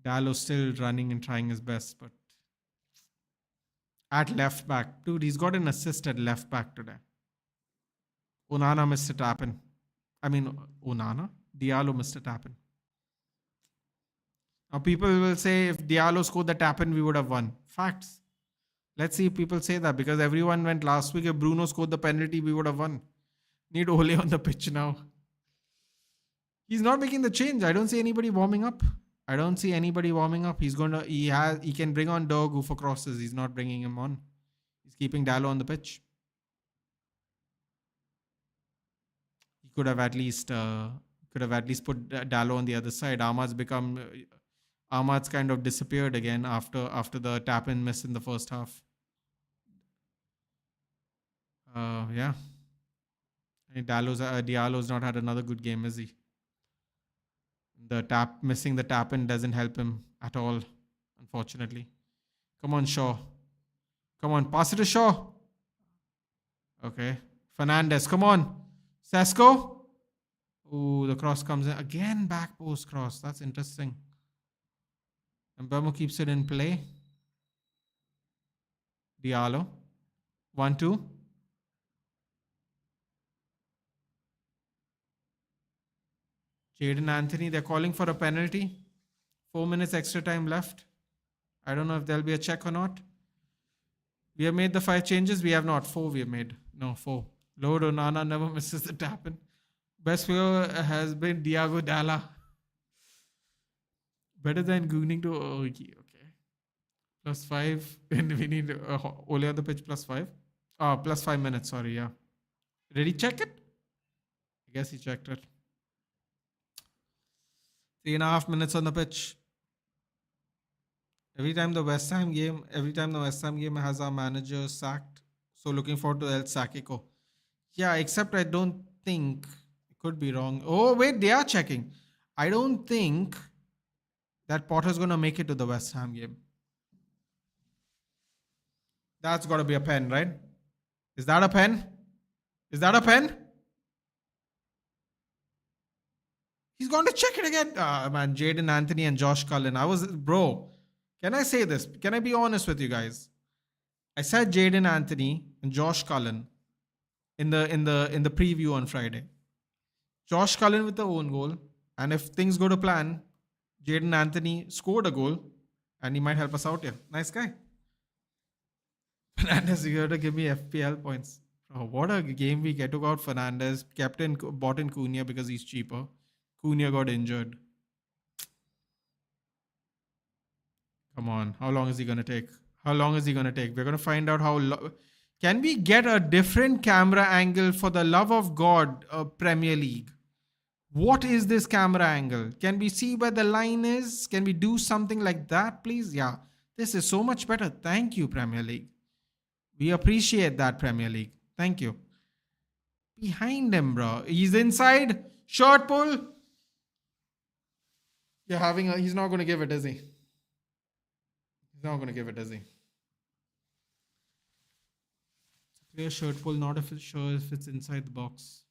[SPEAKER 1] Dallo still running and trying his best, but at left back, dude, he's got an assist at left back today. Onana missed a tap-in. I mean, Onana? Diallo missed a tap-in. Now, people will say if Diallo scored the tap-in, we would have won. Facts. Let's see if people say that, because everyone went last week. If Bruno scored the penalty, we would have won. Need Ole on the pitch now. He's not making the change. I don't see anybody warming up. He's he can bring on Dogu for crosses. He's not bringing him on. He's keeping Dallo on the pitch. He could have at least put Dallo on the other side. Ahmad's kind of disappeared again after the tap-in miss in the first half. Yeah. Diallo's not had another good game, is he? Missing the tap-in doesn't help him at all, unfortunately. Come on, Shaw. Come on, pass it to Shaw. Okay. Fernandes, come on. Sesko. Ooh, the cross comes in. Again, back post cross. That's interesting. Mbeumo keeps it in play. Diallo. 1-2. Jadon Anthony, they're calling for a penalty. 4 minutes extra time left. I don't know if there'll be a check or not. We have made the 5 changes. We have not. 4 we have made. No, 4. Lord Onana never misses the tap-in. Best player has been Diego Dalla. Better than Gooning to okay. +5. And we need Ole on the pitch +5. +5 minutes, sorry, yeah. Did he check it? I guess he checked it. 3.5 minutes on the pitch. Every time the West Ham game has our manager sacked. So looking forward to El Sakiko. Yeah, except I don't think, it could be wrong. Oh, wait, they are checking. I don't think that Potter's going to make it to the West Ham game. That's got to be a pen, right? Is that a pen? Is that a pen? He's going to check it again. Man, Jaden Anthony and Josh Cullen. Bro, can I say this? Can I be honest with you guys? I said Jaden Anthony and Josh Cullen in the preview on Friday. Josh Cullen with the own goal. And if things go to plan, Jaden Anthony scored a goal and he might help us out here. Nice guy. Fernandes, you have to give me FPL points. Oh, what a game week. I took out Fernandes, bought in Cunha because he's cheaper. Cunha got injured. Come on. How long is he going to take? How long is he going to take? We're going to find out how long. Can we get a different camera angle for the love of God, Premier League? What is this camera angle? Can we see where the line is? Can we do something like that, please? Yeah. This is so much better. Thank you, Premier League. We appreciate that, Premier League. Thank you. Behind him, bro. He's inside. Short pull. He's not going to give it, is he? He's not going to give it, is he? Clear shirt pull, not if it's sure if it's inside the box.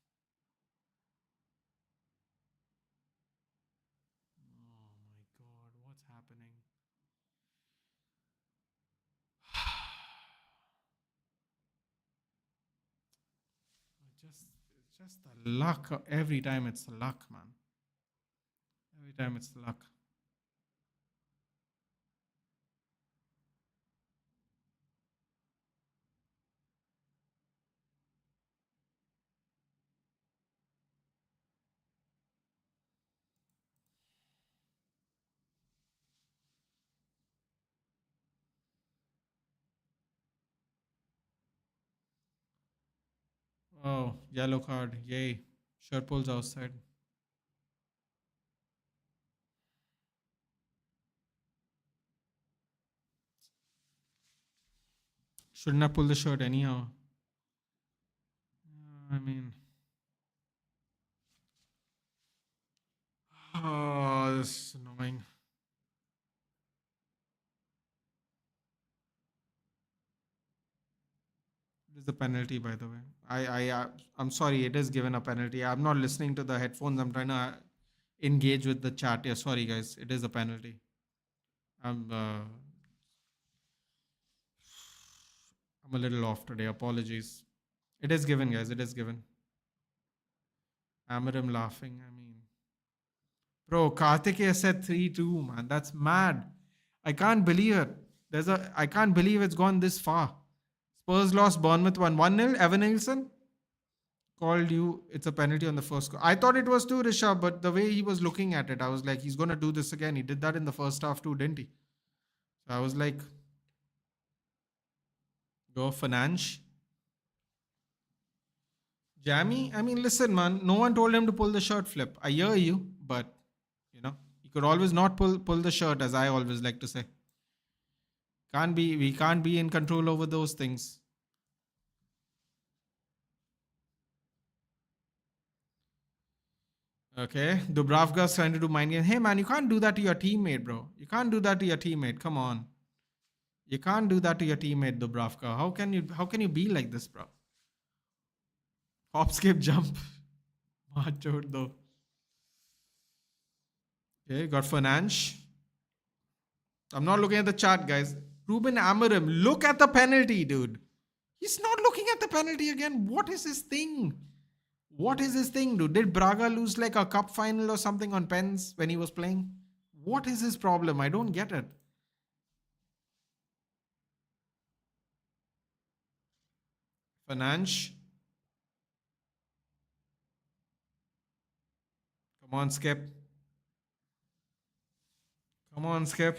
[SPEAKER 1] Oh my God, what's happening? It's just the luck. Every time it's the luck, man. Every time it's the luck. Oh, yellow card. Yay. Shirt pulls outside. Shouldn't have pulled the shirt anyhow. I mean. Oh, this is annoying. It is a penalty, by the way. I'm sorry, it is given a penalty. I'm not listening to the headphones. I'm trying to engage with the chat. Yeah, sorry, guys. It is a penalty. I'm a little off today. Apologies. It is given, guys. It is given. Amarim laughing. I mean, bro, Karthikeya said 3-2, man. That's mad. I can't believe it. I can't believe it's gone this far. Spurs lost, Bournemouth won 1-0. Evan Nielsen called you. It's a penalty on the first goal. I thought it was too, Rishabh, but the way he was looking at it, I was like, he's going to do this again. He did that in the first half too, didn't he? So I was like, go Fernandes. Jammy, I mean, listen, man. No one told him to pull the shirt flip. I hear you, but, he could always not pull the shirt, as I always like to say. We can't be in control over those things. Okay, Dubravka's trying to do mind game. Hey man, you can't do that to your teammate, bro. You can't do that to your teammate. Come on. You can't do that to your teammate, Dubravka. How can you be like this, bro? Hop, skip, jump. Macho though. Okay, got Fernandes. I'm not looking at the chat, guys. Ruben Amorim, look at the penalty, dude. He's not looking at the penalty again. What is his thing? What is his thing, dude? Did Braga lose like a cup final or something on pens when he was playing? What is his problem? I don't get it. Fernandes. Come on, Skip. Come on, Skip.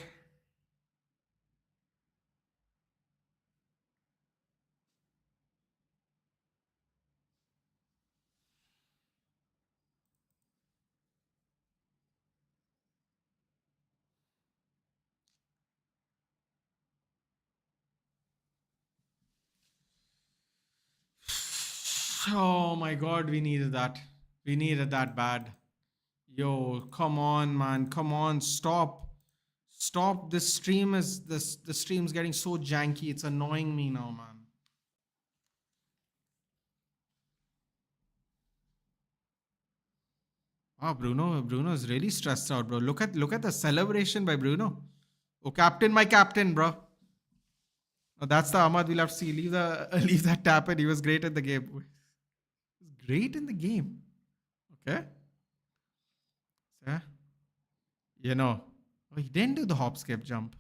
[SPEAKER 1] Oh my God, we needed that. We needed that bad. Yo, come on, man. Come on, stop. Stop. The stream's getting so janky. It's annoying me now, man. Oh, Bruno is really stressed out, bro. Look at the celebration by Bruno. Oh, captain, my captain, bro. Oh, that's the Ahmad we'll have to see. Leave the leave that tap in. He was great in the game. He was great in the game. Okay. Yeah. You know. Oh, he didn't do the hop skip jump.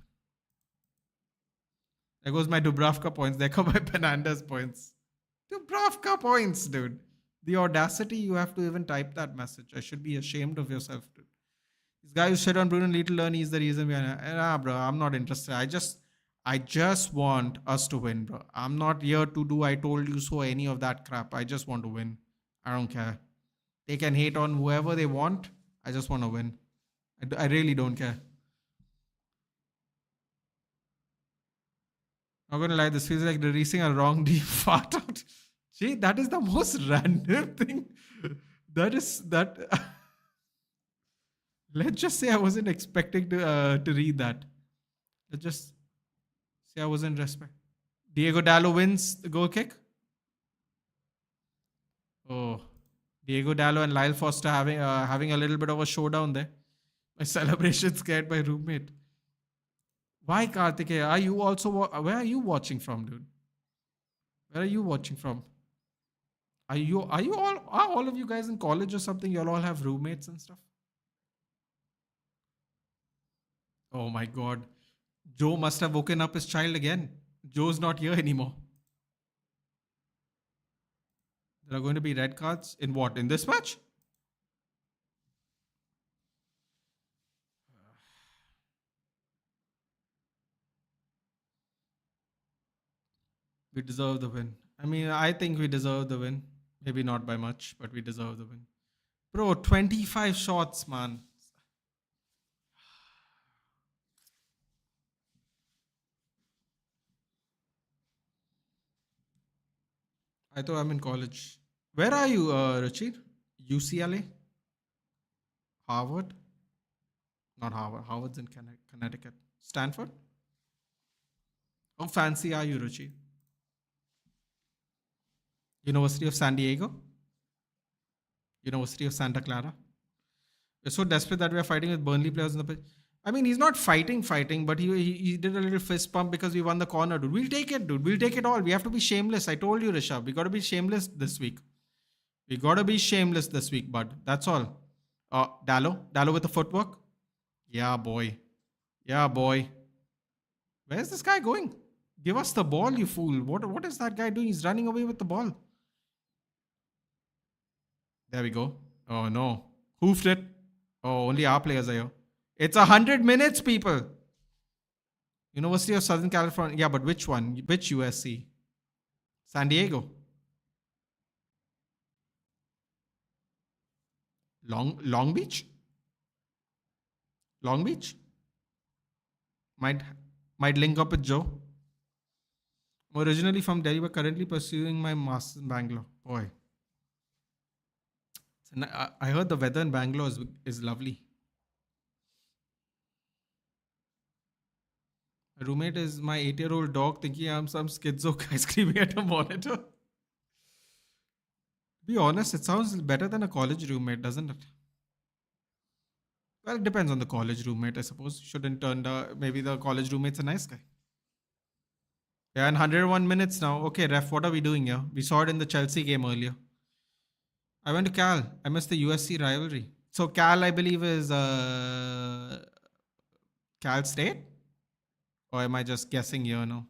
[SPEAKER 1] There goes my Dubravka points. There go my Fernandes points. Dubravka points, dude. The audacity you have to even type that message. I should be ashamed of yourself, dude. This guy who shit on Bruno Little learn he's the reason behind it. Nah, bro, I'm not interested. I just want us to win, bro. I'm not here to do I told you so any of that crap. I just want to win. I don't care. They can hate on whoever they want. I just want to win. I really don't care. Not gonna lie, this feels like releasing a wrong deep fart out. Gee, that is the most random thing. That is that. Let's just say I wasn't expecting to read that. Let's just say I wasn't respect. Diego Dallo wins the goal kick. Oh, Diego Dallo and Lyle Foster having a little bit of a showdown there. My celebration scared my roommate. Why, Kartikeya? Are you also? Where are you watching from, dude? Where are you watching from? Are all of you guys in college or something? You all have roommates and stuff. Oh my God, Joe must have woken up his child again. Joe's not here anymore. There are going to be red cards in what? In this match? We deserve the win. I mean, I think we deserve the win. Maybe not by much, but we deserve the win. Bro, 25 shots, man. I thought I'm in college. Where are you, Rachid? UCLA? Harvard? Not Harvard. Harvard's in Connecticut. Stanford? How fancy are you, Ruchi? University of San Diego? University of Santa Clara? We're so desperate that we are fighting with Burnley players in the pitch. I mean, he's not fighting, but he did a little fist pump because we won the corner, dude. We'll take it, dude. We'll take it all. We have to be shameless. I told you, Rishabh. We got to be shameless this week. We got to be shameless this week, bud. That's all. Dallo with the footwork. Yeah, boy. Yeah, boy. Where's this guy going? Give us the ball, you fool. What is that guy doing? He's running away with the ball. There we go. Oh, no. Hoofed it. Oh, only our players are here. It's 100 minutes, people. University of Southern California. Yeah, but which one? Which USC? San Diego. Long Beach? Long Beach? Might link up with Joe. I'm originally from Delhi, but currently pursuing my master's in Bangalore. Boy. I heard the weather in Bangalore is lovely. My roommate is my 8-year-old dog thinking I'm some schizo guy screaming at a monitor. Be honest, it sounds better than a college roommate, doesn't it? Well, it depends on the college roommate, I suppose. Shouldn't turn maybe the college roommate's a nice guy. Yeah, and 101 minutes now. Okay, ref, what are we doing here? We saw it in the Chelsea game earlier. I went to Cal. I missed the USC rivalry. So Cal, I believe, is Cal State? Or am I just guessing here now?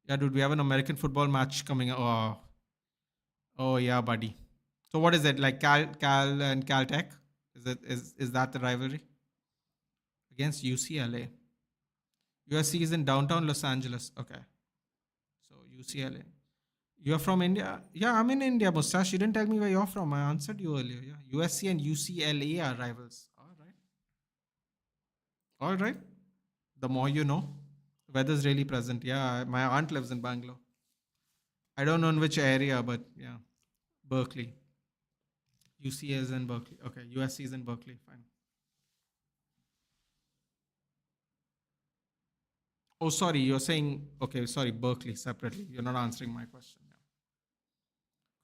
[SPEAKER 1] Yeah, dude, we have an American football match coming up. Oh yeah, buddy. So what is it? Like Cal and Caltech? Is that the rivalry? Against UCLA. USC is in downtown Los Angeles. Okay. So UCLA. You're from India? Yeah, I'm in India, Mustache. You didn't tell me where you're from. I answered you earlier. Yeah. USC and UCLA are rivals. All right. All right. The more you know. Weather's really present. Yeah, my aunt lives in Bangalore. I don't know in which area, but yeah. Berkeley. UC is in Berkeley. Okay, USC is in Berkeley. Fine. Oh, sorry, you're saying, okay, sorry, Berkeley separately. You're not answering my question. Yeah.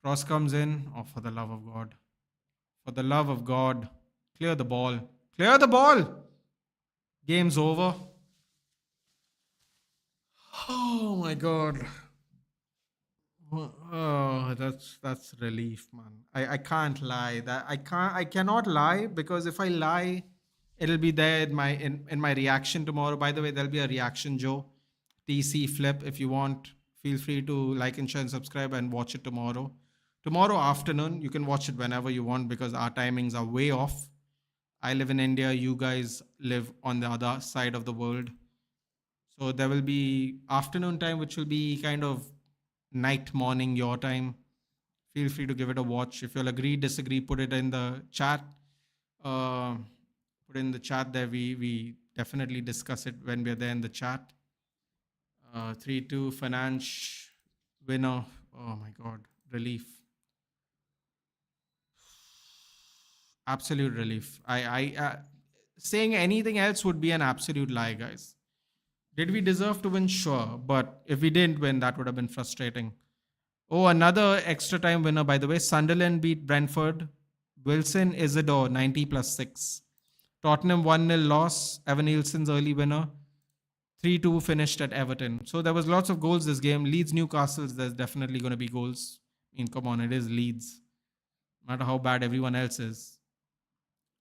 [SPEAKER 1] Cross comes in. Oh, for the love of God. For the love of God. Clear the ball. Clear the ball. Game's over. Oh my God. Oh, that's relief, man. I can't lie. That I cannot lie because if I lie, it'll be there in my reaction tomorrow. By the way, there'll be a reaction, Joe. TC flip. If you want, feel free to like and share and subscribe and watch it tomorrow. Tomorrow afternoon, you can watch it whenever you want because our timings are way off. I live in India, you guys live on the other side of the world. So there will be afternoon time, which will be kind of night, morning, your time. Feel free to give it a watch. If you'll agree, disagree, put it in the chat. Uh, put in the chat there. We definitely discuss it when we're there in the chat. 3-2 finance winner. Oh my God, relief. Absolute relief. I saying anything else would be an absolute lie, guys. Did we deserve to win? Sure, but if we didn't win, that would have been frustrating. Oh, another extra time winner, by the way. Sunderland beat Brentford. Wilson Isidore, 90 plus 6. Tottenham 1-0 loss. Evan Nielsen's early winner. 3-2 finished at Everton. So there was lots of goals this game. Leeds Newcastle, there's definitely going to be goals. I mean, come on, it is Leeds. No matter how bad everyone else is,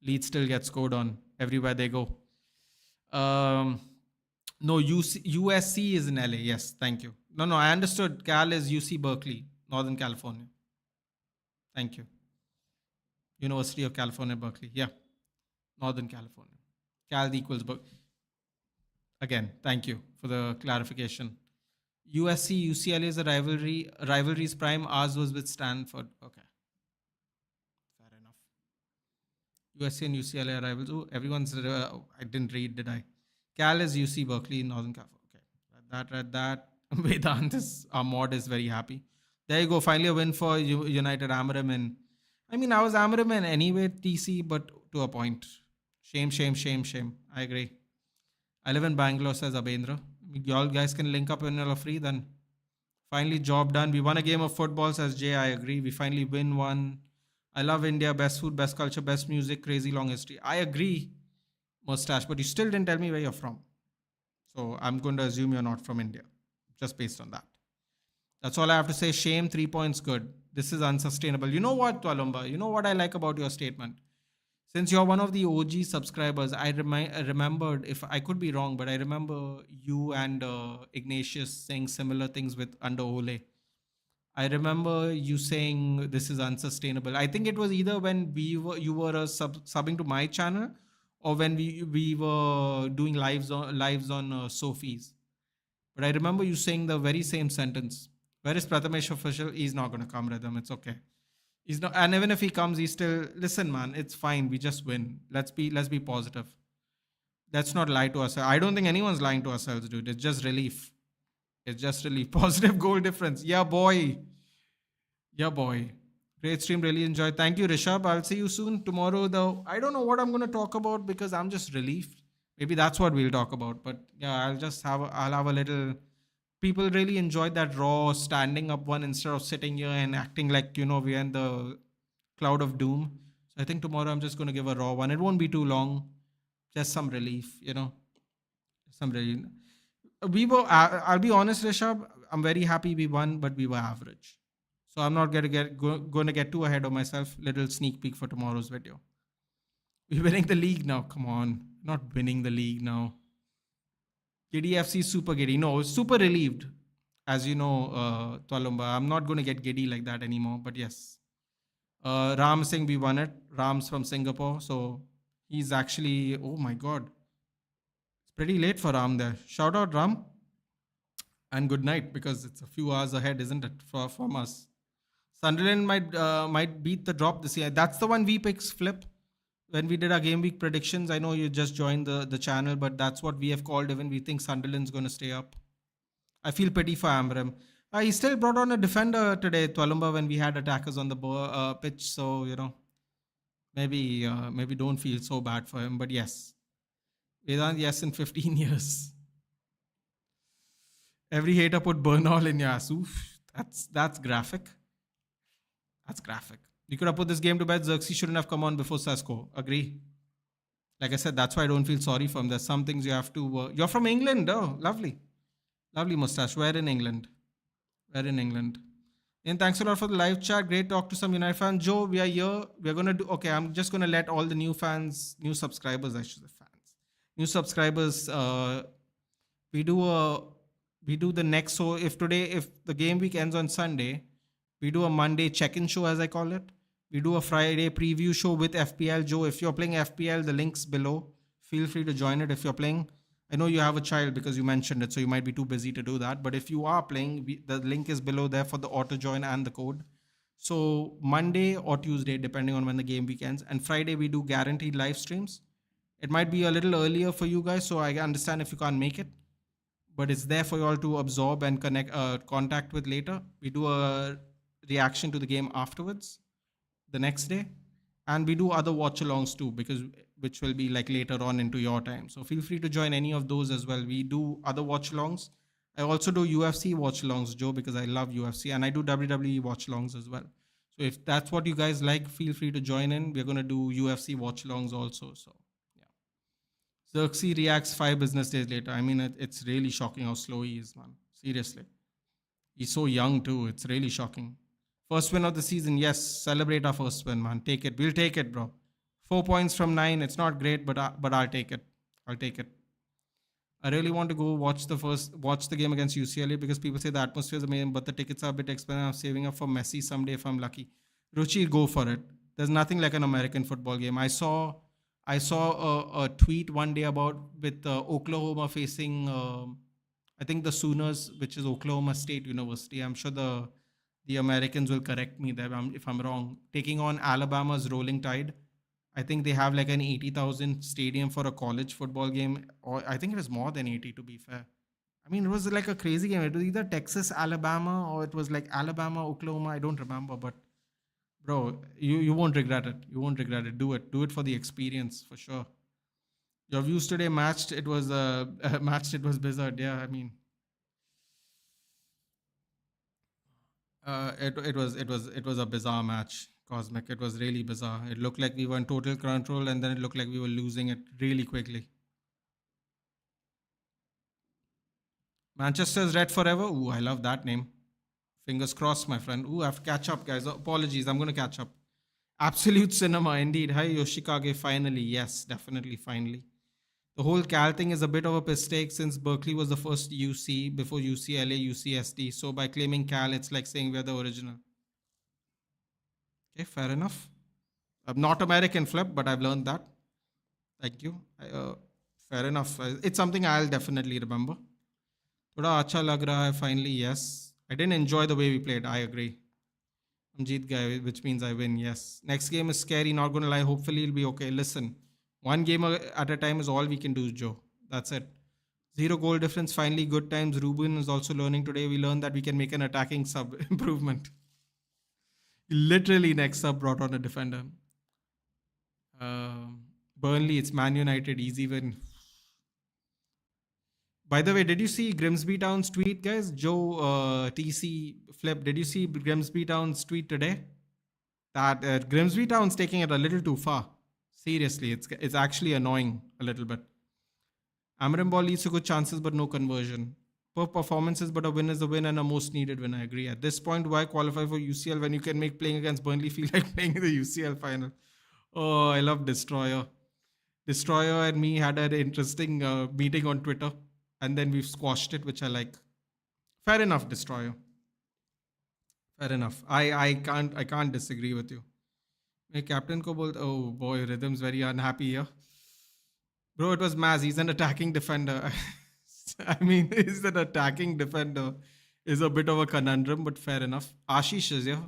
[SPEAKER 1] Leeds still gets scored on everywhere they go. No, USC is in LA. Yes, thank you. No, I understood. Cal is UC Berkeley, Northern California. Thank you. University of California, Berkeley. Yeah, Northern California. Cal equals Berkeley. Again, thank you for the clarification. USC, UCLA is a rivalry's prime. Ours was with Stanford. Okay, fair enough. USC and UCLA are rivals. Oh, everyone's. I didn't read, did I? Cal is UC Berkeley, Northern California. Okay, read that. Vedant is, our mod is very happy. There you go. Finally, a win for United Amarim. And I mean, I was Amarim in anyway, TC, but to a point. Shame. I agree. I live in Bangalore, says Abendra. Y'all guys can link up when you're free. Then finally, job done. We won a game of football, says Jay. I agree. We finally win one. I love India. Best food, best culture, best music, crazy long history. I agree, Mustache, but you still didn't tell me where you're from. So I'm going to assume you're not from India, just based on that. That's all I have to say. Shame, 3 points, good. This is unsustainable. You know what, Twalumba? You know what I like about your statement? Since you're one of the OG subscribers, I remembered, if I could be wrong, but I remember you and Ignatius saying similar things with under Ole. I remember you saying this is unsustainable. I think it was either when you were subbing to my channel, or when we were doing lives on Sophie's. But I remember you saying the very same sentence. Where is Prathamesh official? He's not going to come, Rhythm. It's okay. He's not, and even if he comes, he's still, listen, man. It's fine. We just win. Let's be positive. Let's not lie to ourselves. I don't think anyone's lying to ourselves, dude. It's just relief. It's just relief. Positive goal difference. Yeah, boy. Great stream. Really enjoyed. Thank you, Rishabh. I'll see you soon. Tomorrow, though, I don't know what I'm going to talk about because I'm just relieved. Maybe that's what we'll talk about. But yeah, I'll have a little. People really enjoyed that raw standing up one instead of sitting here and acting like, we're in the cloud of doom. So I think tomorrow I'm just going to give a raw one. It won't be too long. Just some relief, some relief. I'll be honest, Rishabh, I'm very happy we won, but we were average. So I'm not going to get too ahead of myself. Little sneak peek for tomorrow's video. We're winning the league now. Come on. Not winning the league now. Giddy FC super giddy. No, super relieved. As you know, Twalumba, I'm not going to get giddy like that anymore. But yes. Ram Singh, we won it. Ram's from Singapore. So he's actually, oh my God. It's pretty late for Ram there. Shout out, Ram. And good night, because it's a few hours ahead, isn't it, from us? Sunderland might beat the drop this year. That's the one we picks flip. When we did our game week predictions, I know you just joined the channel, but that's what we have called even. We think Sunderland's going to stay up. I feel pity for Amram. He still brought on a defender today, Twalumba, when we had attackers on the pitch. So, maybe don't feel so bad for him. But yes. Vedant, yes, in 15 years. Every hater put burn all in your ass. Oof, that's graphic. That's graphic. You could have put this game to bed. Xerxes shouldn't have come on before Sesko. Agree. Like I said, that's why I don't feel sorry for him. There's some things you have to. You're from England, oh, lovely, lovely mustache. Where in England? Where in England? And thanks a lot for the live chat. Great talk to some United fans. Joe, we are here. We're gonna do. Okay, I'm just gonna let all the new fans, new subscribers, I should say fans, new subscribers. We do a we do the next. So if the game week ends on Sunday, we do a Monday check-in show, as I call it. We do a Friday preview show with FPL. Joe, if you're playing FPL, the link's below. Feel free to join it if you're playing. I know you have a child because you mentioned it, so you might be too busy to do that. But if you are playing, the link is below there for the auto join and the code. So Monday or Tuesday, depending on when the game weekends, and Friday we do guaranteed live streams. It might be a little earlier for you guys, so I understand if you can't make it, but it's there for you all to absorb and contact with later. We do a reaction to the game afterwards, the next day, and we do other watch-alongs too, because which will be like later on into your time. So feel free to join any of those as well. We do other watch-alongs. I also do UFC watch-alongs, Joe, because I love UFC, and I do WWE watch-alongs as well. So if that's what you guys like, feel free to join in. We're going to do UFC watch-alongs also. So yeah, Xerxes reacts 5 business days later. I mean, it's really shocking how slow he is, man. Seriously, he's so young too. It's really shocking. First win of the season. Yes, celebrate our first win, man. Take it. We'll take it, bro. 4 points from 9. It's not great, but I'll take it. I'll take it. I really want to go watch the game against UCLA because people say the atmosphere is amazing, but the tickets are a bit expensive. I'm saving up for Messi someday if I'm lucky. Ruchi, go for it. There's nothing like an American football game. I saw a tweet one day about with Oklahoma facing I think the Sooners, which is Oklahoma State University. I'm sure the Americans will correct me there if I'm wrong. Taking on Alabama's Rolling Tide. I think they have like an 80,000 stadium for a college football game, or I think it was more than 80 to be fair. I mean, it was like a crazy game. It was either Texas, Alabama, or it was like Alabama, Oklahoma. I don't remember, but bro, you won't regret it. You won't regret it. Do it. Do it for the experience for sure. Your views today matched. It was matched. It was bizarre. Yeah, I mean, it was a bizarre match. Cosmic. It was really bizarre. It looked like we were in total control, and then it looked like we were losing it really quickly. Manchester's red forever. Ooh, I love that name. Fingers crossed, my friend. Ooh, I have to catch up, guys. Apologies, I'm going to catch up. Absolute cinema, indeed. Hi, Yoshikage. Finally, yes, definitely, finally. The whole Cal thing is a bit of a mistake since Berkeley was the first UC before UCLA, UCSD. So by claiming Cal, it's like saying we're the original. Okay, fair enough. I'm not American flip, but I've learned that. Thank you. Fair enough. It's something I'll definitely remember. Thoda acha lag raha hai finally, yes. I didn't enjoy the way we played. I agree. I'm Jeet guy, which means I win. Yes. Next game is scary. Not gonna lie. Hopefully it'll be okay. Listen, one game at a time is all we can do, Joe. That's it. 0 goal difference. Finally, good times. Ruben is also learning today. We learned that we can make an attacking sub improvement. Literally, next sub brought on a defender. Burnley, it's Man United. Easy win. By the way, did you see Grimsby Town's tweet, guys? Joe TC Flip, did you see Grimsby Town's tweet today? That Grimsby Town's taking it a little too far. Seriously, it's actually annoying a little bit. Amarim Ball leads to good chances, but no conversion. Poor performances, but a win is a win and a most needed win. I agree. At this point, why qualify for UCL when you can make playing against Burnley feel like playing in the UCL final? Oh, I love Destroyer. Destroyer and me had an interesting meeting on Twitter, and then we've squashed it, which I like. Fair enough, Destroyer. Fair enough. I can't disagree with you. My captain ko bolte, oh boy, Rhythm's very unhappy here. Bro, it was Maz. He's an attacking defender. I mean, is an attacking defender is a bit of a conundrum, but fair enough. Ashish is here.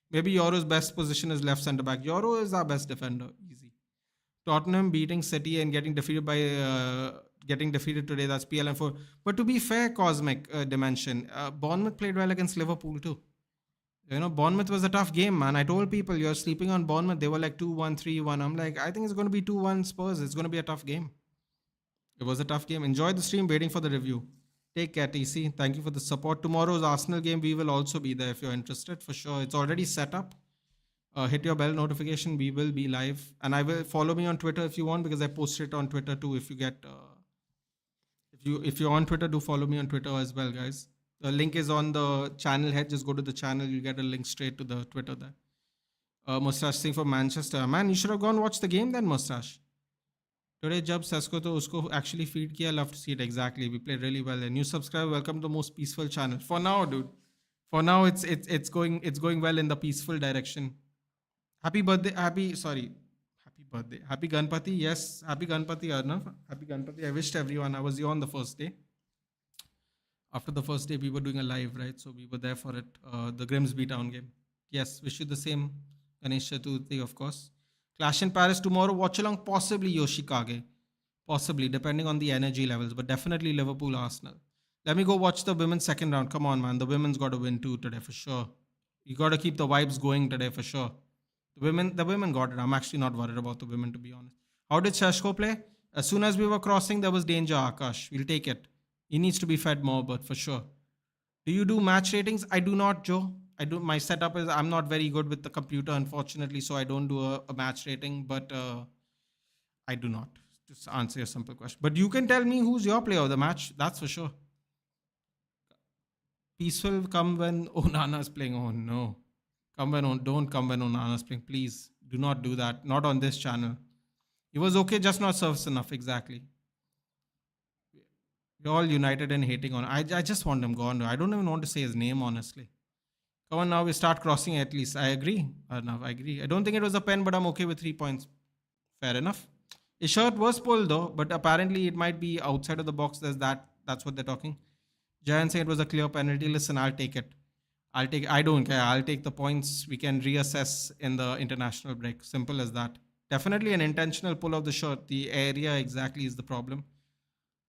[SPEAKER 1] Maybe Yoro's best position is left centre back. Yoro is our best defender. Easy. Tottenham beating City and getting defeated today. That's PLM4. But to be fair, Cosmic Dimension, Bournemouth played well against Liverpool too. You know, Bournemouth was a tough game, man. I told people you're sleeping on Bournemouth. They were like 2-1, 3-1. I'm like, I think it's going to be 2-1 Spurs. It's going to be a tough game. It was a tough game. Enjoy the stream. Waiting for the review. Take care, TC. Thank you for the support. Tomorrow's Arsenal game, we will also be there if you're interested, for sure. It's already set up. Hit your bell notification. We will be live, and I will follow me on Twitter if you want, because I post it on Twitter too. If you get, if you're on Twitter, do follow me on Twitter as well, guys. The link is on the channel head. Just go to the channel. You get a link straight to the Twitter there. Mustache Singh from Manchester. Man, you should have gone watch the game then, Mustache. Today, jab sesko to usko actually feed kiya. Love to see it. Exactly. We played really well. And new subscriber, welcome to the most peaceful channel. For now, dude. For now, it's going well in the peaceful direction. Happy birthday. Happy birthday. Happy Ganpati. Yes. Happy Ganpati, Arnav. Happy Ganpati. I wished everyone. I was here on the first day. After the first day, we were doing a live, right? So we were there for it. The Grimsby Town game. Yes. Wish you the same. Ganesh Chaturthi, of course. Clash in Paris tomorrow. Watchalong, possibly Yoshikage. Possibly, depending on the energy levels. But definitely Liverpool, Arsenal. Let me go watch the women's second round. Come on, man. The women's got to win too today for sure. You got to keep the vibes going today for sure. The women got it. I'm actually not worried about the women, to be honest. How did Sesko play? As soon as we were crossing, there was danger, Akash. We'll take it. He needs to be fed more, but for sure. Do you do match ratings? I do not, Joe. I do. My setup is I'm not very good with the computer, unfortunately, so I don't do a match rating, but I do not. Just answer your simple question. But you can tell me who's your player of the match. That's for sure. Peaceful come when Onana is playing. Oh no. Don't come when Onana is playing. Please do not do that. Not on this channel. He was okay, just not service enough. Exactly. We're all united in hating on. I just want him gone. I don't even want to say his name, honestly. Come on, now we start crossing at least. I agree. Arnav, I agree. I don't think it was a pen, but I'm okay with 3 points. Fair enough. His shirt was pulled though, but apparently it might be outside of the box. That's what they're talking. Jayan saying it was a clear penalty. Listen, I'll take it. I don't care. I'll take the points. We can reassess in the international break. Simple as that. Definitely an intentional pull of the shirt. The area exactly is the problem.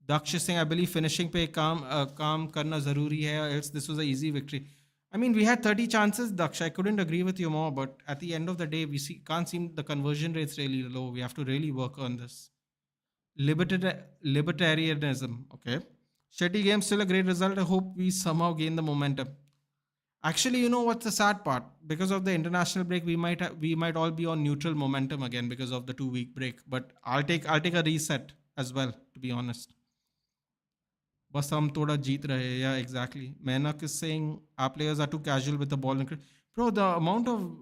[SPEAKER 1] Daksh is saying, I believe finishing pe kaam karna zaruri hai, else this was an easy victory. I mean, we had 30 chances, Daksh. I couldn't agree with you more, but at the end of the day, can't seem the conversion rate's really low. We have to really work on this. Libertarianism, okay. Shitty game, still a great result. I hope we somehow gain the momentum. Actually, you know what's the sad part? Because of the international break, we might all be on neutral momentum again because of the 2-week break. But I'll take a reset as well, to be honest. बस हम थोड़ा जीत रहे हैं. Yeah, exactly. Menak is saying our players are too casual with the ball. Bro, the amount of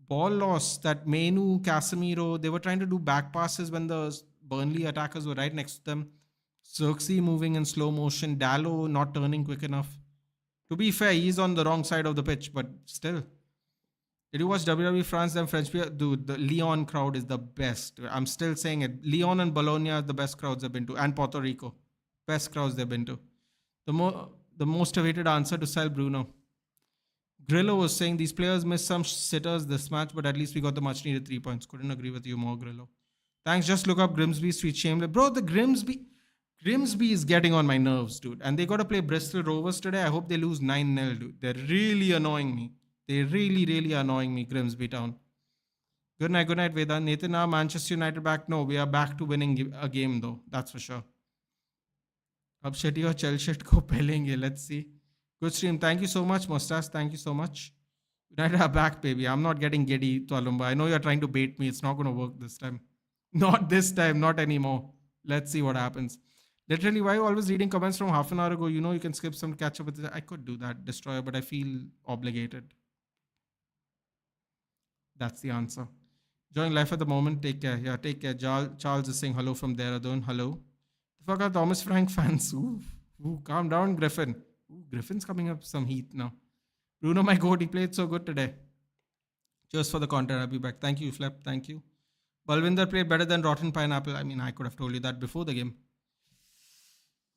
[SPEAKER 1] ball loss that Menu, Casemiro, they were trying to do back passes when the Burnley attackers were right next to them. Xerxes moving in slow motion. Dallo not turning quick enough. To be fair, he's on the wrong side of the pitch, but still. Did you watch WWE France and French beer? Dude, the Lyon crowd is the best. I'm still saying it. Lyon and Bologna are the best crowds I've been to. And Puerto Rico. Best crowds they've been to. The most awaited answer to sell Bruno. Grillo was saying these players missed some sitters this match, but at least we got the much needed 3 points. Couldn't agree with you more, Grillo. Thanks. Just look up Grimsby Street Shameless. Bro, the Grimsby is getting on my nerves, dude. And they got to play Bristol Rovers today. I hope they lose 9-0, dude. They're really annoying me. They're really, really annoying me, Grimsby Town. Good night, Vedant. Nathan, Manchester United back? No, we are back to winning a game, though. That's for sure. Ab Shetty or Chelsea ko pelenge. Let's see. Good stream. Thank you so much, Mustache. Thank you so much. United are back, baby. I'm not getting giddy, Tualumba. I know you're trying to bait me. It's not going to work this time. Not this time. Not anymore. Let's see what happens. Literally, why are you always reading comments from half an hour ago? You know you can skip some, catch up with it. I could do that, Destroyer, but I feel obligated. That's the answer. Enjoying life at the moment. Take care. Yeah, take care. Charles is saying hello from Dehradun. Hello. The fuck are Thomas Frank fans? Ooh, calm down, Griffin. Ooh, Griffin's coming up some heat now. Bruno, my god, he played so good today. Cheers for the content. I'll be back. Thank you, Flep. Thank you. Balwinder played better than Rotten Pineapple. I mean, I could have told you that before the game.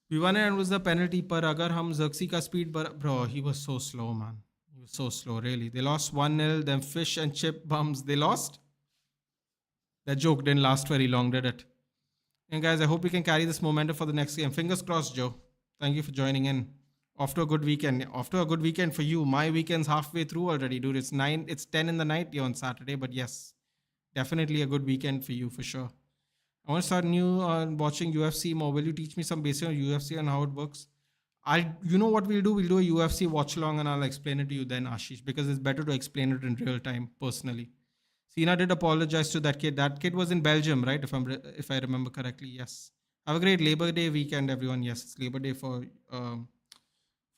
[SPEAKER 1] We won it and it was the penalty. Par agar hum Xerxes ka speed, bro, he was so slow, man. He was so slow, really. They lost 1-0. Then fish and chip bums. They lost. That joke didn't last very long, did it? And guys, I hope we can carry this momentum for the next game. Fingers crossed, Joe. Thank you for joining in. Off to a good weekend. Off to a good weekend for you. My weekend's halfway through already, dude. It's 10 in the night here on Saturday. But yes, definitely a good weekend for you, for sure. I want to start new on watching UFC more. Will you teach me some basic on UFC and how it works? You know what we'll do? We'll do a UFC watch along, and I'll explain it to you then, Ashish, because it's better to explain it in real time. Personally, Cena did apologize to that kid. That kid was in Belgium, right? If I remember correctly, yes. Have a great Labor Day weekend, everyone. Yes, it's Labor Day um,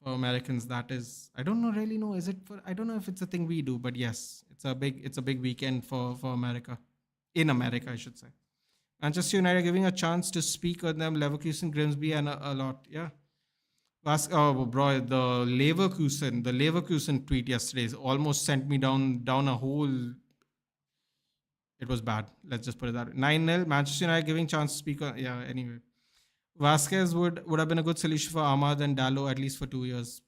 [SPEAKER 1] for Americans. That is, I don't know really know. Is it for? I don't know if it's a thing we do, but yes, it's a big weekend for America, in America, I should say. Manchester United giving a chance to speak on them. Leverkusen, Grimsby, and a lot. Yeah. Oh, bro, the Leverkusen tweet yesterday almost sent me down a whole. It was bad. Let's just put it that way. 9-0. Manchester United giving chance to speak on. Yeah. Anyway, Vasquez would have been a good solution for Ahmad and Dallo at least for 2 years.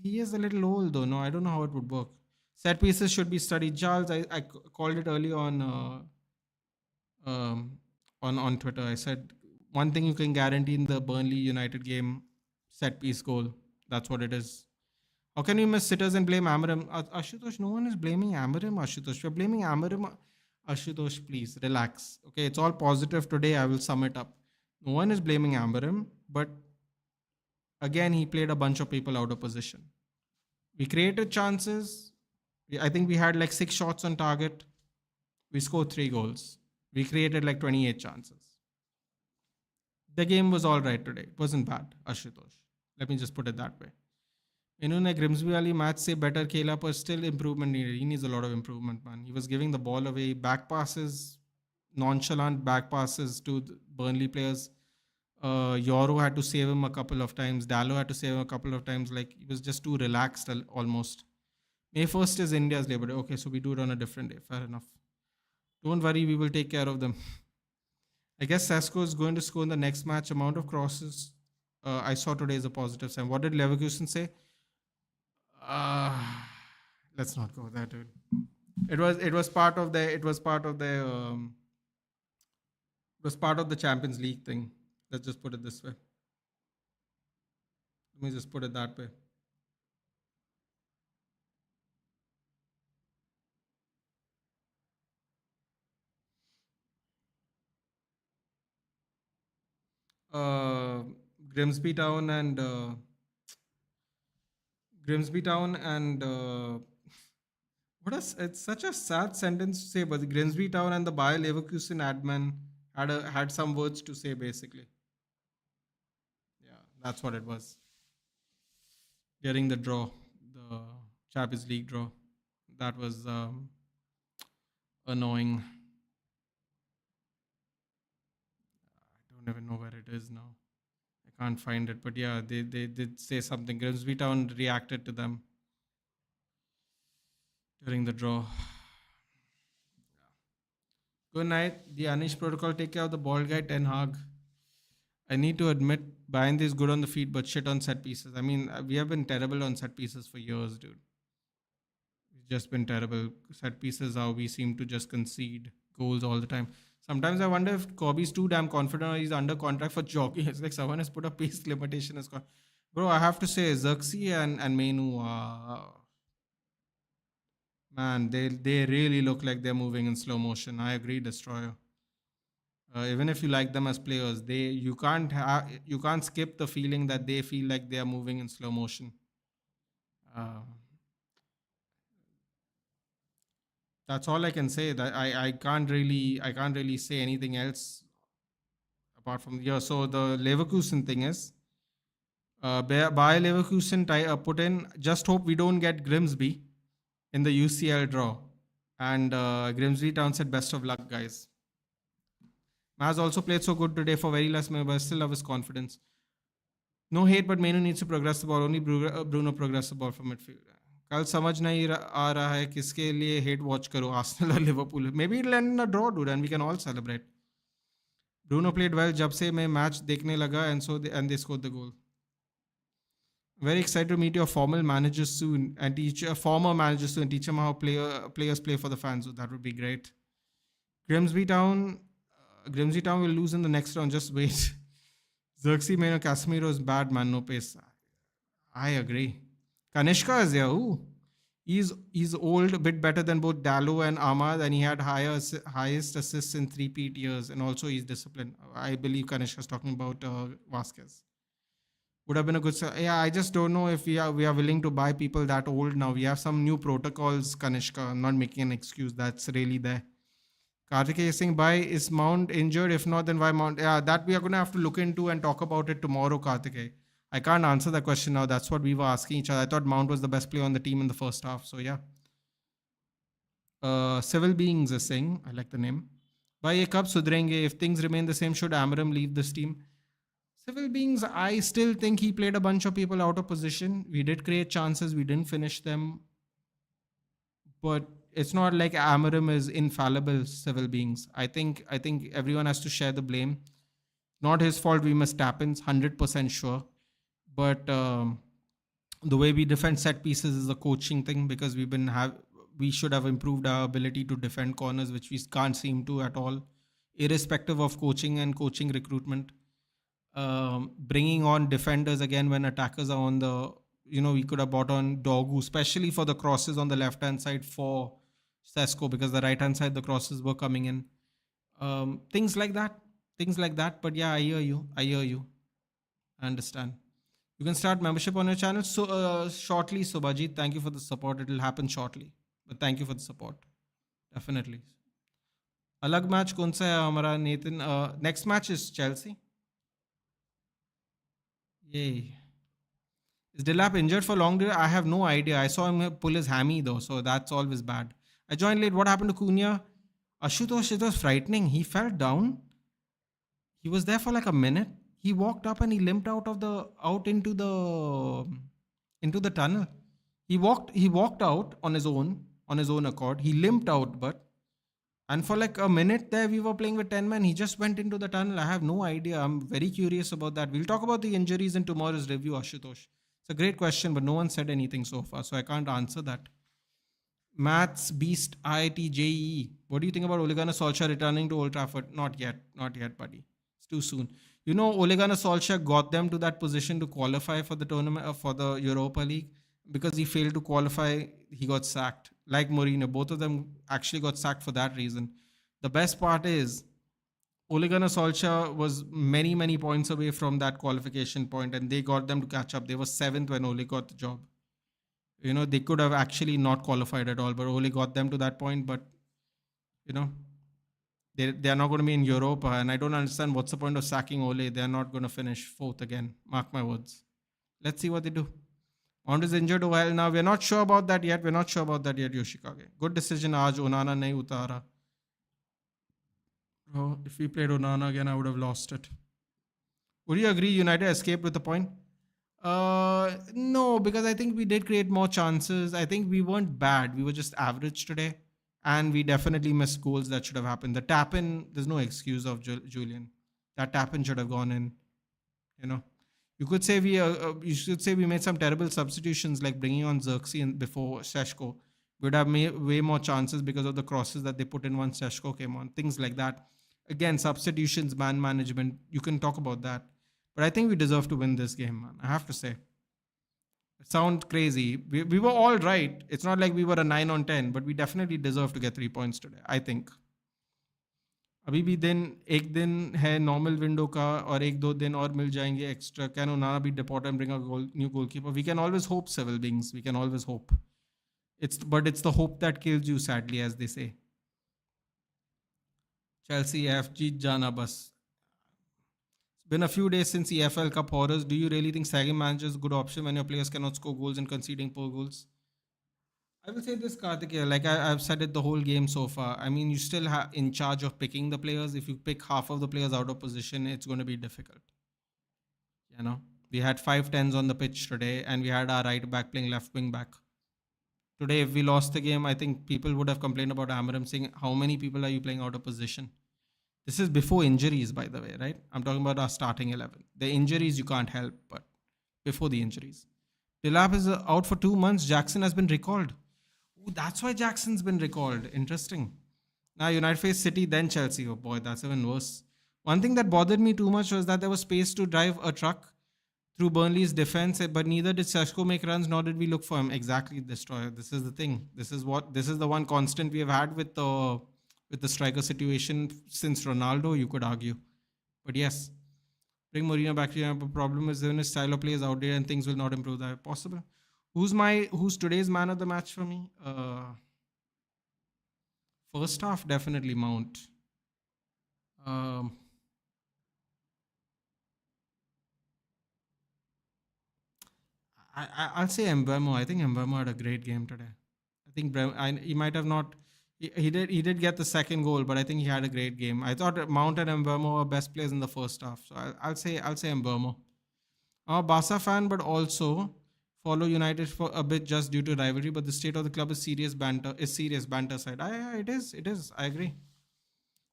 [SPEAKER 1] He is a little old though. No, I don't know how it would work. Set pieces should be studied. Charles, I called it earlier um, on Twitter. I said one thing you can guarantee in the Burnley United game: set piece goal. That's what it is. How can we miss sitters and blame Amarim? Ashutosh, no one is blaming Amarim, Ashutosh. We're blaming Amarim. Ashutosh, please relax. Okay, it's all positive today. I will sum it up. No one is blaming Amarim, but again, he played a bunch of people out of position. We created chances. I think we had like 6 shots on target. We scored 3 goals. We created like 28 chances. The game was all right today. It wasn't bad, Ashutosh. Let me just put it that way. इन्होंने Grimsby वाली match से better खेला पर still improvement needed. He needs a lot of improvement, man. He was giving the ball away, back passes, nonchalant back passes to the Burnley players. Yoro had to save him a couple of times. Dallo had to save him a couple of times. Like he was just too relaxed almost. May 1st is India's Labor Day. Okay, so we do it on a different day. Fair enough. Don't worry, we will take care of them. I guess Sesko is going to score in the next match. Amount of crosses I saw today is a positive sign. What did Leverkusen say? Uh, let's not go there, dude. It was part of the Champions League thing. Let's just put it this way. Let me just put it that way. Uh, Grimsby Town and it's such a sad sentence to say, but the Grimsby Town and the Bayer Leverkusen admin had some words to say basically. Yeah, that's what it was. Getting the draw, the Champions League draw, that was annoying. I don't even know where it is now. I can't find it, but yeah, they did say something. Grimsby Town reacted to them during the draw. Good night. The Anish protocol. Take care of the bald guy, Ten Hag. I need to admit, Bayern is good on the feet, but shit on set pieces. I mean, we have been terrible on set pieces for years, dude. We've just been terrible. Set pieces how we seem to just concede goals all the time. Sometimes I wonder if Kobe's too damn confident or he's under contract for jogging. It's like someone has put a pace limitation. Bro, I have to say, Xerxes and Menu, man, they really look like they're moving in slow motion. I agree, Destroyer. Even if you like them as players, you can't skip the feeling that they feel like they are moving in slow motion. That's all I can say. That I can't really say anything else apart from So the Leverkusen thing is, Bayer Leverkusen put in. Just hope we don't get Grimsby in the UCL draw, and Grimsby Town said best of luck, guys. Maz also played so good today for very last minute, but I still love his confidence. No hate, but Menu needs to progress the ball. Only Bruno progress the ball from midfield. कल समझ नहीं आ रहा है किसके लिए hate watch करो Arsenal और Liverpool Maybe it'll end in a draw, dude, and we can all celebrate. Bruno played well जब से मैं मैच देखने लगा and they scored the goal. Very excited to meet your former managers soon and teach them how players play for the fans. So that would be great. Grimsby Town will lose in the next round. Just wait. Xerxes, Casemiro is bad, man. No pace. I agree. Kanishka is there. Ooh. He's old, a bit better than both Dallo and Ahmad, and he had highest assists in 3 years, and also he's disciplined. I believe Kanishka is talking about Vasquez. Would have been a good. Yeah, I just don't know if we are willing to buy people that old now. We have some new protocols, Kanishka. I'm not making an excuse. That's really there. Karthik is saying, why is Mount injured? If not, then why Mount? Yeah, that we are going to have to look into and talk about it tomorrow, Karthik. I can't answer that question now. That's what we were asking each other. I thought Mount was the best player on the team in the first half. So, yeah. Civil Beings is saying, I like the name. Why ye kab sudrenge? If things remain the same, should Amaram leave this team? Civil Beings, I still think he played a bunch of people out of position. We did create chances. We didn't finish them. But it's not like Amarim is infallible, Civil Beings. I think everyone has to share the blame. Not his fault. We must tap in, 100% sure. But the way we defend set pieces is a coaching thing, because we should have improved our ability to defend corners, which we can't seem to at all, irrespective of coaching and coaching recruitment. Bringing on defenders again when attackers are on the, we could have bought on Dogu, especially for the crosses on the left hand side for Sesko, because the right hand side the crosses were coming in. Things like that. But yeah, I hear you. I understand. You can start membership on your channel shortly, Subhajit. Thank you for the support. It will happen shortly, but thank you for the support. Definitely. Alag match कौन सा है हमारा Nathan? Next match is Chelsea. Yay. Is Delap injured for long? I have no idea. I saw him pull his hammy though, so that's always bad. I joined late. What happened to Cunha? Ashutosh, it was frightening. He fell down. He was there for like a minute. He walked up and he limped out into the tunnel. He walked out on his own accord. He limped out, and for like a minute there, we were playing with 10 men. He just went into the tunnel. I have no idea. I'm very curious about that. We'll talk about the injuries in tomorrow's review, Ashutosh. It's a great question, but no one said anything so far, so I can't answer that. Maths Beast IIT JEE. What do you think about Ole Gunnar Solskjaer returning to Old Trafford? Not yet, buddy. It's too soon. Ole Gunnar Solskjaer got them to that position to qualify for the tournament, for the Europa League. Because he failed to qualify, he got sacked. Like Mourinho, both of them actually got sacked for that reason. The best part is, Ole Gunnar Solskjaer was many, many points away from that qualification point, and they got them to catch up. They were 7th when Ole got the job. They could have actually not qualified at all, but Ole got them to that point. But, they are not going to be in Europa, and I don't understand what's the point of sacking Ole. They are not going to finish 4th again. Mark my words. Let's see what they do. Mount is injured a while now. We're not sure about that yet. Yoshikage. Good decision. Aaj Onana nahi utara. Oh, if we played Onana again, I would have lost it. Would you agree United escaped with a point? No, because I think we did create more chances. I think we weren't bad. We were just average today. And we definitely missed goals that should have happened. The tap-in, there's no excuse of Julian. That tap-in should have gone in. You could say we made some terrible substitutions, like bringing on Xerxes and before Sesko. We would have made way more chances because of the crosses that they put in once Sesko came on. Things like that. Again, substitutions, man management. You can talk about that. But I think we deserve to win this game, man. I have to say. It sounds crazy. We were all right. It's not like we were a 9 on 10, but we definitely deserve to get 3 points today, I think. अभी भी एक दिन है normal window का और 1-2 दिन और मिल जाएंगे extra. Can Onana be deported and bring a new goalkeeper? We can always hope, Civil Beings. We can always hope. But it's the hope that kills you, sadly, as they say. Chelsea FG Jana bus. It's been a few days since EFL Cup horrors. Do you really think sagging manager is a good option when your players cannot score goals and conceding poor goals? I will say this, Karthik, like I've said it the whole game so far. I mean, you still have in charge of picking the players. If you pick half of the players out of position, it's going to be difficult. We had 5-10s on the pitch today, and we had our right back playing left wing back. Today, if we lost the game, I think people would have complained about Amarim, saying, how many people are you playing out of position? This is before injuries, by the way, right? I'm talking about our starting 11. The injuries you can't help, but before the injuries. Delap is out for 2 months. Jackson has been recalled. Ooh, that's why Jackson's been recalled. Interesting. Now United face City, then Chelsea. Oh boy, that's even worse. One thing that bothered me too much was that there was space to drive a truck through Burnley's defense, but neither did Sesko make runs, nor did we look for him. Exactly, Destroyer. This is the thing. This is the one constant we have had with the striker situation since Ronaldo, you could argue. But yes. Bring Mourinho back to United. The problem is when his style of play is outdated and things will not improve. That possible. Who's today's man of the match for me? First half, definitely Mount. Um, I'll say Mbeumo. I think Mbeumo had a great game today. I think he might have not. He did get the second goal, but I think he had a great game. I thought Mount and Mbeumo were best players in the first half, so I'll say Mbeumo. I'm a Barca fan, but also follow United for a bit just due to rivalry. But the state of the club is serious banter. Is serious banter side. It is. It is. I agree.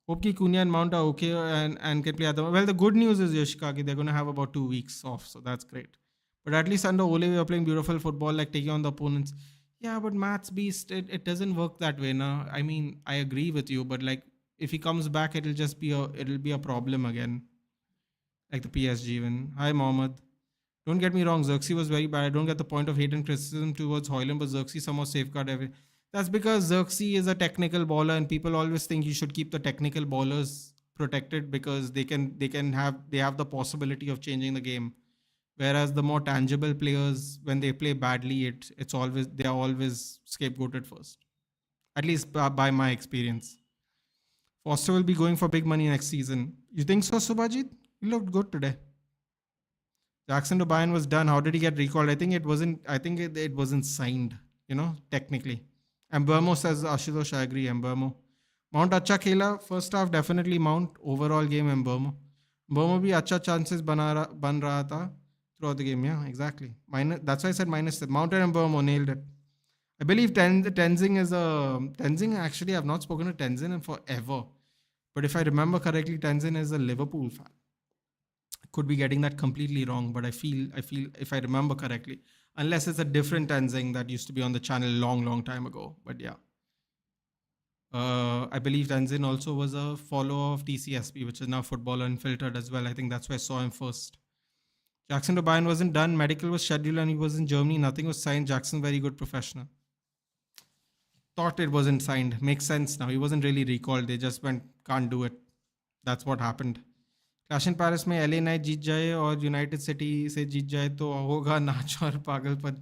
[SPEAKER 1] Hope ki Cunha and Mount are okay and can play at the. Well, the good news is Yoshikaki, they're going to have about 2 weeks off, so that's great. But at least under Ole, we are playing beautiful football, like taking on the opponents. Yeah, but Maths Beast, it doesn't work that way, now. I mean, I agree with you, but like if he comes back, it'll be a problem again, like the PSG win. Hi, Mohammed. Don't get me wrong, Xerxes was very bad. I don't get the point of hate and criticism towards Hoyland, but Xerxes somehow safeguard everything. That's because Xerxes is a technical baller, and people always think you should keep the technical ballers protected because they have the possibility of changing the game. Whereas the more tangible players, when they play badly, they are always scapegoated first. At least by my experience. Foster will be going for big money next season. You think so, Subhajit? He looked good today. Jackson to Bayern was done. How did he get recalled? I think it wasn't. I think it wasn't signed. Technically. And Burmo says Ashutosh. I agree. Burmo. Mount acha khela. First half definitely Mount. Overall game Burmo. Burmo bhi acha chances ban raha tha throughout the game. Yeah, exactly. That's why I said minus. Mount and Burmo nailed it. I believe Tenzing is a Tenzing. Actually, I've not spoken to Tenzin in forever. But if I remember correctly, Tenzin is a Liverpool fan. Could be getting that completely wrong, but I feel if I remember correctly, unless it's a different Tenzing that used to be on the channel long time ago. But yeah, I believe Tenzin also was a follower of TCSP, which is now Football Unfiltered as well. I think that's where I saw him first. Jackson to Bayern wasn't done. Medical was scheduled and he was in Germany. Nothing was signed. Jackson, very good professional. Thought it wasn't signed. Makes sense now. He wasn't really recalled. They just went, can't do it. That's what happened. Clash in Paris में LA night जीत जाए और United city से जीत जाए तो होगा नाच और पागलपन.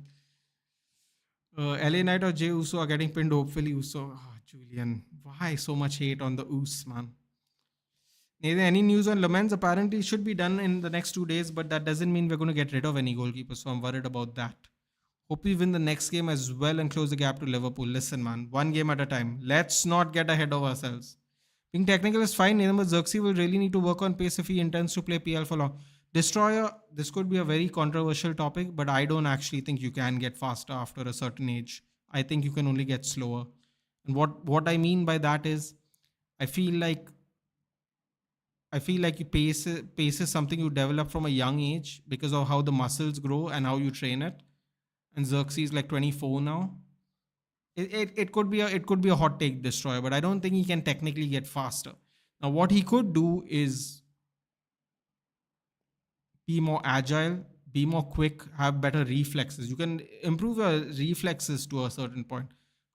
[SPEAKER 1] एलए नाइट और Jey Uso are getting pinned hopefully. Uso. Julian, why so much hate on the Us, man? Any news on Lamens? Apparently it should be done in the next 2 days, but that doesn't mean we're going to get rid of any goalkeepers, so I'm worried about that. Hope we win the next game as well and close the gap to Liverpool. Listen, man, one game at a time. Let's not get ahead of ourselves. Being technical is fine. But Xerxes will really need to work on pace if he intends to play PL for long. Destroyer, this could be a very controversial topic, but I don't actually think you can get faster after a certain age. I think you can only get slower. And what I mean by that is, I feel like pace is something you develop from a young age because of how the muscles grow and how you train it. And Xerxes is like 24 now. It could be a hot take Destroyer, but I don't think he can technically get faster. Now, what he could do is be more agile, be more quick, have better reflexes. You can improve your reflexes to a certain point.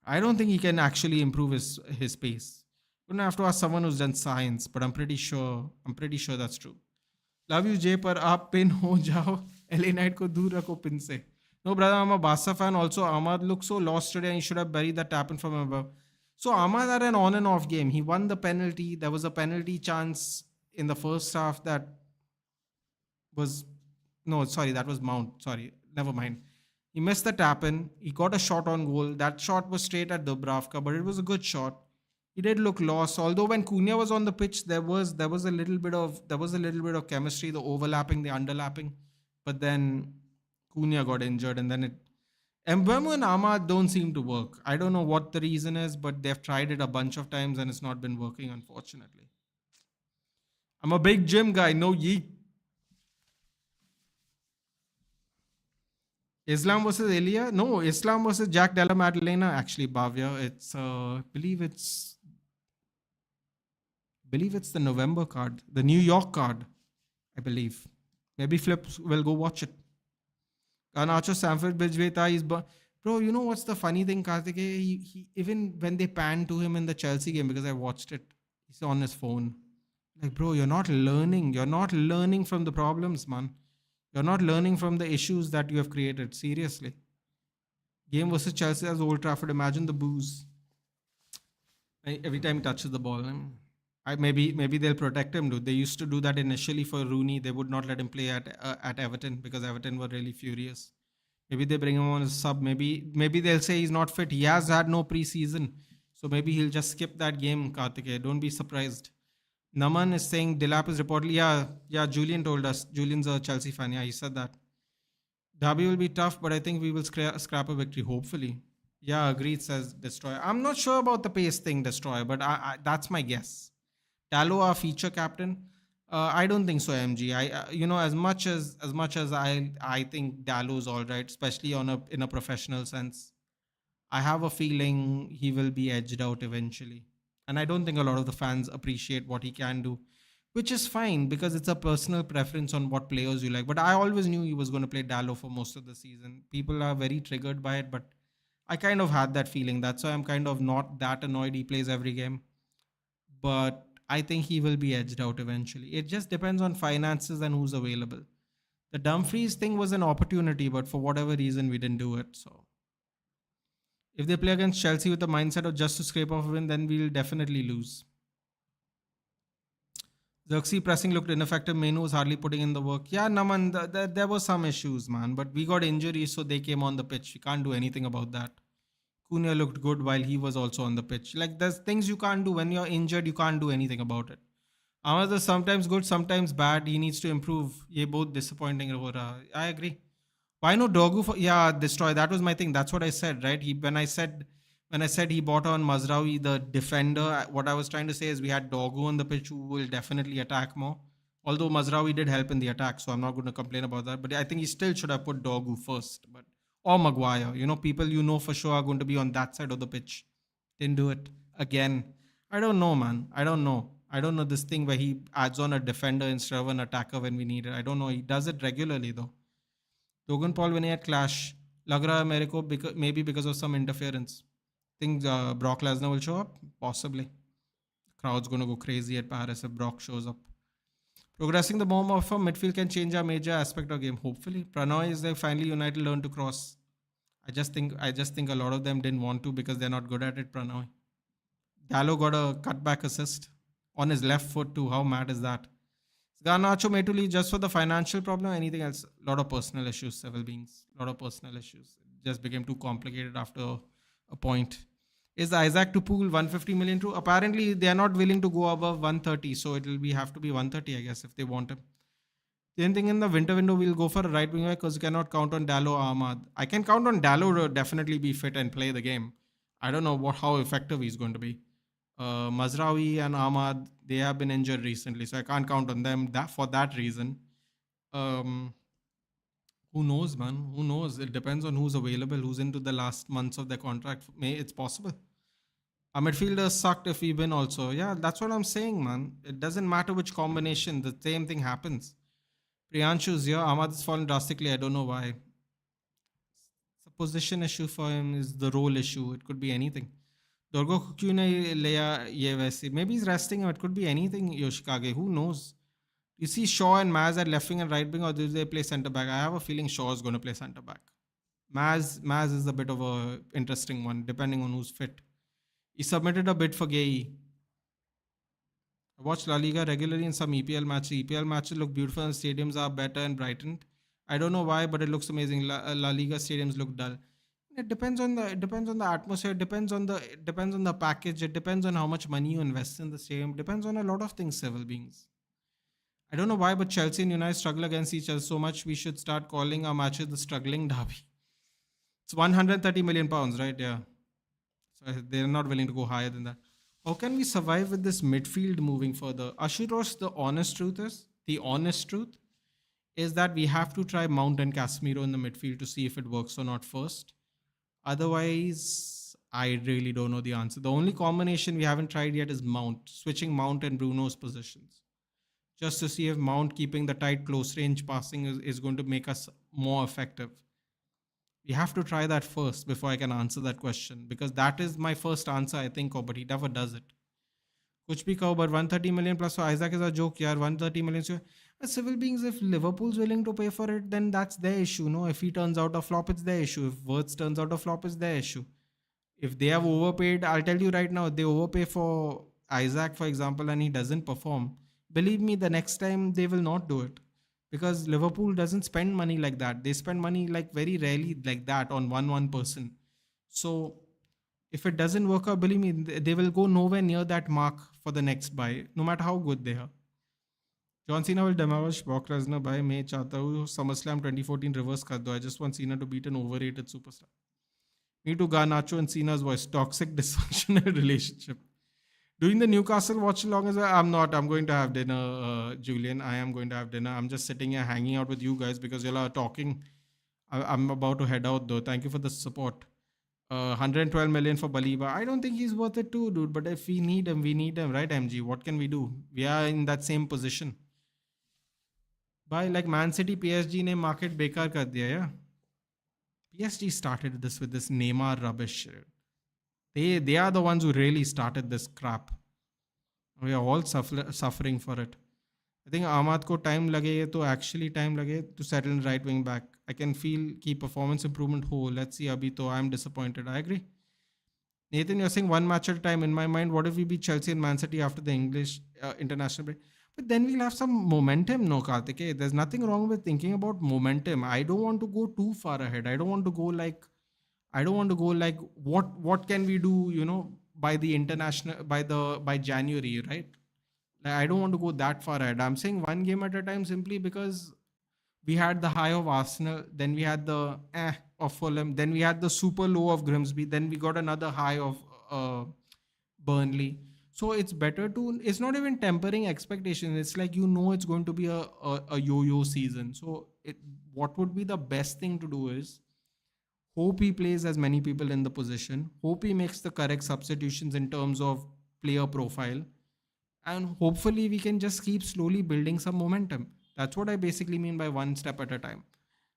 [SPEAKER 1] I don't think he can actually improve his pace. You're gonna have to ask someone who's done science, but I'm pretty sure that's true. Love you, Jay, par aap pin ho jao. LA Knight ko dur rakho pin se. No, brother, I'm a Barca fan. Also, Ahmad looked so lost today and he should have buried that tap in from above. So, Ahmad had an on and off game. He won the penalty. There was a penalty chance in the first half that was... No, sorry, that was Mount. Sorry, never mind. He missed the tap in. He got a shot on goal. That shot was straight at Dubravka, but it was a good shot. He did look lost. Although when Cunha was on the pitch, there was a little bit of chemistry, the overlapping, the underlapping. But then Cunha got injured, and then Mbeumo and Ahmad don't seem to work. I don't know what the reason is, but they've tried it a bunch of times and it's not been working, unfortunately. I'm a big gym guy, no yeet. Islam versus Elia? No, Islam versus Jack Della Maddalena. Actually, Bavia. It's believe it's the November card, the New York card, I believe. Maybe Flips will go watch it. Garnacho, Sanford, Bridgeway, he's... Bro, you know what's the funny thing, Karthike? He even when they panned to him in the Chelsea game, because I watched it, he's on his phone. Like, bro, you're not learning. You're not learning from the problems, man. You're not learning from the issues that you have created. Seriously. Game versus Chelsea as Old Trafford. Imagine the booze every time he touches the ball. Maybe they'll protect him, dude. They used to do that initially for Rooney. They would not let him play at Everton because Everton were really furious. Maybe they bring him on as a sub. Maybe they'll say he's not fit. He has had no preseason, so maybe he'll just skip that game. Kartike, don't be surprised. Naman is saying Delap is reportedly, yeah. Julian told us. Julian's a Chelsea fan. Yeah, he said that. Derby will be tough, but I think we will scrap a victory. Hopefully. Yeah, agreed. Says Destroyer. I'm not sure about the pace thing, Destroyer, but that's my guess. Tallow, our feature captain. I don't think so, MG. As much as I think Dallow's all right, especially in a professional sense. I have a feeling he will be edged out eventually. And I don't think a lot of the fans appreciate what he can do, which is fine because it's a personal preference on what players you like. But I always knew he was going to play Dallo for most of the season. People are very triggered by it, but I kind of had that feeling. That's why I'm kind of not that annoyed he plays every game. But I think he will be edged out eventually. It just depends on finances and who's available. The Dumfries thing was an opportunity, but for whatever reason, we didn't do it. So if they play against Chelsea with the mindset of just to scrape off a win, then we'll definitely lose. Xerxes pressing looked ineffective. Menu was hardly putting in the work. Yeah, Naman, there were some issues, man. But we got injuries, so they came on the pitch. We can't do anything about that. Cunha looked good while he was also on the pitch. Like, there's things you can't do. When you're injured, you can't do anything about it. Ahmad is sometimes good, sometimes bad. He needs to improve. Ye both disappointing. I agree. Why no Dogu for destroy? That was my thing. That's what I said, right? When I said he bought on Mazraoui, the defender, what I was trying to say is we had Dogu on the pitch who will definitely attack more. Although Mazraoui did help in the attack, so I'm not going to complain about that. But I think he still should have put Dogu first, or Maguire. People for sure are going to be on that side of the pitch. Didn't do it again. I don't know, man. I don't know. I don't know this thing where he adds on a defender instead of an attacker when we need it. I don't know. He does it regularly though. Logan Paul when he had clash. Lag raha hai mere ko maybe because of some interference. Think Brock Lesnar will show up? Possibly. Crowd's going to go crazy at Paris if Brock shows up. Progressing the bomb off from midfield can change our major aspect of game. Hopefully. Pranoy is like finally United learn to cross. I just think a lot of them didn't want to because they're not good at it, Pranoy. Gallo got a cutback assist on his left foot too. How mad is that? Garnacho made to leave just for the financial problem. Anything else? A lot of personal issues, several beings. A lot of personal issues. It just became too complicated after a point. Is Isaac to pool 150 million true? Apparently, they are not willing to go above 130. So it will have to be 130, I guess, if they want him. Same thing in the winter window, we'll go for a right winger because you cannot count on Dallo or Ahmad. I can count on Dallo to definitely be fit and play the game. I don't know how effective he's going to be. Mazraoui and Ahmad, they have been injured recently, so I can't count on them for that reason. Who knows, man? Who knows? It depends on who's available, who's into the last months of their contract. It's possible. Our midfielder sucked if we win also. Yeah, that's what I'm saying, man. It doesn't matter which combination. The same thing happens. Priyanshu's here. Ahmad has fallen drastically. I don't know why. It's a position issue for him. Is the role issue. It could be anything. Dorgo क्यों नहीं लिया ये वैसे? Maybe he's resting him. It could be anything. Yoshikage. Who knows? You see Shaw and Maz at left wing and right wing, or do they play centre back? I have a feeling Shaw is going to play centre back. Maz is a bit of a interesting one, depending on who's fit. He submitted a bid for Gay. I watch La Liga regularly in some EPL matches. EPL matches look beautiful and stadiums are better and brightened. I don't know why, but it looks amazing. La Liga stadiums look dull. It depends on the atmosphere. It depends on the package. It depends on how much money you invest in the stadium. It depends on a lot of things, civil beings. I don't know why, but Chelsea and United struggle against each other so much. We should start calling our matches the struggling derby. It's 130 million pounds, right? Yeah. So they're not willing to go higher than that. How can we survive with this midfield moving further? Ashutosh, the honest truth is that we have to try Mount and Casemiro in the midfield to see if it works or not first. Otherwise, I really don't know the answer. The only combination we haven't tried yet is Mount, switching Mount and Bruno's positions. Just to see if Mount keeping the tight close range passing is going to make us more effective. We have to try that first before I can answer that question, because that is my first answer, I think, but he never does it. कुछ भी कहो, but 130 million plus for Isaac is a joke, यार. 130 million. So, civil beings, if Liverpool's willing to pay for it, then that's their issue. No, if he turns out a flop, it's their issue. If Wirtz turns out a flop, it's their issue. If they have overpaid, I'll tell you right now, they overpay for Isaac, for example, and he doesn't perform. Believe me, the next time they will not do it, because Liverpool doesn't spend money like that. They spend money like very rarely like that on one person. So if it doesn't work out, believe me, they will go nowhere near that mark for the next buy, no matter how good they are. John Cena will demolish Brock Lesnar by मैं चाहता हूँ SummerSlam 2014 reverse कर दो. I just want Cena to beat an overrated superstar. Me too, Garnacho and Cena's voice. Toxic dysfunctional relationship. Doing the Newcastle watch along as well. I'm not. I'm going to have dinner, Julian. I am going to have dinner. I'm just sitting here hanging out with you guys because you all are talking. I'm about to head out though. Thank you for the support. 112 million for Baliba. I don't think he's worth it too, dude. But if we need him, right, MG? What can we do? We are in that same position. By like Man City, PSG ने market बेकार कर दिया, yeah. PSG started this with this Neymar rubbish. They are the ones who really started this crap. We are all suffering for it. I think Ahmad ko time lage to actually time lage to settle in right wing back. I can feel key performance improvement whole. Let's see, Abhi to I'm disappointed. I agree. Nathan, you're saying one match at a time. In my mind, what if we beat Chelsea and Man City after the English international break? But then we'll have some momentum, no, Karthike. There's nothing wrong with thinking about momentum. I don't want to go too far ahead. I don't want to go like what can we do, by the international by January, right? Like, I don't want to go that far ahead. I'm saying one game at a time simply because we had the high of Arsenal, then we had the of Fulham, then we had the super low of Grimsby, then we got another high of Burnley. So it's better to, it's not even tempering expectations. It's like, it's going to be a yo-yo season. So what would be the best thing to do is hope he plays as many people in the position, hope he makes the correct substitutions in terms of player profile, and hopefully we can just keep slowly building some momentum. That's what I basically mean by one step at a time.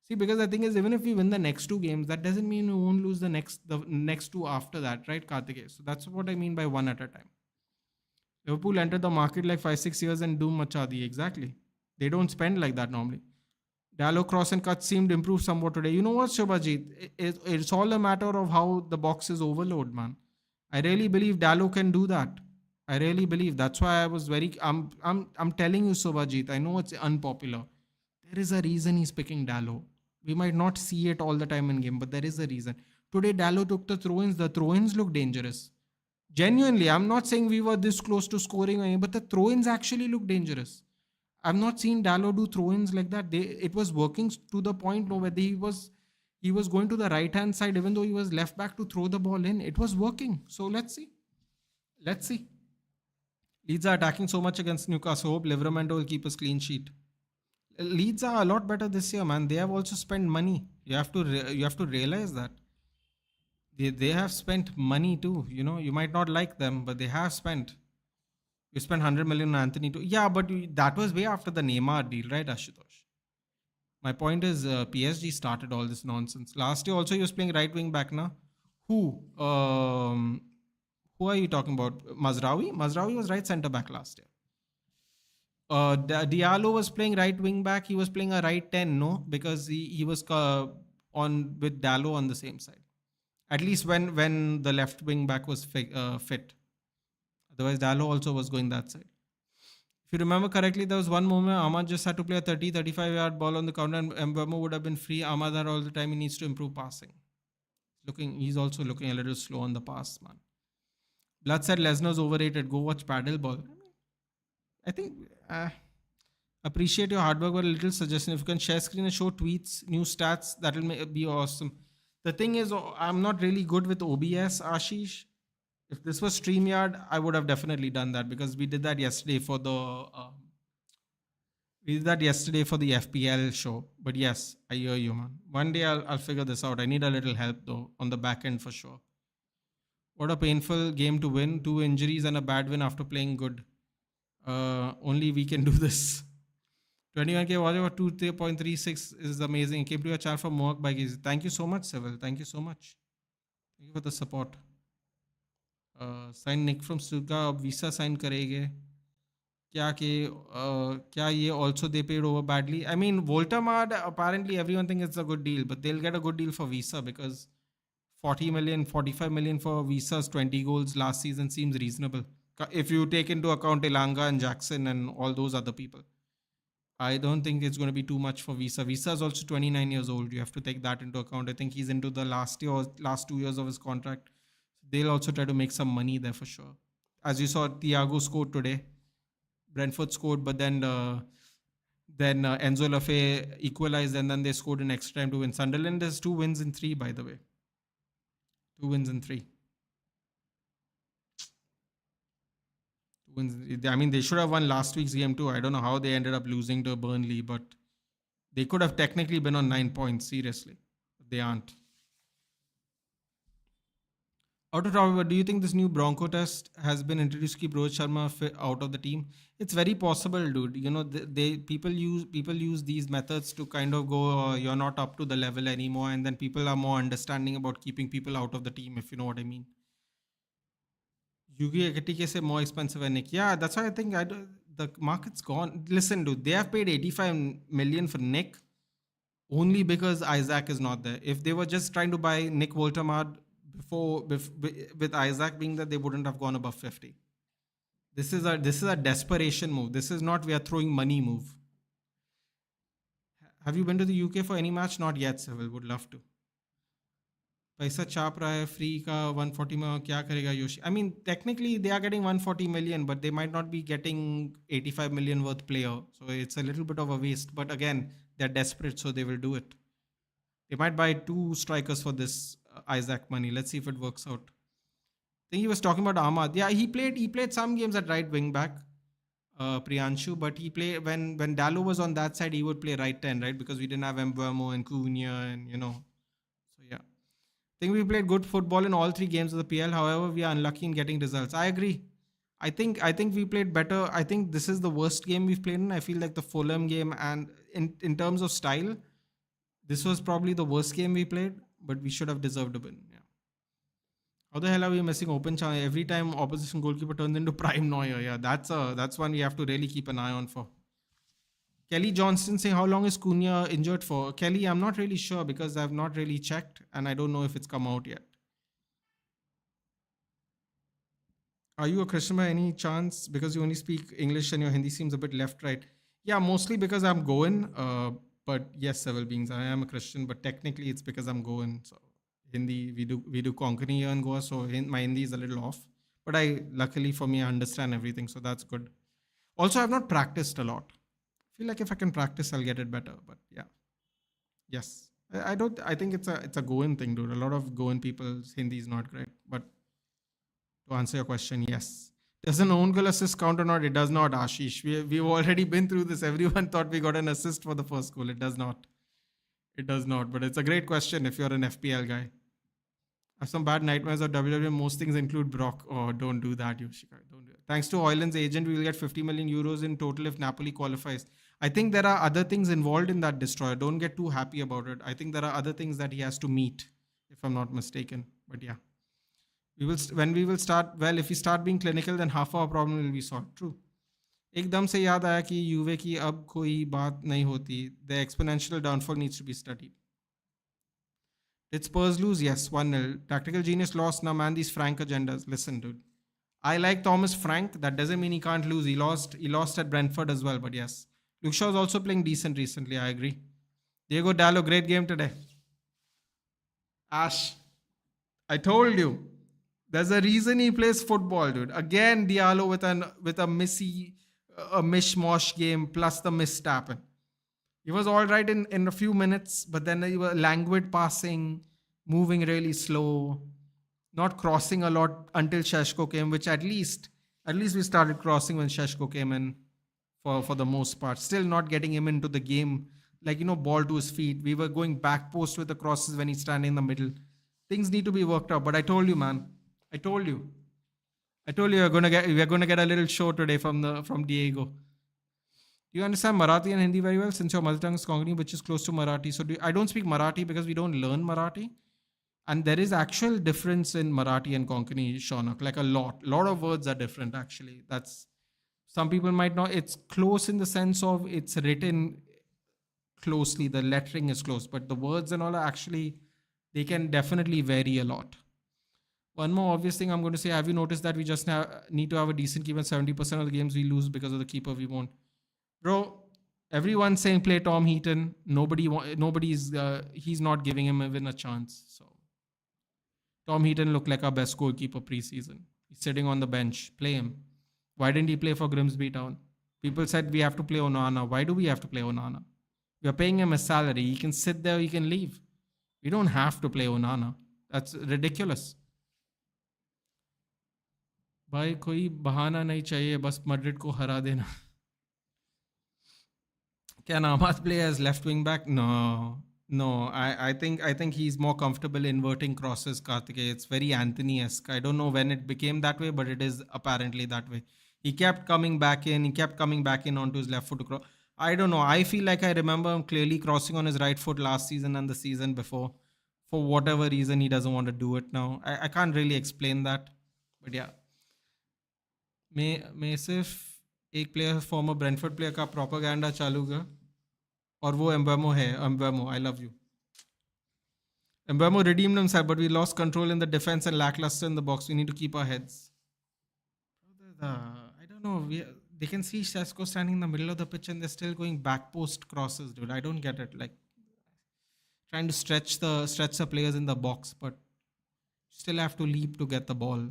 [SPEAKER 1] See, because the thing is, even if we win the next two games, that doesn't mean we won't lose the next two after that, right, Karthikeya? So that's what I mean by one at a time. Liverpool entered the market like 5-6 years and doom macha di. Exactly. They don't spend like that normally. Dallo, cross and cut seemed improved somewhat today. You know what, Shobhajit? It's all a matter of how the box is overload, man. I really believe Dallo can do that. I really believe. That's why I was very. I'm telling you, Shobhajit. I know it's unpopular. There is a reason he's picking Dallo. We might not see it all the time in game, but there is a reason. Today, Dallo took the throw-ins. The throw-ins look dangerous. Genuinely, I'm not saying we were this close to scoring, but the throw-ins actually look dangerous. I've not seen Dallo do throw-ins like that. It was working to the point where he was going to the right-hand side, even though he was left back to throw the ball in. It was working. So let's see. Leeds are attacking so much against Newcastle. Hope Livermore will keep a clean sheet. Leeds are a lot better this year, man. They have also spent money. You have to realize that. They have spent money too. You might not like them, but they have spent. You spent 100 million on Anthony too. Yeah, but that was way after the Neymar deal, right, Ashutosh? My point is, PSG started all this nonsense. Last year also he was playing right wing back now. Who? Who are you talking about? Mazraoui? Mazraoui was right centre back last year. Diallo was playing right wing back. He was playing a right 10, no? Because he was on with Dallo on the same side. At least when the left wing back was fit. Otherwise, Dallo also was going that side. If you remember correctly, there was one moment Ahmad just had to play a 30-35 yard ball on the counter and mbeumo would have been free. Ahmad had all the time. He needs to improve passing. He's also looking a little slow on the pass, man. Blood said Lesnar's overrated. Go watch paddleball. I think appreciate your hard work, but a little suggestion. If you can share screen and show tweets, new stats, that will be awesome. The thing is, I'm not really good with OBS, Ashish. If this was StreamYard, I would have definitely done that because we did that yesterday for the FPL show. But yes, I hear you, man. One day I'll figure this out. I need a little help though on the back end for sure. What a painful game to win. 2 injuries and a bad win after playing good. Only we can do this. 21k watch over 2.36 is amazing. Came to your channel for Mohawk Bikes. Thank you so much, Civil. Thank you so much. Thank you for the support. Signing from Suga, अब visa sign करेंगे क्या कि क्या ये also they paid over badly? I mean, Voltamad, apparently everyone thinks it's a good deal, but they'll get a good deal for Visa because 40 million, 45 million for Visa's 20 goals last season seems reasonable. If you take into account Elanga and Jackson and all those other people. I don't think it's going to be too much for Visa. Visa is also 29 years old. You have to take that into account. I think he's into the last year or last 2 years of his contract. They'll also try to make some money there for sure. As you saw, Thiago scored today. Brentford scored, but then Enzo Lafay equalized, and then they scored in extra time to win. Sunderland has 2 wins in 3, by the way. 2 wins in 3. I mean, they should have won last week's game too. I don't know how they ended up losing to Burnley, but they could have technically been on 9 points, seriously. They aren't. Out of topic, but do you think this new Bronco test has been introduced to keep Rohit Sharma out of the team? It's very possible, dude. You know, people use these methods to kind of go, you're not up to the level anymore, and then people are more understanding about keeping people out of the team, if you know what I mean. Yugi Ekatike say more expensive than Nick. Yeah, that's why I think the market's gone. Listen, dude, they have paid 85 million for Nick only because Isaac is not there. If they were just trying to buy Nick Woltermad with Isaac being there, they wouldn't have gone above 50. This is a desperation move. This is not we are throwing money move. Have you been to the UK for any match? Not yet, Civil. Would love to. पैसा छाप रहा है free का 140 में क्या करेगा योशी I mean technically they are getting 140 million but they might not be getting 85 million worth player so it's a little bit of a waste but again they're desperate so they will do it. They might buy 2 strikers for this Isaac money. Let's see if it works out. I think he was talking about Ahmad. Yeah, he played some games at right wing back, Priyanshu, but he played when Dallo was on that side he would play right 10, right, because we didn't have mbeumo and Cunha and so yeah. I think we played good football in all 3 games of the PL. However, we are unlucky in getting results. I agree. I think we played better. I think this is the worst game we've played in. I feel like the Fulham game and in terms of style, this was probably the worst game we played, but we should have deserved a win. Yeah. How the hell are we missing open chance? Every time opposition goalkeeper turns into prime Neuer. Yeah, that's one we have to really keep an eye on for. Kelly Johnston saying, how long is Cunha injured for? Kelly, I'm not really sure because I've not really checked and I don't know if it's come out yet. Are you a Christian by any chance? Because you only speak English and your Hindi seems a bit left-right. Yeah, mostly because I'm Goan. But yes, several beings. I am a Christian, but technically it's because I'm Goan. So Hindi, we do Konkani here in Goa, so my Hindi is a little off. But luckily for me, I understand everything, so that's good. Also, I've not practiced a lot. Feel like if I can practice, I'll get it better. But yeah, yes, I think it's a Goan thing, dude. A lot of Goan people's Hindi is not great. But to answer your question, yes. Does an own goal assist count or not? It does not, Ashish. We've already been through this. Everyone thought we got an assist for the first goal. It does not. It does not. But it's a great question if you're an FPL guy. I have some bad nightmares of WWE. Most things include Brock. Oh, don't do that, Yoshika. Don't do it. Thanks to Hoyland's agent, we will get 50 million euros in total if Napoli qualifies. I think there are other things involved in that destroyer. Don't get too happy about it. I think there are other things that he has to meet, if I'm not mistaken. But yeah, if we start being clinical, then half our problem will be solved. True. एकदम से याद आया कि यूवे की अब कोई बात नहीं होती. The exponential downfall needs to be studied. Did Spurs lose? Yes, 1-0. Tactical genius lost. Now, man, these Frank agendas. Listen, dude. I like Thomas Frank. That doesn't mean he can't lose. He lost at Brentford as well, but yes. Luke Shaw is also playing decent recently. I agree. Diego Dallo, great game today. Ash, I told you. There's a reason he plays football, dude. Again, Diallo with a mishmash game plus the misstep. He was all right in a few minutes, but then he was languid passing, moving really slow, not crossing a lot until Sesko came, which at least we started crossing when Sesko came in for the most part. Still not getting him into the game, like, ball to his feet. We were going back post with the crosses when he's standing in the middle. Things need to be worked out, but I told you, man. I told you we're gonna get a little show today from Diego. Do you understand Marathi and Hindi very well since your mother tongue is Konkani, which is close to Marathi? So I don't speak Marathi because we don't learn Marathi. And there is actual difference in Marathi and Konkani, Shaunak. Like a lot of words are different actually. That's some people might not. It's close in the sense of it's written closely. The lettering is close, but the words and all are actually they can definitely vary a lot. One more obvious thing I'm going to say: have you noticed that we just need to have a decent keeper? 70% of the games we lose because of the keeper we won't. Bro, everyone's saying play Tom Heaton. Nobody's. He's not giving him even a chance. So Tom Heaton looked like our best goalkeeper preseason. He's sitting on the bench. Play him. Why didn't he play for Grimsby Town? People said we have to play Onana. Why do we have to play Onana? We are paying him a salary. He can sit there. He can leave. We don't have to play Onana. That's ridiculous. भाई कोई बहाना नहीं चाहिए बस Madrid को हरा देना Can Ahmad play as left wing back? No. I think he's more comfortable inverting crosses. Karthikeya, it's very Anthony-esque. I don't know when it became that way, but it is apparently that way. He kept coming back in. He kept coming back in onto his left foot to cross. I don't know. I feel like I remember him clearly crossing on his right foot last season and the season before. For whatever reason, he doesn't want to do it now. I can't really explain that, but yeah. मैं सिर्फ एक player farmer Brentford player का propaganda चालू कर और वो mbeumo है. mbeumo, I love you. mbeumo redeemed himself, but we lost control in the defense and lackluster in the box. We need to keep our heads. I don't know. They can see Sesko standing in the middle of the pitch and they're still going back post crosses, dude. I don't get it. Like trying to stretch the players in the box, but still have to leap to get the ball.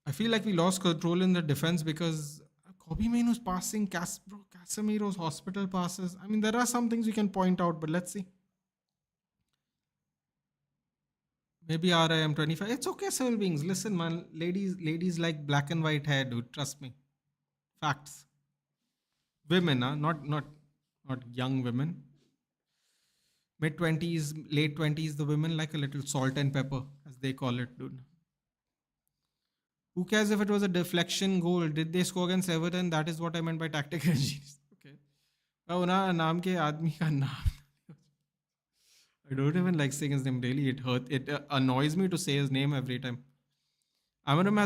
[SPEAKER 1] I feel like we lost control in the defense because Kobe Mainoo's passing, Casemiro's hospital passes. I mean, there are some things we can point out, but let's see. Maybe RIM 25. It's okay, civil beings. Listen, man, ladies like black and white hair, dude. Trust me. Facts. Women, not young women. Mid-20s, late 20s, the women like a little salt and pepper, as they call it, dude. Who cares if it was a deflection goal? Did they score against Everton? That is what I meant by tactical genius. Okay. नाम के आदमी का नाम. I don't even like saying his name really. It annoys me to say his name every time. Amaram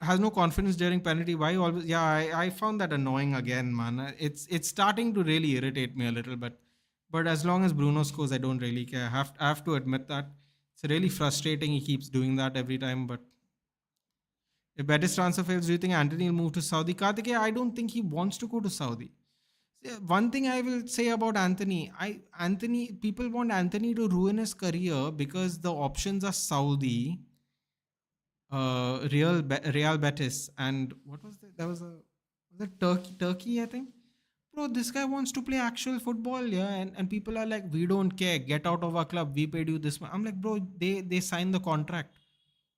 [SPEAKER 1] has no confidence during penalty. Why always? Yeah, I found that annoying again, man. It's starting to really irritate me a little bit. But as long as Bruno scores, I don't really care. I have to admit that. It's really frustrating. He keeps doing that every time, but if Betis transfer fails, do you think Anthony will move to Saudi? Karthikeya, I don't think he wants to go to Saudi. One thing I will say about Anthony, people want Anthony to ruin his career because the options are Saudi, Real Betis, and what was that? Was it Turkey, I think? Bro, this guy wants to play actual football, yeah, and people are like, we don't care, get out of our club, we paid you this much. I'm like, bro, they signed the contract.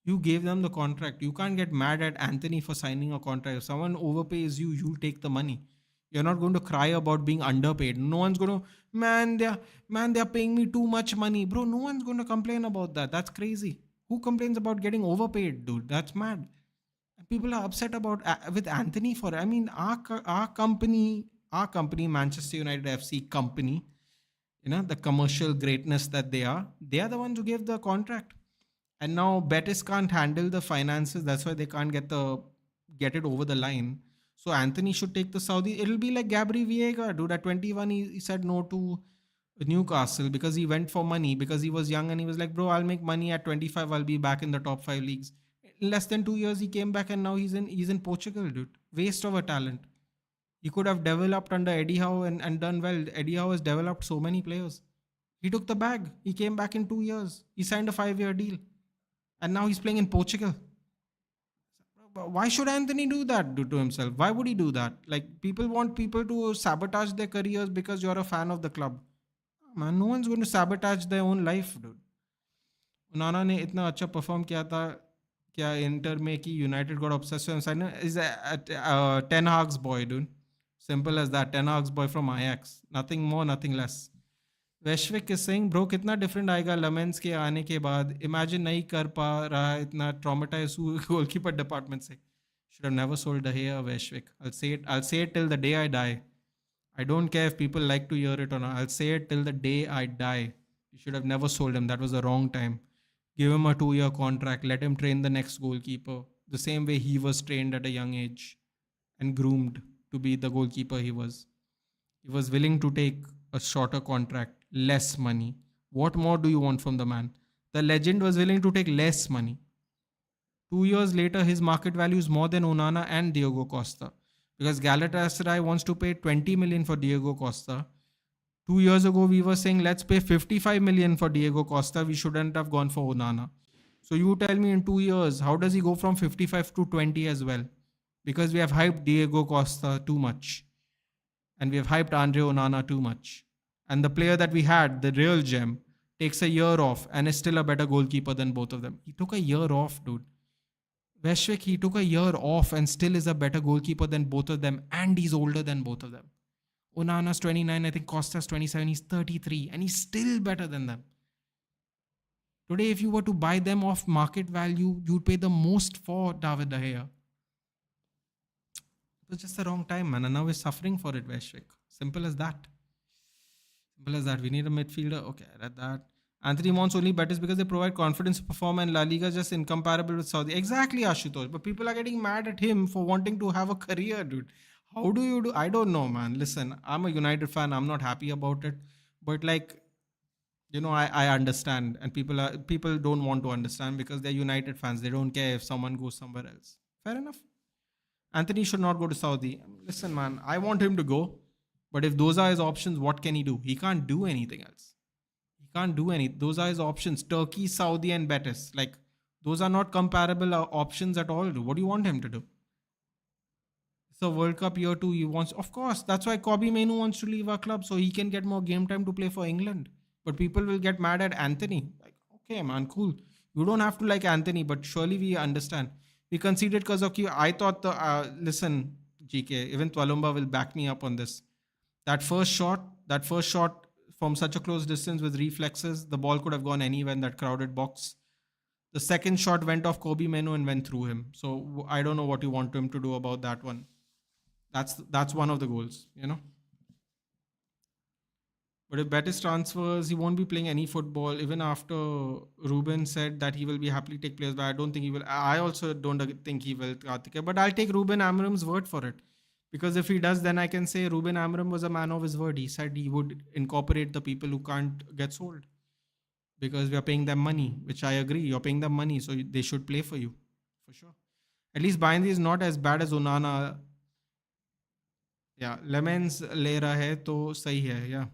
[SPEAKER 1] You gave them the contract. You can't get mad at Anthony for signing a contract. If someone overpays you, you'll take the money. You're not going to cry about being underpaid. No one's going to, they're paying me too much money. Bro, no one's going to complain about that. That's crazy. Who complains about getting overpaid, dude? That's mad. And people are upset about with Anthony for it. I mean, our company, Manchester United FC company, the commercial greatness that they are the ones who gave the contract. And now Betis can't handle the finances. That's why they can't get it over the line. So Anthony should take the Saudi. It'll be like Gabri Veiga, dude. At 21, he said no to Newcastle because he went for money, because he was young and he was like, bro, I'll make money at 25. I'll be back in the top 5 leagues. In less than 2 years, he came back and now he's in Portugal, dude. Waste of a talent. He could have developed under Eddie Howe and done well. Eddie Howe has developed so many players. He took the bag. He came back in 2 years. He signed a 5-year deal. And now he's playing in Portugal. Why should Anthony do that to himself? Why would he do that? Like, people want people to sabotage their careers because you're a fan of the club. Man, no one's going to sabotage their own life, dude. Onana ने इतना अच्छा perform किया था क्या inter में कि United got obsessed with him. Is a Ten Hag's boy, dude. Simple as that. Ten Hag's boy from Ajax. Nothing more, nothing less. वैश्विक is saying, bro, कितना डिफरेंट आएगा लमेंस के आने के बाद. इमेजिन नहीं कर पा रहा है इतना ट्रॉमेटाइज गोलकीपर डिपार्टमेंट से. Should have never sold the hair, वैश्विक. I'll say it till the day I die. I don't care if people like to hear it or not. I'll say it till the day I die. You should have never sold him. That was the wrong time. Give him a 2-year contract. Let him train the next goalkeeper. The same way he was trained at a young age and groomed to be the goalkeeper he was. He was willing to take a shorter contract, less money. What more do you want from the man? The legend was willing to take less money. 2 years later, his market value is more than Onana and Diego Costa. Because Galatasaray wants to pay 20 million for Diego Costa. 2 years ago, we were saying let's pay 55 million for Diego Costa. We shouldn't have gone for Onana. So you tell me in 2 years, how does he go from 55 to 20 as well? Because we have hyped Diego Costa too much. And we have hyped Andre Onana too much. And the player that we had, the real gem, takes a year off and is still a better goalkeeper than both of them. He took a year off, dude. Veshvik, he took a year off and still is a better goalkeeper than both of them. And he's older than both of them. Onana's 29, I think Costa's 27, he's 33. And he's still better than them. Today, if you were to buy them off market value, you'd pay the most for David De Gea. It was just the wrong time, man. And now we're suffering for it, Veshvik. Simple as that. Simple as that. We need a midfielder. Okay, I read that. Anthony wants only betters because they provide confidence to perform, and La Liga is just incomparable with Saudi. Exactly, Ashutosh. But people are getting mad at him for wanting to have a career, dude. How do you do? I don't know, man. Listen, I'm a United fan. I'm not happy about it. But I understand. And people don't want to understand because they're United fans. They don't care if someone goes somewhere else. Fair enough. Anthony should not go to Saudi. Listen, man, I want him to go. But if those are his options, what can he do? He can't do anything else. He can't do anything. Those are his options. Turkey, Saudi, and Betis. Those are not comparable options at all. What do you want him to do? It's a World Cup year too. He wants, of course, that's why Kobe Mainoo wants to leave our club so he can get more game time to play for England. But people will get mad at Anthony. Okay, man, cool. You don't have to like Anthony, but surely we understand. We conceded because of you. I thought listen, GK, even Twalumba will back me up on this. That first shot from such a close distance with reflexes, the ball could have gone anywhere in that crowded box. The second shot went off Kobe Mainoo and went through him. So I don't know what you want him to do about that one. That's one of the goals, But if Betis transfers, he won't be playing any football. Even after Ruben said that he will be happily take players, but I don't think he will. I also don't think he will, Karthike. But I'll take Ruben Amorim's word for it. Because if he does, then I can say Ruben Amorim was a man of his word. He said he would incorporate the people who can't get sold. Because we are paying them money, which I agree. You're paying them money, so they should play for you. For sure. At least Bindy is not as bad as Onana. Yeah, Lemons le raha hai, to sahi hai, yeah.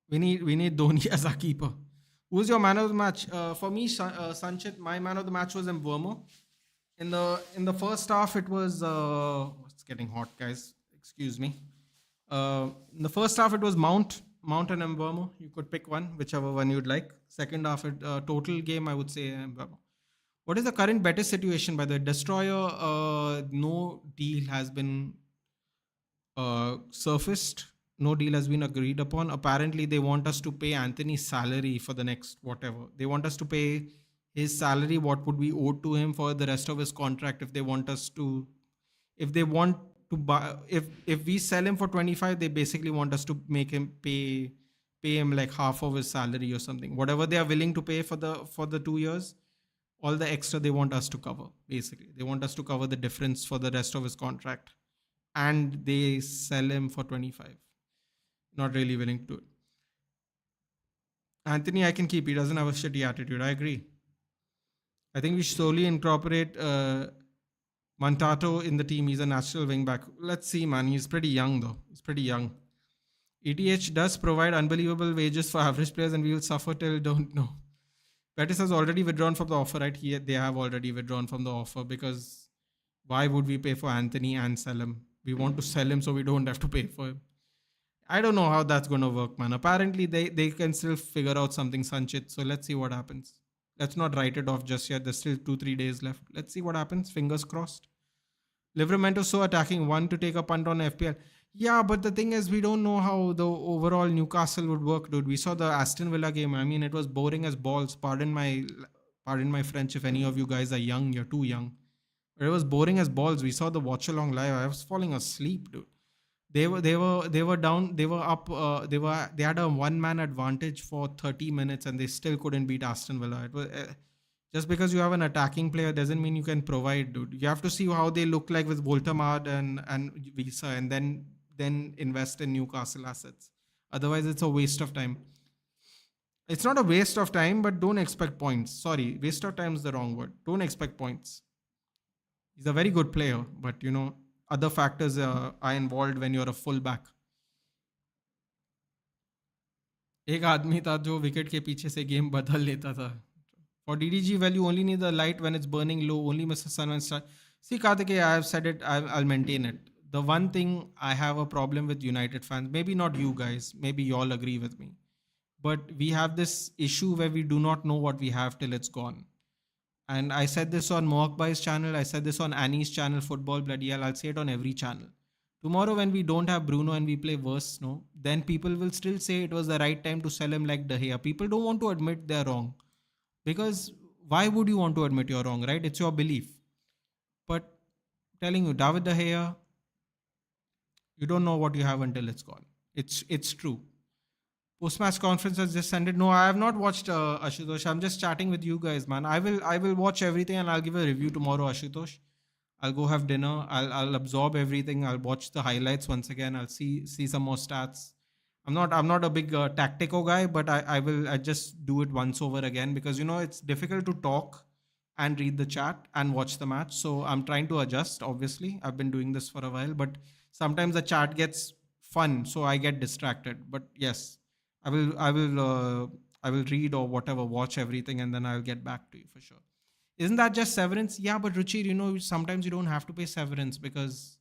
[SPEAKER 1] We need Dhoni as our keeper. Who's your man of the match? For me, Sanchit, my man of the match was mbeumo. In the first half, it was it's getting hot, guys. Excuse me. In the first half, it was Mount and mbeumo. You could pick one, whichever one you'd like. Second half, total game, I would say mbeumo. What is the current Betis situation by the Destroyer? No deal has been surfaced. No deal has been agreed upon. Apparently, they want us to pay Anthony's salary for the next whatever. They want us to pay his salary, what would be owed to him for the rest of his contract. If they want to buy, if we sell him for 25, they basically want us to make him pay him like half of his salary or something. Whatever they are willing to pay for the 2 years, all the extra they want us to cover. Basically, they want us to cover the difference for the rest of his contract, and they sell him for 25. Not really willing to do it. Anthony, I can keep. He doesn't have a shitty attitude. I agree. I think we should slowly incorporate Mantato in the team. He's a natural wing back. Let's see, man. He's pretty young, though. He's pretty young. ETH does provide unbelievable wages for average players, and we will suffer till don't know. Betis has already withdrawn from the offer, right? They have already withdrawn from the offer because why would we pay for Anthony and sell him? We want to sell him so we don't have to pay for him. I don't know how that's going to work, man. Apparently, they can still figure out something, Sanchit. So let's see what happens. Let's not write it off just yet. There's still 2-3 days left. Let's see what happens. Fingers crossed. Livramento so attacking. One to take a punt on FPL. Yeah, but the thing is, we don't know how the overall Newcastle would work, dude. We saw the Aston Villa game. I mean, it was boring as balls. Pardon my French. If any of you guys are young, you're too young. But it was boring as balls. We saw the Watchalong live. I was falling asleep, dude. They were down. They were up. They had a one man advantage for 30 minutes, and they still couldn't beat Aston Villa. It was just because you have an attacking player doesn't mean you can provide, dude. You have to see how they look like with Voltamard and Visa, and then invest in Newcastle assets. Otherwise, it's a waste of time. It's not a waste of time, but don't expect points. Sorry, waste of time is the wrong word. Don't expect points. He's a very good player, but other factors are involved when you're a fullback. एक आदमी था जो wicket के पीछे से game बदल लेता था. For DDG value, only need the light when it's burning low. Only miss the sun when start. See, Karthikeya, I have said it. I'll maintain it. The one thing I have a problem with United fans, maybe not you guys, maybe you all agree with me, but we have this issue where we do not know what we have till it's gone. And I said this on Mohakbai's channel. I said this on Annie's channel, Football Bloody Hell. I'll say it on every channel. Tomorrow, when we don't have Bruno and we play worse, no, then people will still say it was the right time to sell him like De Gea. People don't want to admit they're wrong. Because why would you want to admit you're wrong, right? It's your belief. But telling you, David De Gea, you don't know what you have until it's gone. It's true. Post-match conference has just ended. No, I have not watched Ashutosh. I'm just chatting with you guys, man. I will watch everything and I'll give a review tomorrow, Ashutosh. I'll go have dinner. I'll absorb everything. I'll watch the highlights once again. I'll see some more stats. I'm not a big tactico guy, but I just do it once over again because it's difficult to talk and read the chat and watch the match. So I'm trying to adjust. Obviously, I've been doing this for a while, but sometimes the chat gets fun, so I get distracted. But yes, I will read or whatever, watch everything, and then I'll get back to you for sure. Isn't that just severance? Yeah, but Ruchir, sometimes you don't have to pay severance because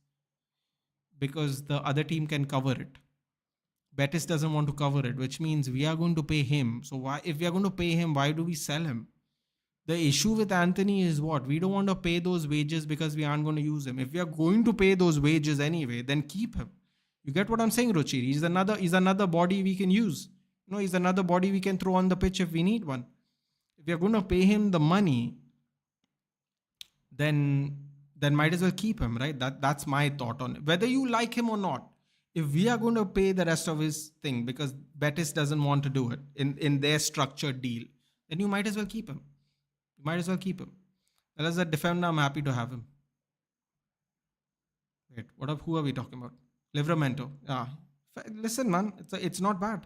[SPEAKER 1] the other team can cover it. Betis doesn't want to cover it, which means we are going to pay him. So why, if we are going to pay him, why do we sell him? The issue with Anthony is what? We don't want to pay those wages because we aren't going to use him. If we are going to pay those wages anyway, then keep him. You get what I'm saying, Ruchir? He's another body we can use. He's another body we can throw on the pitch if we need one. If we are going to pay him the money, then might as well keep him, right? That's my thought on it. Whether you like him or not, if we are going to pay the rest of his thing because Betis doesn't want to do it in their structured deal, then you might as well keep him. You might as well keep him. Well, as a defender, I'm happy to have him. Wait, who are we talking about? Livramento. Yeah. Listen, man, it's not bad.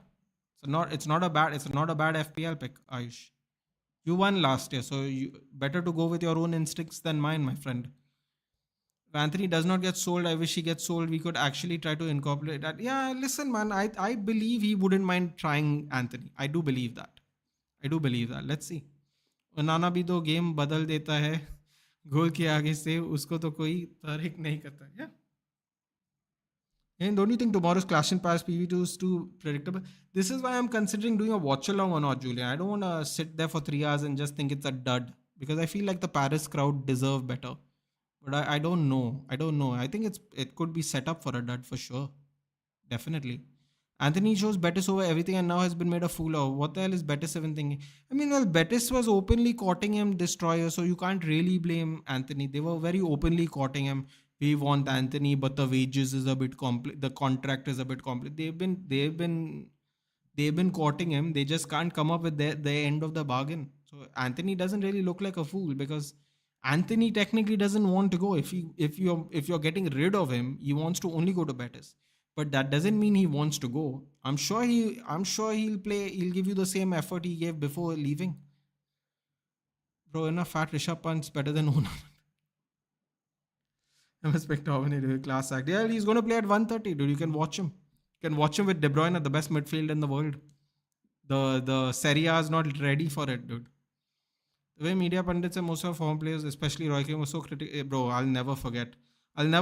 [SPEAKER 1] It's not a bad FPL pick, Ayush. You won last year, so you better to go with your own instincts than mine, my friend. If Anthony does not get sold, I wish he gets sold. We could actually try to incorporate that. Yeah, listen, man, I believe he wouldn't mind trying Anthony. I do believe that. Let's see. Onana भी तो game बदल देता है गोल के आगे से उसको तो कोई तारीख नहीं करता. Yeah. And don't you think tomorrow's Clash and Pass PV2 is too predictable? This is why I'm considering doing a watch-along or not, Julian. I don't want to sit there for 3 hours and just think it's a dud. Because I feel like the Paris crowd deserve better. But I don't know. I think it could be set up for a dud for sure. Definitely. Anthony shows Betis over everything and now has been made a fool of. What the hell is Betis even thinking? I mean, well, Betis was openly courting him, Destroyer, so you can't really blame Anthony. They were very openly courting him. We want Anthony, but the wages is a bit complex. The contract is a bit complex. They've been courting him. They just can't come up with the end of the bargain. So Anthony doesn't really look like a fool because Anthony technically doesn't want to go. If you're getting rid of him, he wants to only go to Betis. But that doesn't mean he wants to go. I'm sure he'll play. He'll give you the same effort he gave before leaving. Bro, in a fat Rishabh Pant's better than Onana. MS McTominay, class act. Yeah, he's going to play at 1:30, dude. You can watch him. You can watch him with De Bruyne, the best midfield in the world. The Serie A is not ready for it, dude. The way media pundits and most of form players, especially Roy Keane, was so critical. Bro, I'll never forget and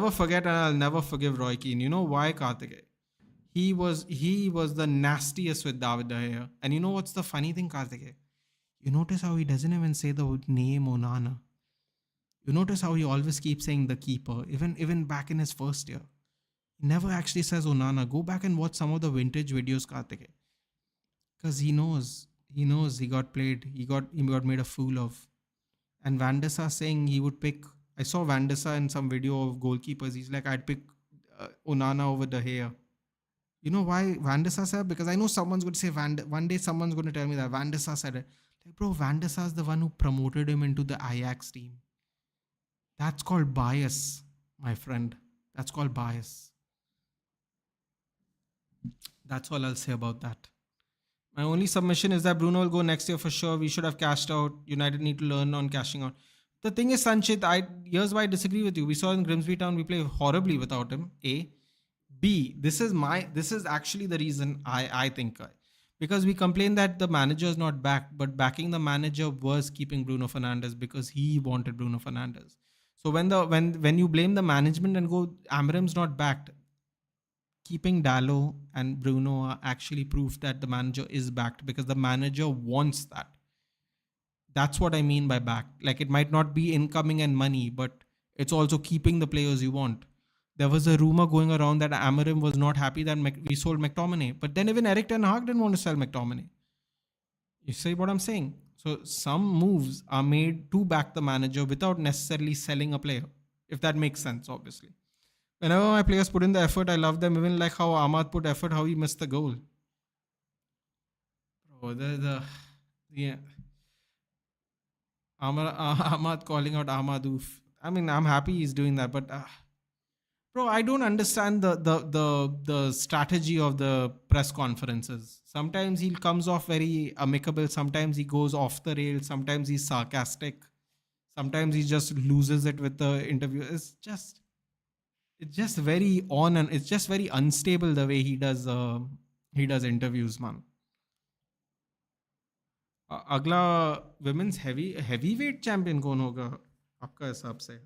[SPEAKER 1] I'll never forgive Roy Keane. You know why, Karthikeya? He was the nastiest with David De Gea. And you know what's the funny thing, Karthikeya? You notice how he doesn't even say the name Onana. You notice how he always keeps saying the keeper, even back in his first year. He never actually says Onana. Go back and watch some of the vintage videos, Karthikeya. Because he knows he got played. He got made a fool of. And Van der Sar saying he would pick. I saw Van der Sar in some video of goalkeepers. He's like, I'd pick Onana over De Gea. You know why Van der Sar said? Because I know someone's going to say one day someone's going to tell me that Van der Sar said it. Like, bro, Van der Sar is the one who promoted him into the Ajax team. That's called bias, my friend. That's called bias. That's all I'll say about that. My only submission is that Bruno will go next year for sure. We should have cashed out. United need to learn on cashing out. The thing is, Sanchit, here's why I disagree with you. We saw in Grimsby Town we play horribly without him. A. B. This is actually the reason I think. Because we complain that the manager is not backed, but backing the manager was keeping Bruno Fernandes because he wanted Bruno Fernandes. So when you blame the management and go, Amarim's not backed, keeping Dallo and Bruno are actually proof that the manager is backed because the manager wants that. That's what I mean by backed. Like, it might not be incoming and money, but it's also keeping the players you want. There was a rumor going around that Amarim was not happy that we sold McTominay. But then even Eric Ten Hag didn't want to sell McTominay. You see what I'm saying? So some moves are made to back the manager without necessarily selling a player. If that makes sense, obviously. Whenever my players put in the effort, I love them. Even like how Ahmad put effort, how he missed the goal. Bro, yeah. Ahmad calling out Ahmad Oof. I mean, I'm happy he's doing that, but... Bro, I don't understand the strategy of the press conferences. Sometimes he comes off very amicable. Sometimes he goes off the rails. Sometimes he's sarcastic. Sometimes he just loses it with the interview. It's just very on, and it's just very unstable the way he does interviews, man. अगला women's heavyweight champion कौन होगा आपका हिसाब से?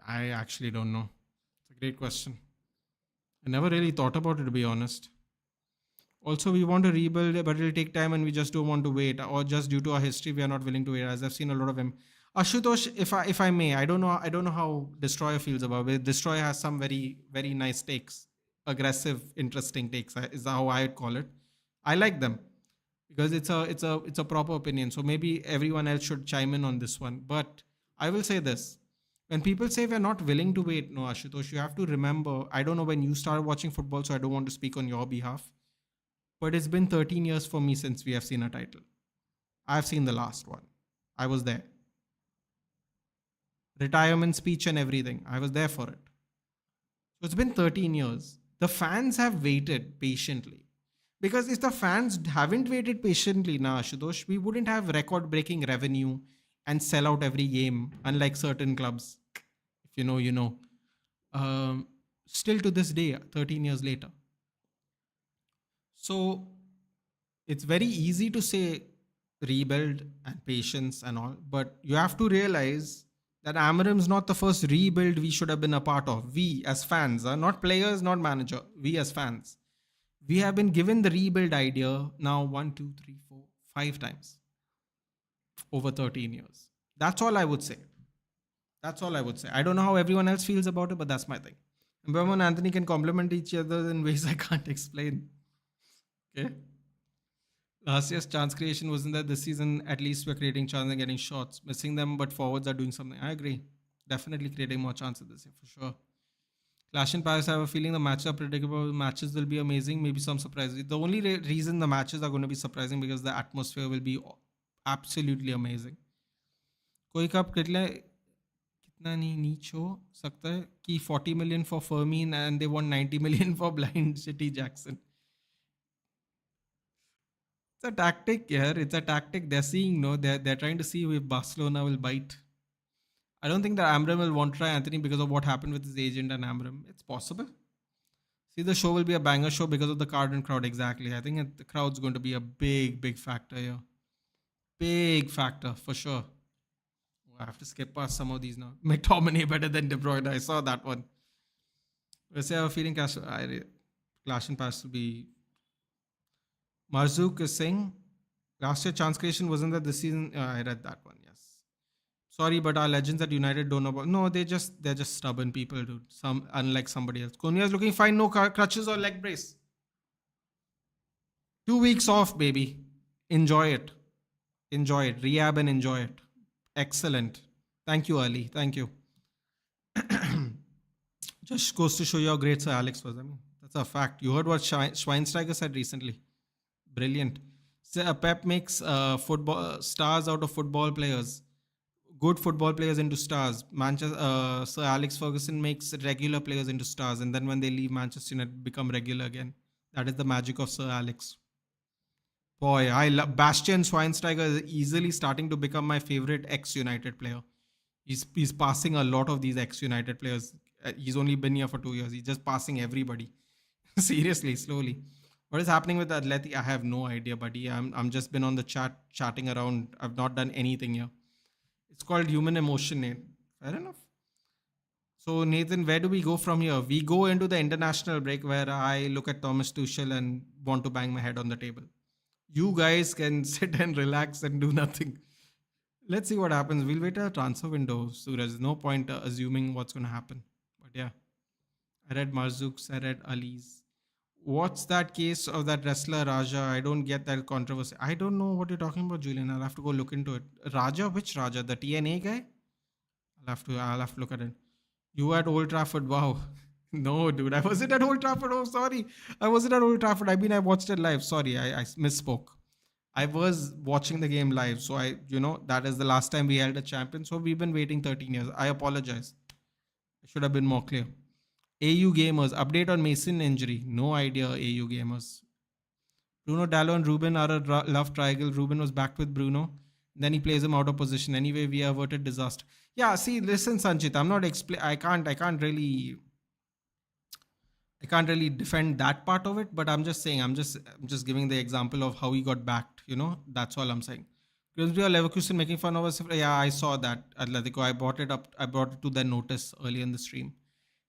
[SPEAKER 1] I actually don't know. It's a great question. I never really thought about it, to be honest. Also, we want to rebuild, but it'll take time and we just don't want to wait. Or just due to our history, we are not willing to wait. As I've seen a lot of him. Ashutosh, if I may, I don't know how Destroyer feels about it. Destroyer has some very, very nice takes. Aggressive, interesting takes is how I would call it. I like them. Because it's a proper opinion. So maybe everyone else should chime in on this one. But I will say this. When people say we're not willing to wait, no, Ashutosh, you have to remember, I don't know when you started watching football, so I don't want to speak on your behalf. But it's been 13 years for me since we have seen a title. I've seen the last one. I was there. Retirement speech and everything. I was there for it. So it's been 13 years. The fans have waited patiently. Because if the fans haven't waited patiently, na, Ashutosh, we wouldn't have record-breaking revenue and sell out every game, unlike certain clubs. If you know, you know. Still to this day, 13 years later. So it's very easy to say rebuild and patience and all, but you have to realize that Amarim's not the first rebuild we should have been a part of. We as fans, not players, not manager, we as fans. We have been given the rebuild idea now 1, 2, 3, 4, 5 times over 13 years. That's all I would say. That's all I would say. I don't know how everyone else feels about it, but that's my thing. Mbeumo and Anthony can complement each other in ways I can't explain. Okay. Last year's chance creation wasn't there. This season, at least we're creating chances and getting shots. Missing them, but forwards are doing something. I agree. Definitely creating more chances this year, for sure. Clash in Paris, I have a feeling the matches are predictable. Matches will be amazing. Maybe some surprises. The only reason the matches are going to be surprising because the atmosphere will be absolutely amazing. कोई cup कितना नहीं नीच हो सकता है कि 40 million for Fermin and they want 90 million for blind City Jackson. It's a tactic here. It's a tactic. They're seeing, no, they're trying to see if Barcelona will bite. I don't think that Amram will want to try Anthony because of what happened with his agent and Amram. It's possible. See, the show will be a banger show because of the Carden crowd. Exactly. I think the crowd's going to be a big factor here. Big factor for sure. I have to skip past some of these now. McTominay better than De Bruyne. I saw that one. Let's say I have a feeling Clash and Pass will be. Marzuk is saying last year chance creation wasn't there this season. I read that one. Yes. Sorry, but our legends at United don't know about. No, they're just stubborn people, dude. Unlike somebody else. Cunha is looking fine. No crutches or leg brace. 2 weeks off, baby. Enjoy it. Enjoy it. Rehab and enjoy it. Excellent. Thank you, Ali. Thank you. Just goes to show you how great Sir Alex was. I mean, that's a fact. You heard what Schweinsteiger said recently. Brilliant. So, Pep makes football stars out of football players. Good football players into stars. Manchester Sir Alex Ferguson makes regular players into stars, and then when they leave Manchester United, become regular again. That is the magic of Sir Alex. Boy, I love Bastian Schweinsteiger is easily starting to become my favorite ex-United player. He's passing a lot of these ex-United players. He's only been here for 2 years. He's just passing everybody. Seriously, slowly. What is happening with Atleti? I have no idea, buddy. I'm just been on the chatting around. I've not done anything here. It's called human emotion, Nate. Fair enough. So Nathan, where do we go from here? We go into the international break where I look at Thomas Tuchel and want to bang my head on the table. You guys can sit and relax and do nothing. Let's see what happens. We'll wait a transfer window, Suraj. There's no point assuming what's going to happen. But yeah, I read Marzouk's, I read Ali's. What's that case of that wrestler Raja? I don't get that controversy. I don't know what you're talking about, Julian. I'll have to go look into it. Raja? Which Raja? The TNA guy? I'll have to look at it. You at Old Trafford? Wow. No, dude. I wasn't at Old Trafford. Oh, sorry. I wasn't at Old Trafford. I mean, I watched it live. Sorry, I misspoke. I was watching the game live. So that is the last time we held a champion. So we've been waiting 13 years. I apologize. I should have been more clear. AU Gamers, update on Mason injury. No idea, AU Gamers. Bruno Dallo and Ruben are a love triangle. Ruben was back with Bruno. Then he plays him out of position. Anyway, we averted disaster. Yeah, see, listen, Sanchit, I'm not I can't really defend that part of it, but I'm just saying, I'm just giving the example of how he got backed, that's all I'm saying. Grimsby or Leverkusen making fun of us. Yeah, I saw that. Atletico, I brought it to their notice early in the stream.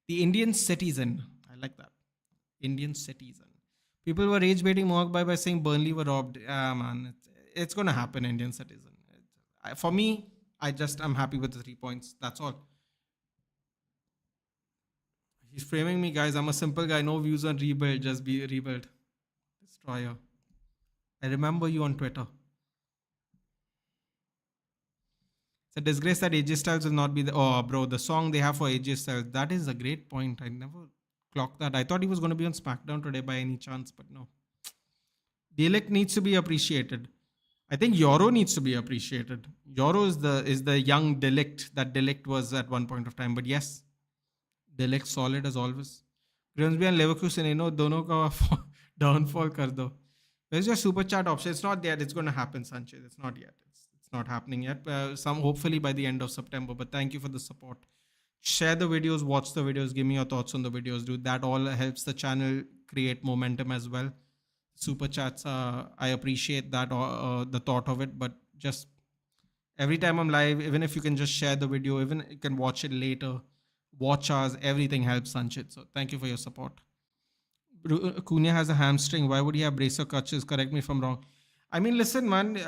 [SPEAKER 1] The Indian citizen. I like that. Indian citizen. People were rage baiting Mohawk by saying Burnley were robbed. Yeah, man. It's going to happen, Indian citizen. For me, I'm happy with the 3 points. That's all. He's framing me, guys. I'm a simple guy. No views on rebuild. Just be rebuild. Destroyer. I remember you on Twitter. It's a disgrace that AJ Styles will not be the. Oh, bro, the song they have for AJ Styles. That is a great point. I never clocked that. I thought he was going to be on SmackDown today by any chance, but no. Deligt needs to be appreciated. I think Yoro needs to be appreciated. Yoro is the young Deligt that Deligt was at one point of time. But yes, Deligt solid as always. Grimsby and Leverkusen, dono ka downfall kar do. Where's your super chat option? It's not yet. It's going to happen, Sanchez. It's not yet. It's not happening yet. Hopefully by the end of September. But thank you for the support. Share the videos, watch the videos, give me your thoughts on the videos, dude. That all helps the channel create momentum as well. Super chats, I appreciate that, the thought of it, but just every time I'm live, even if you can just share the video, even you can watch it later, watch us, everything helps, Sanchit. So thank you for your support. Cunha has a hamstring. Why would he have bracer crutches? Correct me if I'm wrong. I mean, listen, man.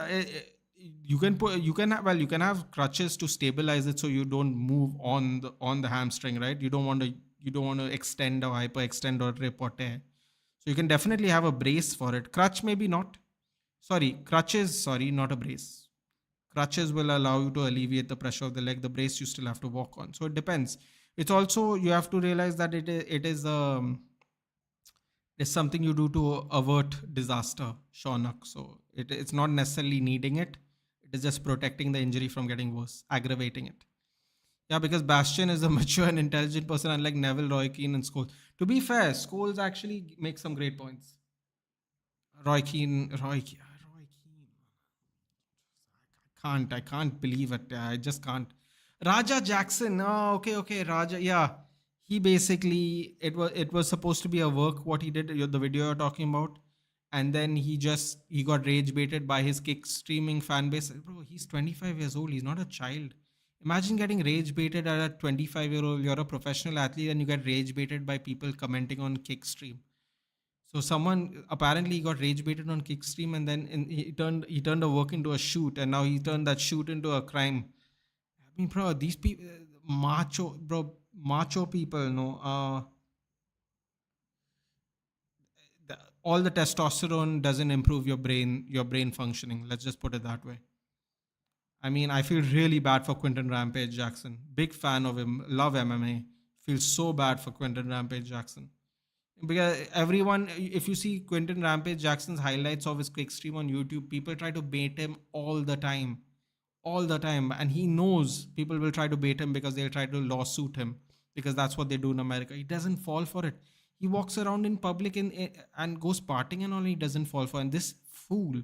[SPEAKER 1] You can have crutches to stabilize it so you don't move on the hamstring, right? You don't want to extend or hyperextend or rip or tear. So you can definitely have a brace for it. Crutch maybe not. Crutches, not a brace. Crutches will allow you to alleviate the pressure of the leg. The brace you still have to walk on. So it depends. It's also, you have to realize that it is it's something you do to avert disaster, Shaunak. So it's not necessarily needing it. It is just protecting the injury from getting worse, aggravating it. Yeah, because Bastian is a mature and intelligent person, unlike Neville, Roy Keane, and Scholes. To be fair, Scholes actually makes some great points. Roy Keane. I can't believe it. I just can't. Raja Jackson. Oh, okay. Raja. Yeah, he basically it was supposed to be a work what he did. The video you're talking about, and then he got rage baited by his kick streaming fan base. Bro, he's 25 years old. He's not a child. Imagine getting rage baited at a 25-year-old. You're a professional athlete and you get rage baited by people commenting on Kickstream. So someone apparently got rage baited on Kickstream, and then he turned a work into a shoot, and now he turned that shoot into a crime. I mean, bro, these people, macho people, all the testosterone doesn't improve your brain functioning. Let's just put it that way. I mean, I feel really bad for Quinton Rampage Jackson. Big fan of him. Love MMA. Feel so bad for Quinton Rampage Jackson. Because everyone, if you see Quinton Rampage Jackson's highlights of his quick stream on YouTube, people try to bait him all the time. And he knows people will try to bait him because they'll try to lawsuit him because that's what they do in America. He doesn't fall for it. He walks around in public and goes partying and all. He doesn't fall for it. And this fool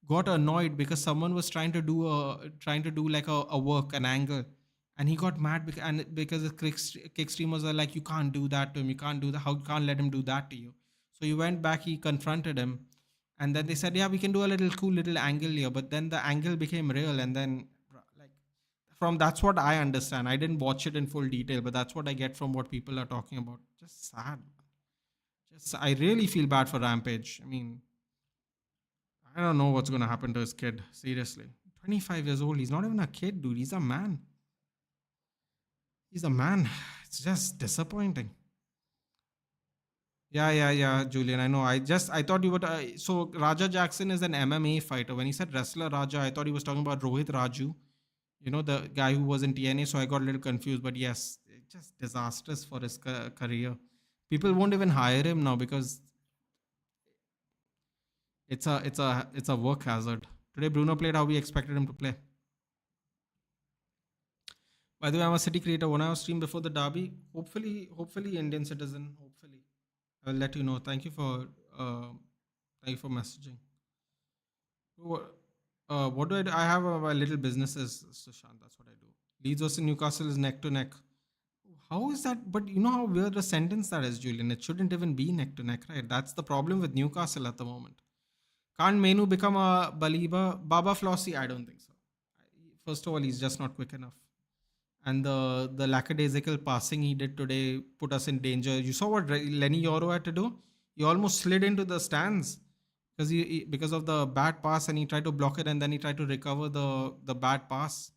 [SPEAKER 1] got annoyed because someone was trying to do like a work, an angle, and he got mad because the kick streamers are like, you can't do that to him, you can't do that, how you can't let him do that to you. So he went back, he confronted him, and then they said, yeah, we can do a little cool little angle here, but then the angle became real, and then like from that's what I understand. I didn't watch it in full detail, but that's what I get from what people are talking about. Just sad. Just I really feel bad for Rampage. I mean, I don't know what's going to happen to his kid. Seriously. 25 years old. He's not even a kid, dude. He's a man. He's a man. It's just disappointing. Yeah, Julian. I know. I thought you would. So, Raja Jackson is an MMA fighter. When he said wrestler Raja, I thought he was talking about Rohit Raju, the guy who was in TNA. So, I got a little confused. But yes, it's just disastrous for his career. People won't even hire him now because it's a work hazard. Today Bruno played how we expected him to play. By the way, I'm a city creator. When I was stream before the derby, hopefully Indian citizen. Hopefully, I'll let you know. Thank you for messaging. What do I do? I have my little businesses, Sushant. That's what I do. Leeds versus Newcastle is neck to neck. How is that? But you know how weird a sentence that is, Julian. It shouldn't even be neck to neck, right? That's the problem with Newcastle at the moment. Can't Menu become a believer? Baba Flossie? I don't think so. First of all, he's just not quick enough. And the lackadaisical passing he did today put us in danger. You saw what Lenny Yoro had to do? He almost slid into the stands because of the bad pass, and he tried to block it, and then he tried to recover the bad pass.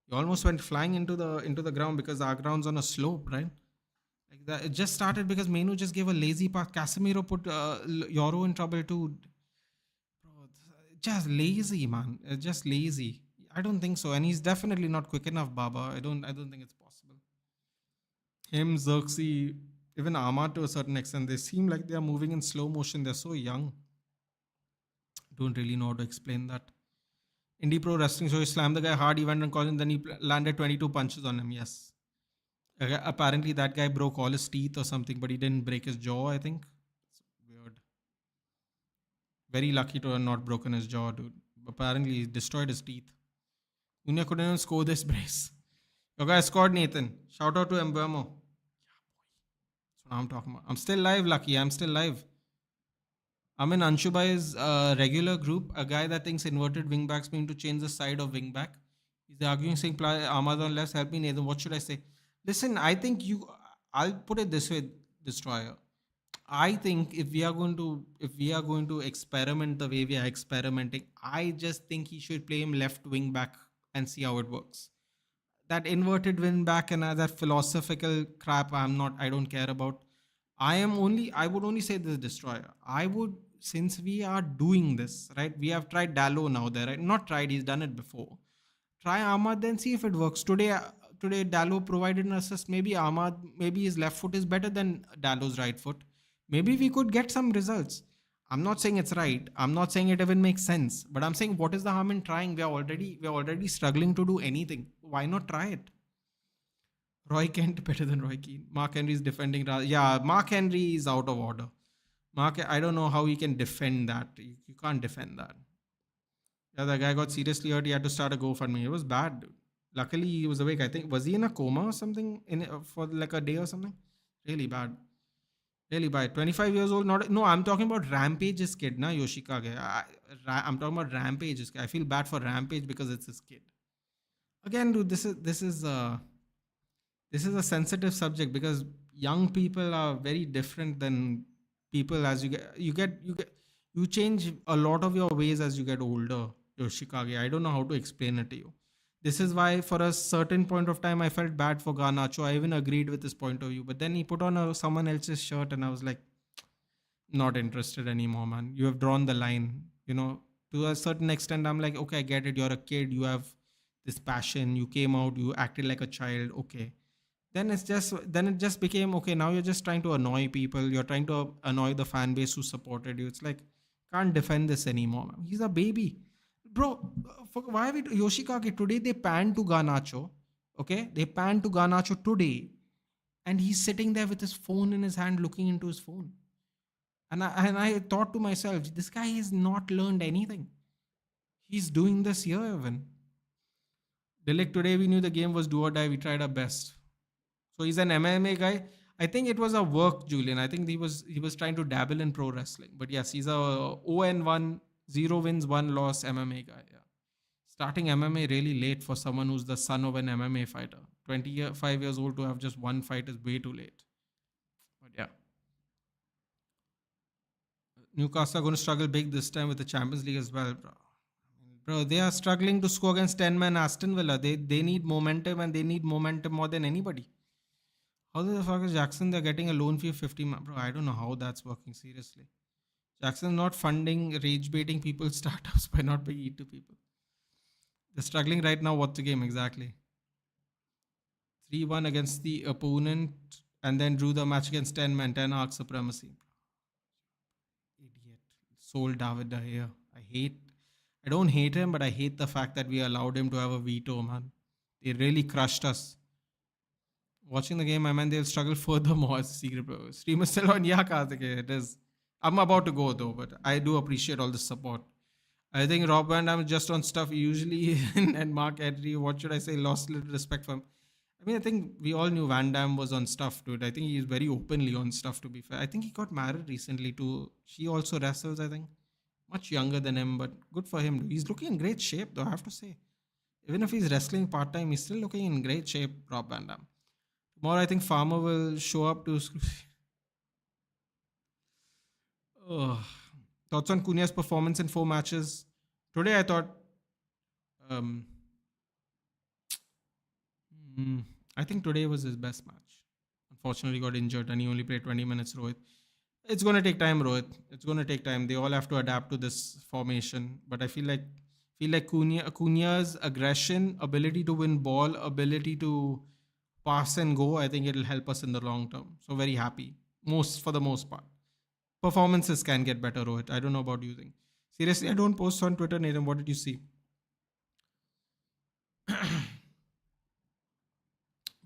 [SPEAKER 1] He almost went flying into the ground because our ground's on a slope, right? Like that, it just started because Menu just gave a lazy pass. Casemiro put Yoro in trouble too. Bro, just lazy, man. Just lazy. I don't think so, and he's definitely not quick enough, Baba. I don't think it's possible. Him, Xerxes, even Ahmad to a certain extent, they seem like they are moving in slow motion. They're so young. Don't really know how to explain that. Indie Pro Wrestling, so he slammed the guy hard, he went and called him, then he landed 22 punches on him. Yes. Apparently that guy broke all his teeth or something, but he didn't break his jaw, I think. It's weird. Very lucky to have not broken his jaw, dude. Apparently he destroyed his teeth. Cunha couldn't even score this brace. Your guy scored, Nathan. Shout out to mbeumo. Yeah, boy. That's what I'm talking about. I'm still live, Lucky. I'm still live. I'm in Anshubhai's regular group, a guy that thinks inverted wingbacks mean to change the side of wingback. He's arguing, saying, Ahmad on left, help me, Nathan. What should I say? Listen, I think I'll put it this way, Destroyer. I think if we are going to experiment the way we are experimenting, I just think he should play him left wing back and see how it works. That inverted wing back and that philosophical crap, I don't care about. I would only say this, Destroyer. Since we are doing this, right? We have tried Dallo now there, right? Not tried, he's done it before. Try Ahmad, then see if it works. Today Dallo provided an assist. Maybe his left foot is better than Dallo's right foot. Maybe we could get some results. I'm not saying it's right. I'm not saying it even makes sense. But I'm saying, what is the harm in trying? We're already struggling to do anything. Why not try it? Roy Kent better than Roy Keane. Mark Henry is defending. Yeah, Mark Henry is out of order. I don't know how he can defend that. You can't defend that. Yeah, the guy got seriously hurt. He had to start a GoFundMe. It was bad, dude. Luckily, he was awake. I think, was he in a coma or something for like a day or something? Really bad. Really bad. 25 years old. I'm talking about Rampage's kid, na Yoshikage. I'm talking about Rampage's kid. I feel bad for Rampage because it's his kid. Again, dude, this is a sensitive subject because young people are very different than people as you change a lot of your ways as you get older, Yoshikage. I don't know how to explain it to you. This is why for a certain point of time I felt bad for Garnacho. I even agreed with his point of view. But then he put on someone else's shirt and I was like, not interested anymore, man. You have drawn the line. To a certain extent, I'm like, okay, I get it. You're a kid. You have this passion. You came out, you acted like a child. Okay. Then it just became okay. Now you're just trying to annoy people. You're trying to annoy the fan base who supported you. It's like, can't defend this anymore, man. He's a baby, bro. Why are we Yoshikage today? They panned to Garnacho. Okay, they panned to Garnacho today, and he's sitting there with his phone in his hand, looking into his phone. And I thought to myself, this guy has not learned anything. He's doing this here, even. Deligt, today we knew the game was do or die. We tried our best. So he's an MMA guy. I think it was a work, Julian. I think he was trying to dabble in pro wrestling. But yes, he's a 0-1, 0 wins, 1 loss MMA guy. Yeah. Starting MMA really late for someone who's the son of an MMA fighter. 25 years old to have just one fight is way too late. But yeah. Newcastle are going to struggle big this time with the Champions League as well, bro. Bro, they are struggling to score against 10-man Aston Villa. They need momentum, and they need momentum more than anybody. How the fuck is Jackson? They're getting a loan fee of 50 man. Bro, I don't know how that's working, seriously. Jackson's not funding rage baiting people's startups by not paying it to people. They're struggling right now. What's the game exactly? 3-1 against the opponent, and then drew the match against 10 men, 10 arc supremacy. Idiot. Sold David De Gea. I don't hate him, but I hate the fact that we allowed him to have a veto, man. They really crushed us. Watching the game, I mean, they'll struggle furthermore as a secret. Stream is still on. Yeah, Karthik, it is. I'm about to go though, but I do appreciate all the support. I think Rob Van Dam is just on stuff usually, and Mark Henry, what should I say, lost little respect for him. I mean, I think we all knew Van Dam was on stuff, dude. I think he's very openly on stuff, to be fair. I think he got married recently too. She also wrestles, I think. Much younger than him, but good for him. He's looking in great shape, though, I have to say. Even if he's wrestling part-time, he's still looking in great shape, Rob Van Dam. Tomorrow, I think Farmer will show up to... Oh. Thoughts on Cunha's performance in 4 matches? Today, I thought... I think today was his best match. Unfortunately, got injured and he only played 20 minutes, Rohit. It's going to take time, Rohit. It's going to take time. They all have to adapt to this formation. But I feel like Cunha's aggression, ability to win ball, ability to pass and go, I think it'll help us in the long term. So very happy. For the most part. Performances can get better, Rohit. I don't know about using. Seriously, I don't post on Twitter, Nathan. What did you see?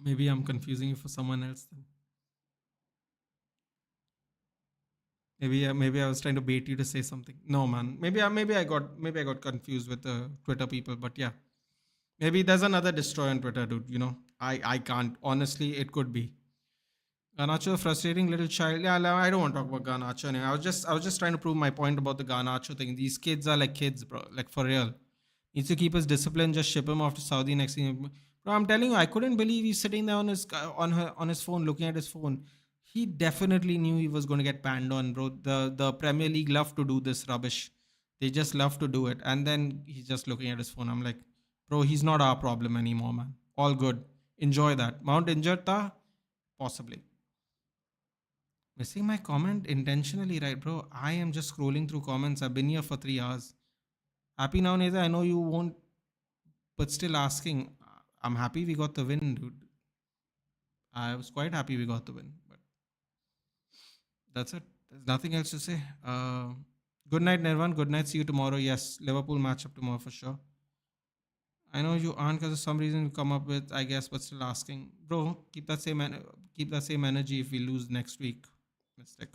[SPEAKER 1] Maybe I'm confusing you for someone else then. Maybe I was trying to bait you to say something. No, man. Maybe I got confused with the Twitter people. But yeah, maybe there's another destroyer on Twitter, dude. You know, I can't. Honestly, it could be. Garnacho, a frustrating little child. Yeah, I don't want to talk about Garnacho anyway. I was just trying to prove my point about the Garnacho thing. These kids are like kids, bro. Like for real. Needs to keep his discipline. Just ship him off to Saudi next thing. Bro, I'm telling you, I couldn't believe he's sitting there on his phone, looking at his phone. He definitely knew he was going to get panned on, bro. The Premier League love to do this rubbish. They just love to do it. And then he's just looking at his phone. I'm like, bro, he's not our problem anymore, man. All good. Enjoy that. Mount injured tha? Possibly. Missing my comment intentionally, right, bro? I am just scrolling through comments. I've been here for 3 hours. Happy now, Nathan? I know you won't, but still asking. I'm happy we got the win, dude. I was quite happy we got the win. But that's it. There's nothing else to say. Good night, Nirvan. Good night. See you tomorrow. Yes, Liverpool matchup tomorrow for sure. I know you aren't because of some reason you come up with, I guess, but still asking. Bro, keep that same energy if we lose next week. Mistake.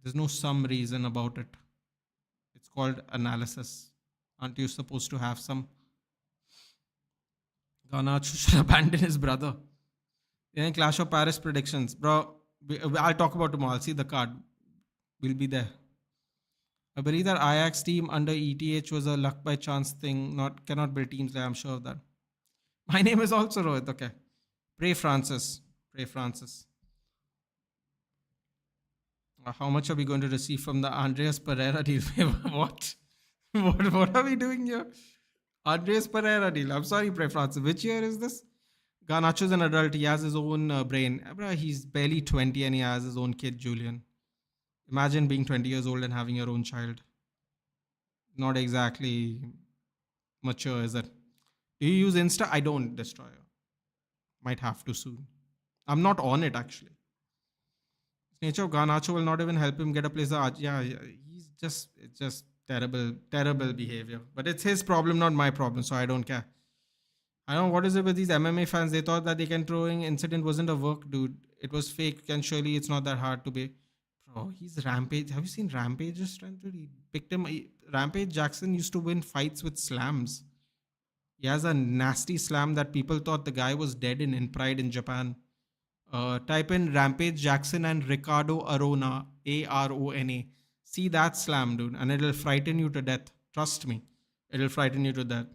[SPEAKER 1] There's no some reason about it. It's called analysis. Aren't you supposed to have some? Garnacho should abandon his brother. Clash of Paris predictions. Bro, I'll talk about tomorrow. I'll see the card. We'll be there. I believe that Ajax team under ETH was a luck by chance thing. Cannot build teams there. I'm sure of that. My name is also Rohit. Okay. Pray Francis. How much are we going to receive from the Andreas Pereira deal? What? What are we doing here? Andreas Pereira deal. I'm sorry, Pray Francis. Which year is this? Garnacho's an adult. He has his own brain. He's barely 20 and he has his own kid, Julian. Imagine being 20 years old and having your own child. Not exactly mature, is it? Do you use Insta? I don't, Destroyer. Might have to soon. I'm not on it actually. Nature of Garnacho will not even help him get a place. Yeah, he's it's just terrible behavior. But it's his problem, not my problem, so I don't care. I don't know what is it with these MMA fans. They thought that the Ken throwing incident wasn't a work, dude. It was fake, and surely it's not that hard to be. Bro, he's Rampage. Have you seen Rampage's strength, dude? He picked him. Rampage Jackson used to win fights with slams. He has a nasty slam that people thought the guy was dead in Pride in Japan. Type in Rampage Jackson and Ricardo Arona, Arona. See that slam, dude, and it'll frighten you to death. Trust me, it'll frighten you to death.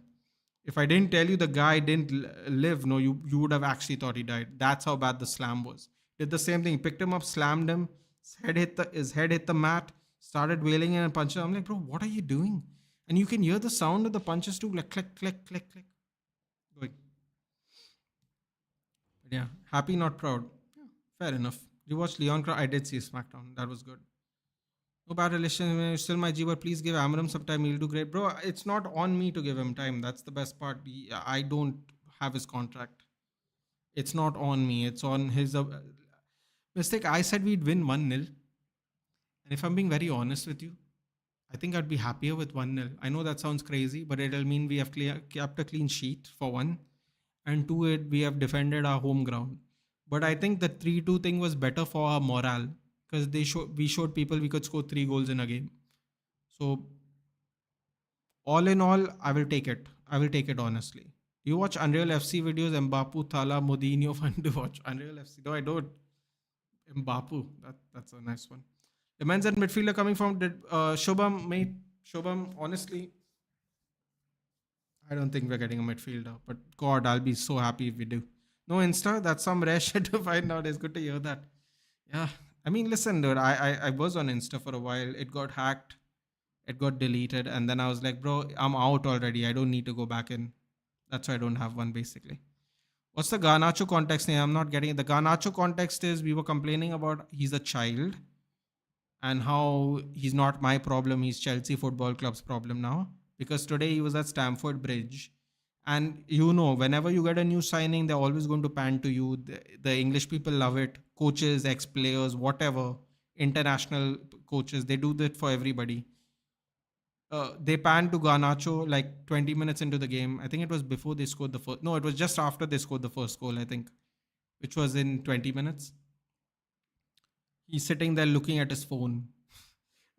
[SPEAKER 1] If I didn't tell you the guy didn't live, no, you would have actually thought he died. That's how bad the slam was. Did the same thing. He picked him up, slammed him. His head hit the mat. Started wailing and punching. I'm like, bro, what are you doing? And you can hear the sound of the punches too, like click, click, click, click. Going. But yeah, happy, not proud. Yeah, fair enough. You watched Leon Crow? I did see SmackDown. That was good. No bad relation. Still my G, but please give Amram some time. He'll do great. Bro, it's not on me to give him time. That's the best part. I don't have his contract. It's not on me. It's on his mistake. I said we'd win 1-0. And if I'm being very honest with you, I think I'd be happier with 1-0. I know that sounds crazy, but it'll mean we have kept a clean sheet for one. And two, we have defended our home ground. But I think the 3-2 thing was better for our morale. Because we showed people we could score 3 goals in a game. So, all in all, I will take it. I will take it honestly. You watch Unreal FC videos, Mbapu, Thala, Modinho, fun to watch. Unreal FC. No, I don't. Mbapu. That's a nice one. The men's and midfielder coming from Shobham, mate. Shobham, honestly, I don't think we're getting a midfielder. But God, I'll be so happy if we do. No Insta? That's some rare shit to find out. It's good to hear that. Yeah. I mean, listen, dude, I was on Insta for a while. It got hacked. It got deleted. And then I was like, bro, I'm out already. I don't need to go back in. That's why I don't have one, basically. What's the Garnacho context name? I'm not getting it. The Garnacho context is we were complaining about he's a child and how he's not my problem. He's Chelsea Football Club's problem now. Because today he was at Stamford Bridge. And whenever you get a new signing, they're always going to pan to you. The English people love it. Coaches, ex-players, whatever, international coaches, they do that for everybody. They panned to Garnacho like 20 minutes into the game. I think it was before they scored the first. No, it was just after they scored the first goal, I think, which was in 20 minutes. He's sitting there looking at his phone.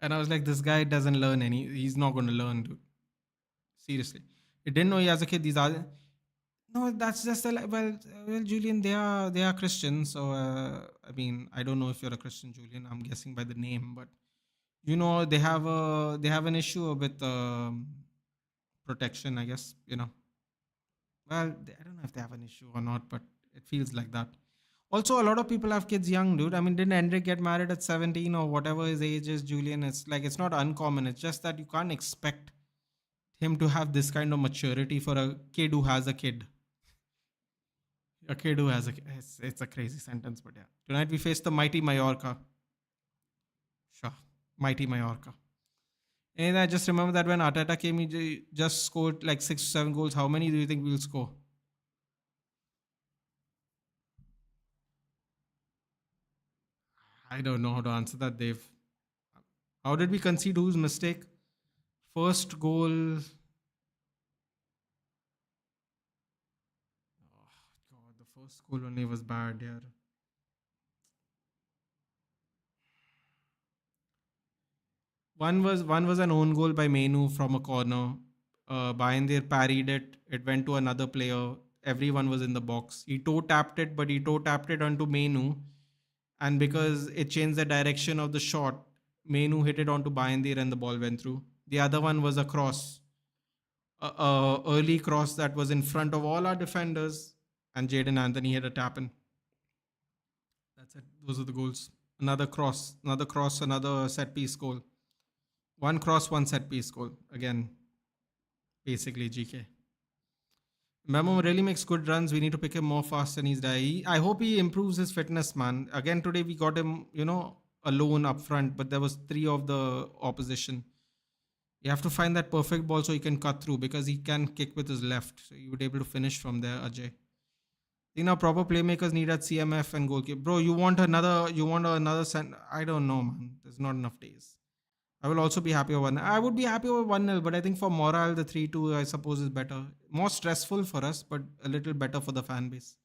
[SPEAKER 1] And I was like, this guy doesn't learn he's not going to learn, dude. Seriously. He didn't know he has a kid. No, that's just well, Julian. They are Christians, so I mean, I don't know if you're a Christian, Julian. I'm guessing by the name, but they have an issue with protection, I guess. Well, I don't know if they have an issue or not, but it feels like that. Also, a lot of people have kids young, dude. I mean, didn't Hendrik get married at 17 or whatever his age is, Julian? It's not uncommon. It's just that you can't expect him to have this kind of maturity for a kid who has a kid. A kid who has a kid. It's a crazy sentence, but yeah. Tonight we face the mighty Mallorca. Sure. Mighty Mallorca. And I just remember that when Arteta came, he just scored like 6 to 7 goals. How many do you think we'll score? I don't know how to answer that, Dave. How did we concede? Whose mistake? First goal. Oh, God, the first goal only was bad, yeah. One was an own goal by Menu from a corner. Bayendir parried it. It went to another player. Everyone was in the box. He toe tapped it, but he toe tapped it onto Menu. And because it changed the direction of the shot, Menu hit it onto Bayendir and the ball went through. The other one was a cross. Early cross that was in front of all our defenders. And Jaden Anthony hit a tap in. That's it. Those are the goals. Another cross, another set piece goal. One cross, one set piece goal. Again, basically GK. Mbeumo really makes good runs. We need to pick him more fast than he's dying. I hope he improves his fitness, man. Again, today we got him, alone up front, but there was 3 of the opposition. You have to find that perfect ball so he can cut through because he can kick with his left. So you would be able to finish from there, Ajay. You know, proper playmakers need at CMF and goalkeeper. Bro, you want another I don't know, man. There's not enough days. I will also be happy with 1. I would be happy with 1-0, but I think for morale, the 3-2, I suppose, is better. More stressful for us, but a little better for the fan base.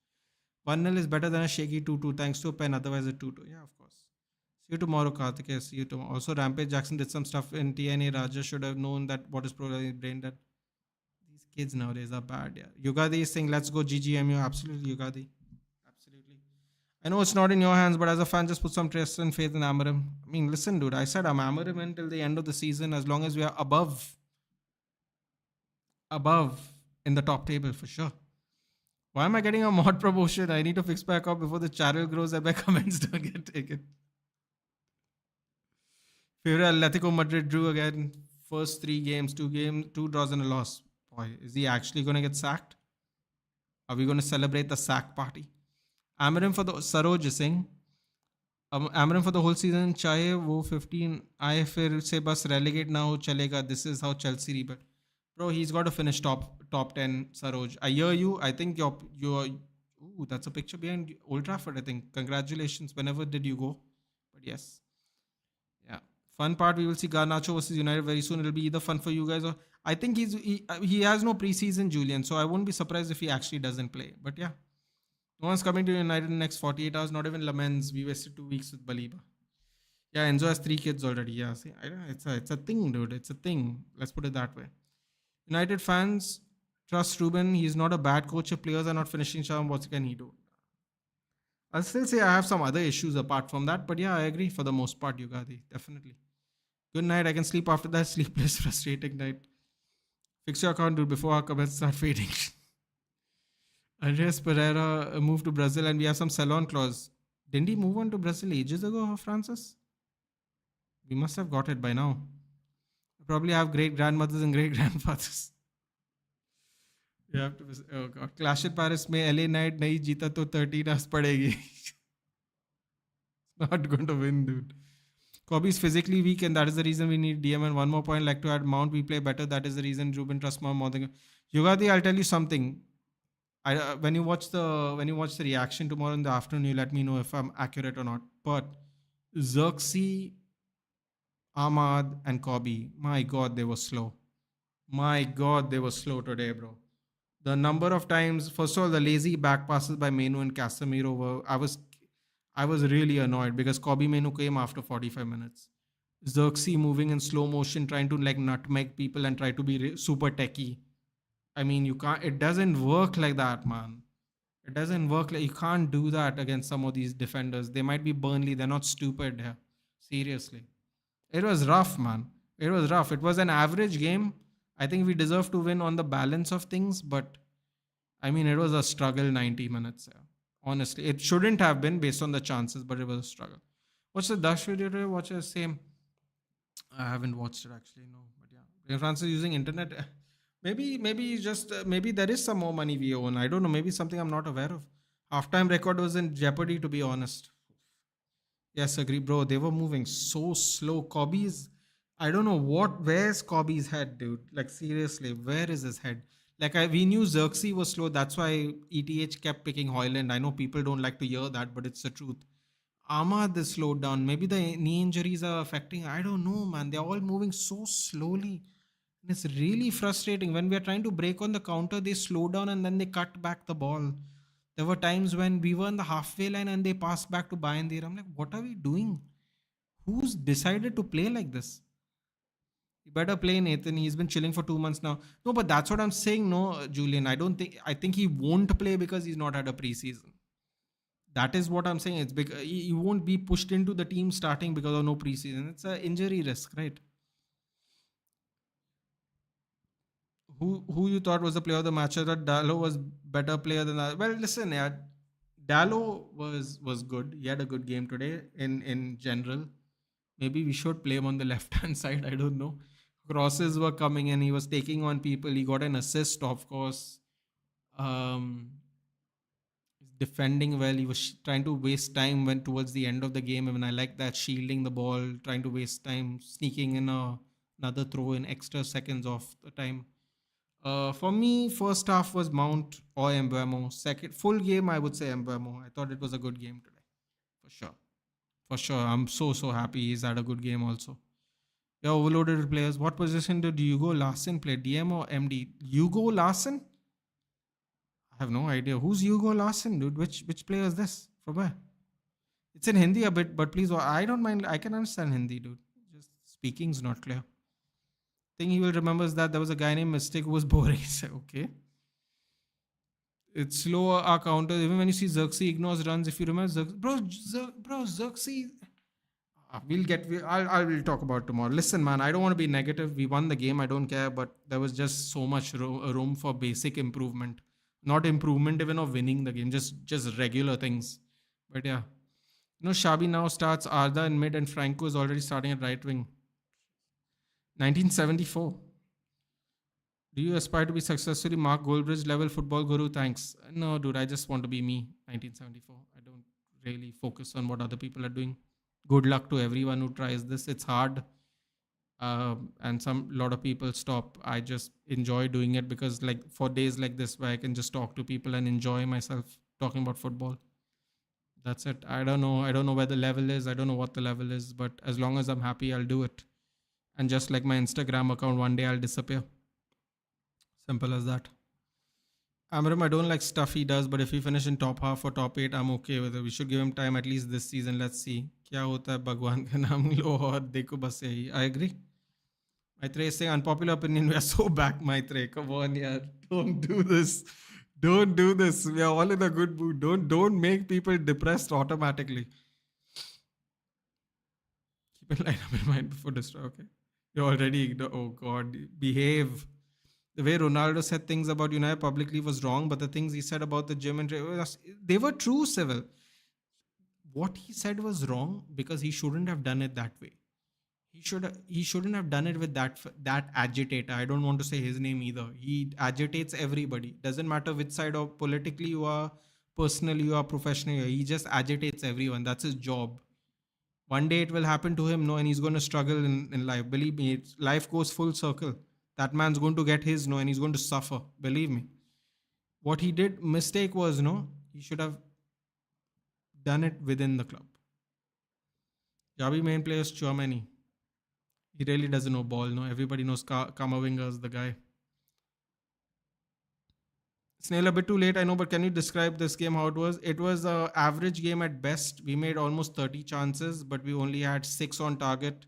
[SPEAKER 1] 1-0 is better than a shaky 2-2, thanks to a pen, otherwise a 2-2. Yeah, of course. See you tomorrow, Karthikeya. See you tomorrow. Also, Rampage Jackson did some stuff in TNA. Raja should have known that what is probably brain dead. These kids nowadays are bad, yeah. Yugadi is saying, let's go GGMU. Absolutely, Yugadi. Absolutely. I know it's not in your hands, but as a fan, just put some trust and faith in Amarim. I mean, listen, dude, I said I'm Amarim until the end of the season as long as we are above in the top table for sure. Why am I getting a mod promotion? I need to fix back up before the channel grows and my comments don't get taken. Favorite Atletico Madrid drew again. First 3 games, 2 games, 2 draws and a loss. Boy, is he actually going to get sacked? Are we going to celebrate the sack party? Amarim for the Saroj is saying. Amarim for the whole season, चाहे वो 15 आए फिर से बस relegate ना हो चलेगा. This is how Chelsea rebuilt. Bro, he's got to finish top 10. Saroj, I hear you. I think you're. Ooh, that's a picture behind Old Trafford. I think. Congratulations. Whenever did you go? But yes, yeah. Fun part. We will see Garnacho versus United very soon. It'll be either fun for you guys or I think he has no preseason, Julian. So I won't be surprised if he actually doesn't play. But yeah. No one's coming to United in the next 48 hours. Not even Lamens. We wasted 2 weeks with Baliba. Yeah, Enzo has 3 kids already. Yeah, see, it's a thing, dude. It's a thing. Let's put it that way. United fans trust Ruben. He's not a bad coach. If players are not finishing charm, what can he do? I'll still say I have some other issues apart from that. But yeah, I agree for the most part, Yugadi. Definitely. Good night. I can sleep after that sleepless, frustrating night. Fix your account, dude, before our comments start fading. Andreas Pereira moved to Brazil and we have some sell-on clause. Didn't he move on to Brazil ages ago, Francis? We must have got it by now. We probably have great grandmothers and great grandfathers. You have to. Oh God. Clash at Paris में LA Knight नहीं जीता तो 13 hours पड़ेगी. It's not going to win, dude. Kobe is physically weak and that is the reason we need DM. And one more point, like to add Mount, we play better. That is the reason Ruben trusts more than Yugadi. I'll tell you something. When you watch the reaction tomorrow in the afternoon, you let me know if I'm accurate or not. But Xerxes, Ahmad, and Kobe, my God, they were slow. My God, they were slow today, bro. The number of times, first of all, the lazy back passes by Menu and Casemiro were. I was really annoyed because Kobe Menu came after 45 minutes. Xerxes moving in slow motion, trying to like nutmeg people and try to be super techie. I mean, you can't. It doesn't work like that, man. It doesn't work like you can't do that against some of these defenders. They might be Burnley. They're not stupid here. Seriously, it was rough, man. It was rough. It was an average game. I think we deserve to win on the balance of things, but I mean, it was a struggle 90 minutes. Yeah. Honestly, it shouldn't have been based on the chances, but it was a struggle. What's the Dash video today? Watch the same. I haven't watched it actually, no. But yeah, Francis using internet. Maybe there is some more money we own. I don't know. Maybe something I'm not aware of. Halftime record was in jeopardy, to be honest. Yes, agree, bro. They were moving so slow. Kobe's, I don't know where's Kobe's head, dude? Like seriously, where is his head? Like we knew Xerxes was slow. That's why ETH kept picking Hoyland. I know people don't like to hear that, but it's the truth. Ahmad is slowed down. Maybe the knee injuries are affecting. I don't know, man. They're all moving so slowly. And it's really frustrating. When we are trying to break on the counter, they slow down and then they cut back the ball. There were times when we were in the halfway line and they passed back to Bayandir. I'm like, what are we doing? Who's decided to play like this? You better play Nathan. He's been chilling for 2 months now. No, but that's what I'm saying. No, Julian. I think he won't play because he's not had a preseason. That is what I'm saying. It's big. He won't be pushed into the team starting because of no preseason. It's an injury risk, right? Who you thought was the player of the match? I thought Dallo was better player than that. Well, listen, yeah, Dallo was good. He had a good game today in general. Maybe we should play him on the left hand side. I don't know. Crosses were coming in. He was taking on people. He got an assist, of course. Defending well. He was trying to waste time when towards the end of the game. I mean, I like that shielding the ball, trying to waste time, sneaking in a another throw in extra seconds of the time. For me, first half was Mount or Mbeumo. Second full game, I would say Mbeumo. I thought it was a good game today, for sure. For sure, I'm so happy he's had a good game also. Yeah, overloaded with players. What position did Hugo Larson play? DM or MD? Hugo Larson? I have no idea. Who's Hugo Larson, dude? Which player is this? From where? It's in Hindi a bit, but please, I don't mind. I can understand Hindi, dude. Just speaking's not clear. Thing he will remember is that there was a guy named Mystic who was boring. He said, okay. It's slow our counter. Even when you see Xerxes ignores runs, if you remember Xerxes, bro, Xerxes. I will talk about tomorrow. Listen, man, I don't want to be negative. We won the game. I don't care, but there was just so much room for basic improvement. Not improvement even of winning the game, just regular things. But yeah, Shabi now starts Arda in mid, and Franco is already starting at right wing. 1974. Do you aspire to be successfully Mark Goldbridge level football guru? Thanks. No, dude, I just want to be me. 1974. I don't really focus on what other people are doing. Good luck to everyone who tries this. It's hard, and some lot of people stop. I just enjoy doing it because, like, for days like this, where I can just talk to people and enjoy myself talking about football. That's it. I don't know. I don't know where the level is. I don't know what the level is. But as long as I'm happy, I'll do it. And just like my Instagram account, one day I'll disappear. Simple as that. Amram, I don't like stuff he does, but if he finish in top half or top 8, I'm okay with it. We should give him time at least this season. Let's see. क्या होता है भगवान का नाम लो और देखो बस यही. I agree. Maitre is saying unpopular opinion. We are so back, Maitre. Come on, yeah. Don't do this. Don't do this. We are all in a good mood. Don't make people depressed automatically. Keep in line up in mind before destroy. Okay. You're already oh God. Behave. The way Ronaldo said things about United publicly was wrong, but the things he said about the gym and they were true, Civil. What he said was wrong because he shouldn't have done it that way. He shouldn't have done it with that agitator. I don't want to say his name either. He agitates everybody. Doesn't matter which side of politically you are, personally you are, professionally. He just agitates everyone. That's his job. One day it will happen to him, no, and he's going to struggle in life. Believe me, life goes full circle. That man's going to get his, no, and he's going to suffer. Believe me. What he did, mistake was, no, he should have done it within the club. Javi main player is Chouameni. He really doesn't know ball, no. Everybody knows Kamavinga is the guy. Snail, a bit too late, I know, but can you describe this game, how it was? It was an average game at best. We made almost 30 chances, but we only had 6 on target.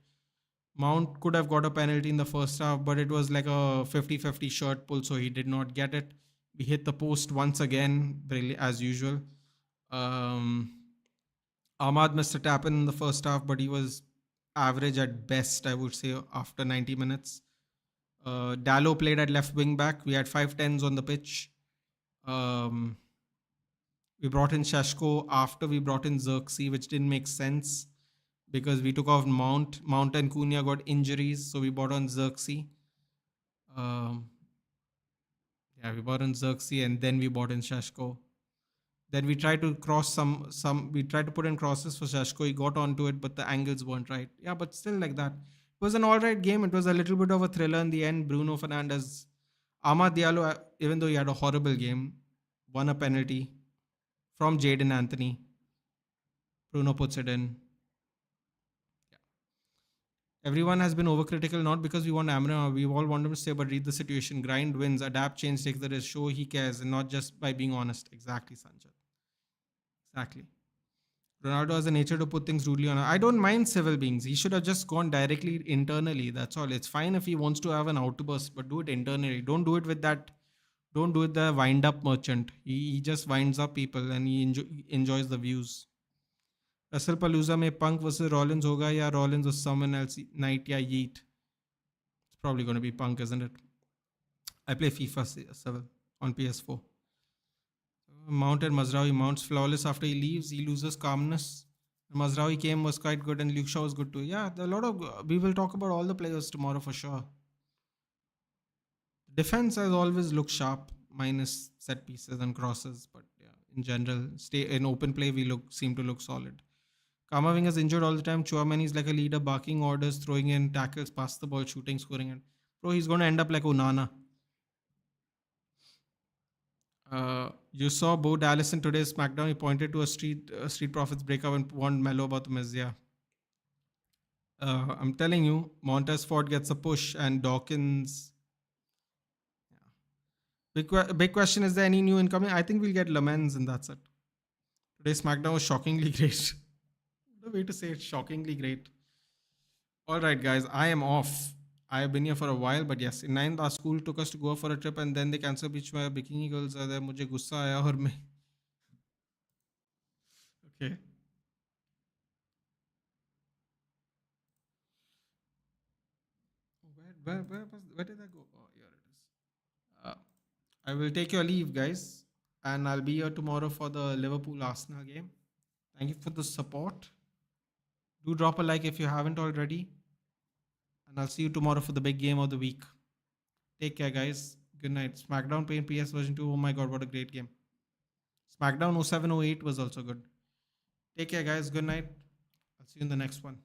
[SPEAKER 1] Mount could have got a penalty in the first half, but it was like a 50-50 shirt pull, so he did not get it. We hit the post once again, as usual. Ahmad missed a tap in the first half, but he was average at best, I would say, after 90 minutes. Dallo played at left wing back. We had 5'10s on the pitch. We brought in Sesko after we brought in Xerxes, which didn't make sense because we took off Mount. Mount and Cunha got injuries, so we brought on Xerxes. We brought in Xerxes and then we brought in Sesko. Then we tried to cross we tried to put in crosses for Sesko. He got onto it, but the angles weren't right. Yeah, but still like that. It was an alright game. It was a little bit of a thriller in the end. Bruno Fernandes, Amad Diallo, even though he had a horrible game, won a penalty from Jadon Anthony. Bruno puts it in. Yeah. Everyone has been overcritical, not because we want Amra. We all want him to stay, but read the situation. Grind, wins, adapt, change, take the risk, show he cares, and not just by being honest. Exactly, Sanjay. Exactly. Ronaldo has a nature to put things rudely on. I don't mind civil beings. He should have just gone directly internally. That's all. It's fine if he wants to have an outburst, but do it internally. Don't do it with that. Don't do it the wind up merchant. He just winds up people and he enjoys the views. Russell Palooza mein Punk versus Rollins hoga ya Rollins or someone else night ya Yeet. It's probably going to be Punk, isn't it? I play FIFA 7 on PS4. Mount and Mazraoui. Mount's flawless after he leaves. He loses calmness. Mazraoui came, was quite good, and Luke Shaw was good too. Yeah, a lot of. We will talk about all the players tomorrow for sure. Defense has always looked sharp, minus set pieces and crosses, but yeah, in general, stay in open play we seem to look solid. Kamaving is injured all the time. Chouameni is like a leader, barking orders, throwing in tackles, pass the ball, shooting, scoring. And bro, he's going to end up like Onana. You saw Bo Dallas in today's SmackDown. He pointed to a Street Profits breakup and warned Mello about the mess. Yeah. I'm telling you, Montez Ford gets a push and Dawkins. Big question, is there any new incoming? I think we'll get Lamens and that's it. Today's SmackDown was shockingly great. The way to say it, shockingly great. All right, guys, I am off. I have been here for a while, but yes, in 9th, our school took us to go for a trip and then they cancelled beach where bikini girls are there. मुझे गुस्सा आया और मैं okay. Where did I go? Oh, here it is. I will take your leave, guys, and I'll be here tomorrow for the Liverpool Arsenal game. Thank you for the support. Do drop a like if you haven't already. And I'll see you tomorrow for the big game of the week. Take care, guys. Good night. SmackDown Pain PS version 2. Oh my god, what a great game. SmackDown 0708 was also good. Take care, guys. Good night. I'll see you in the next one.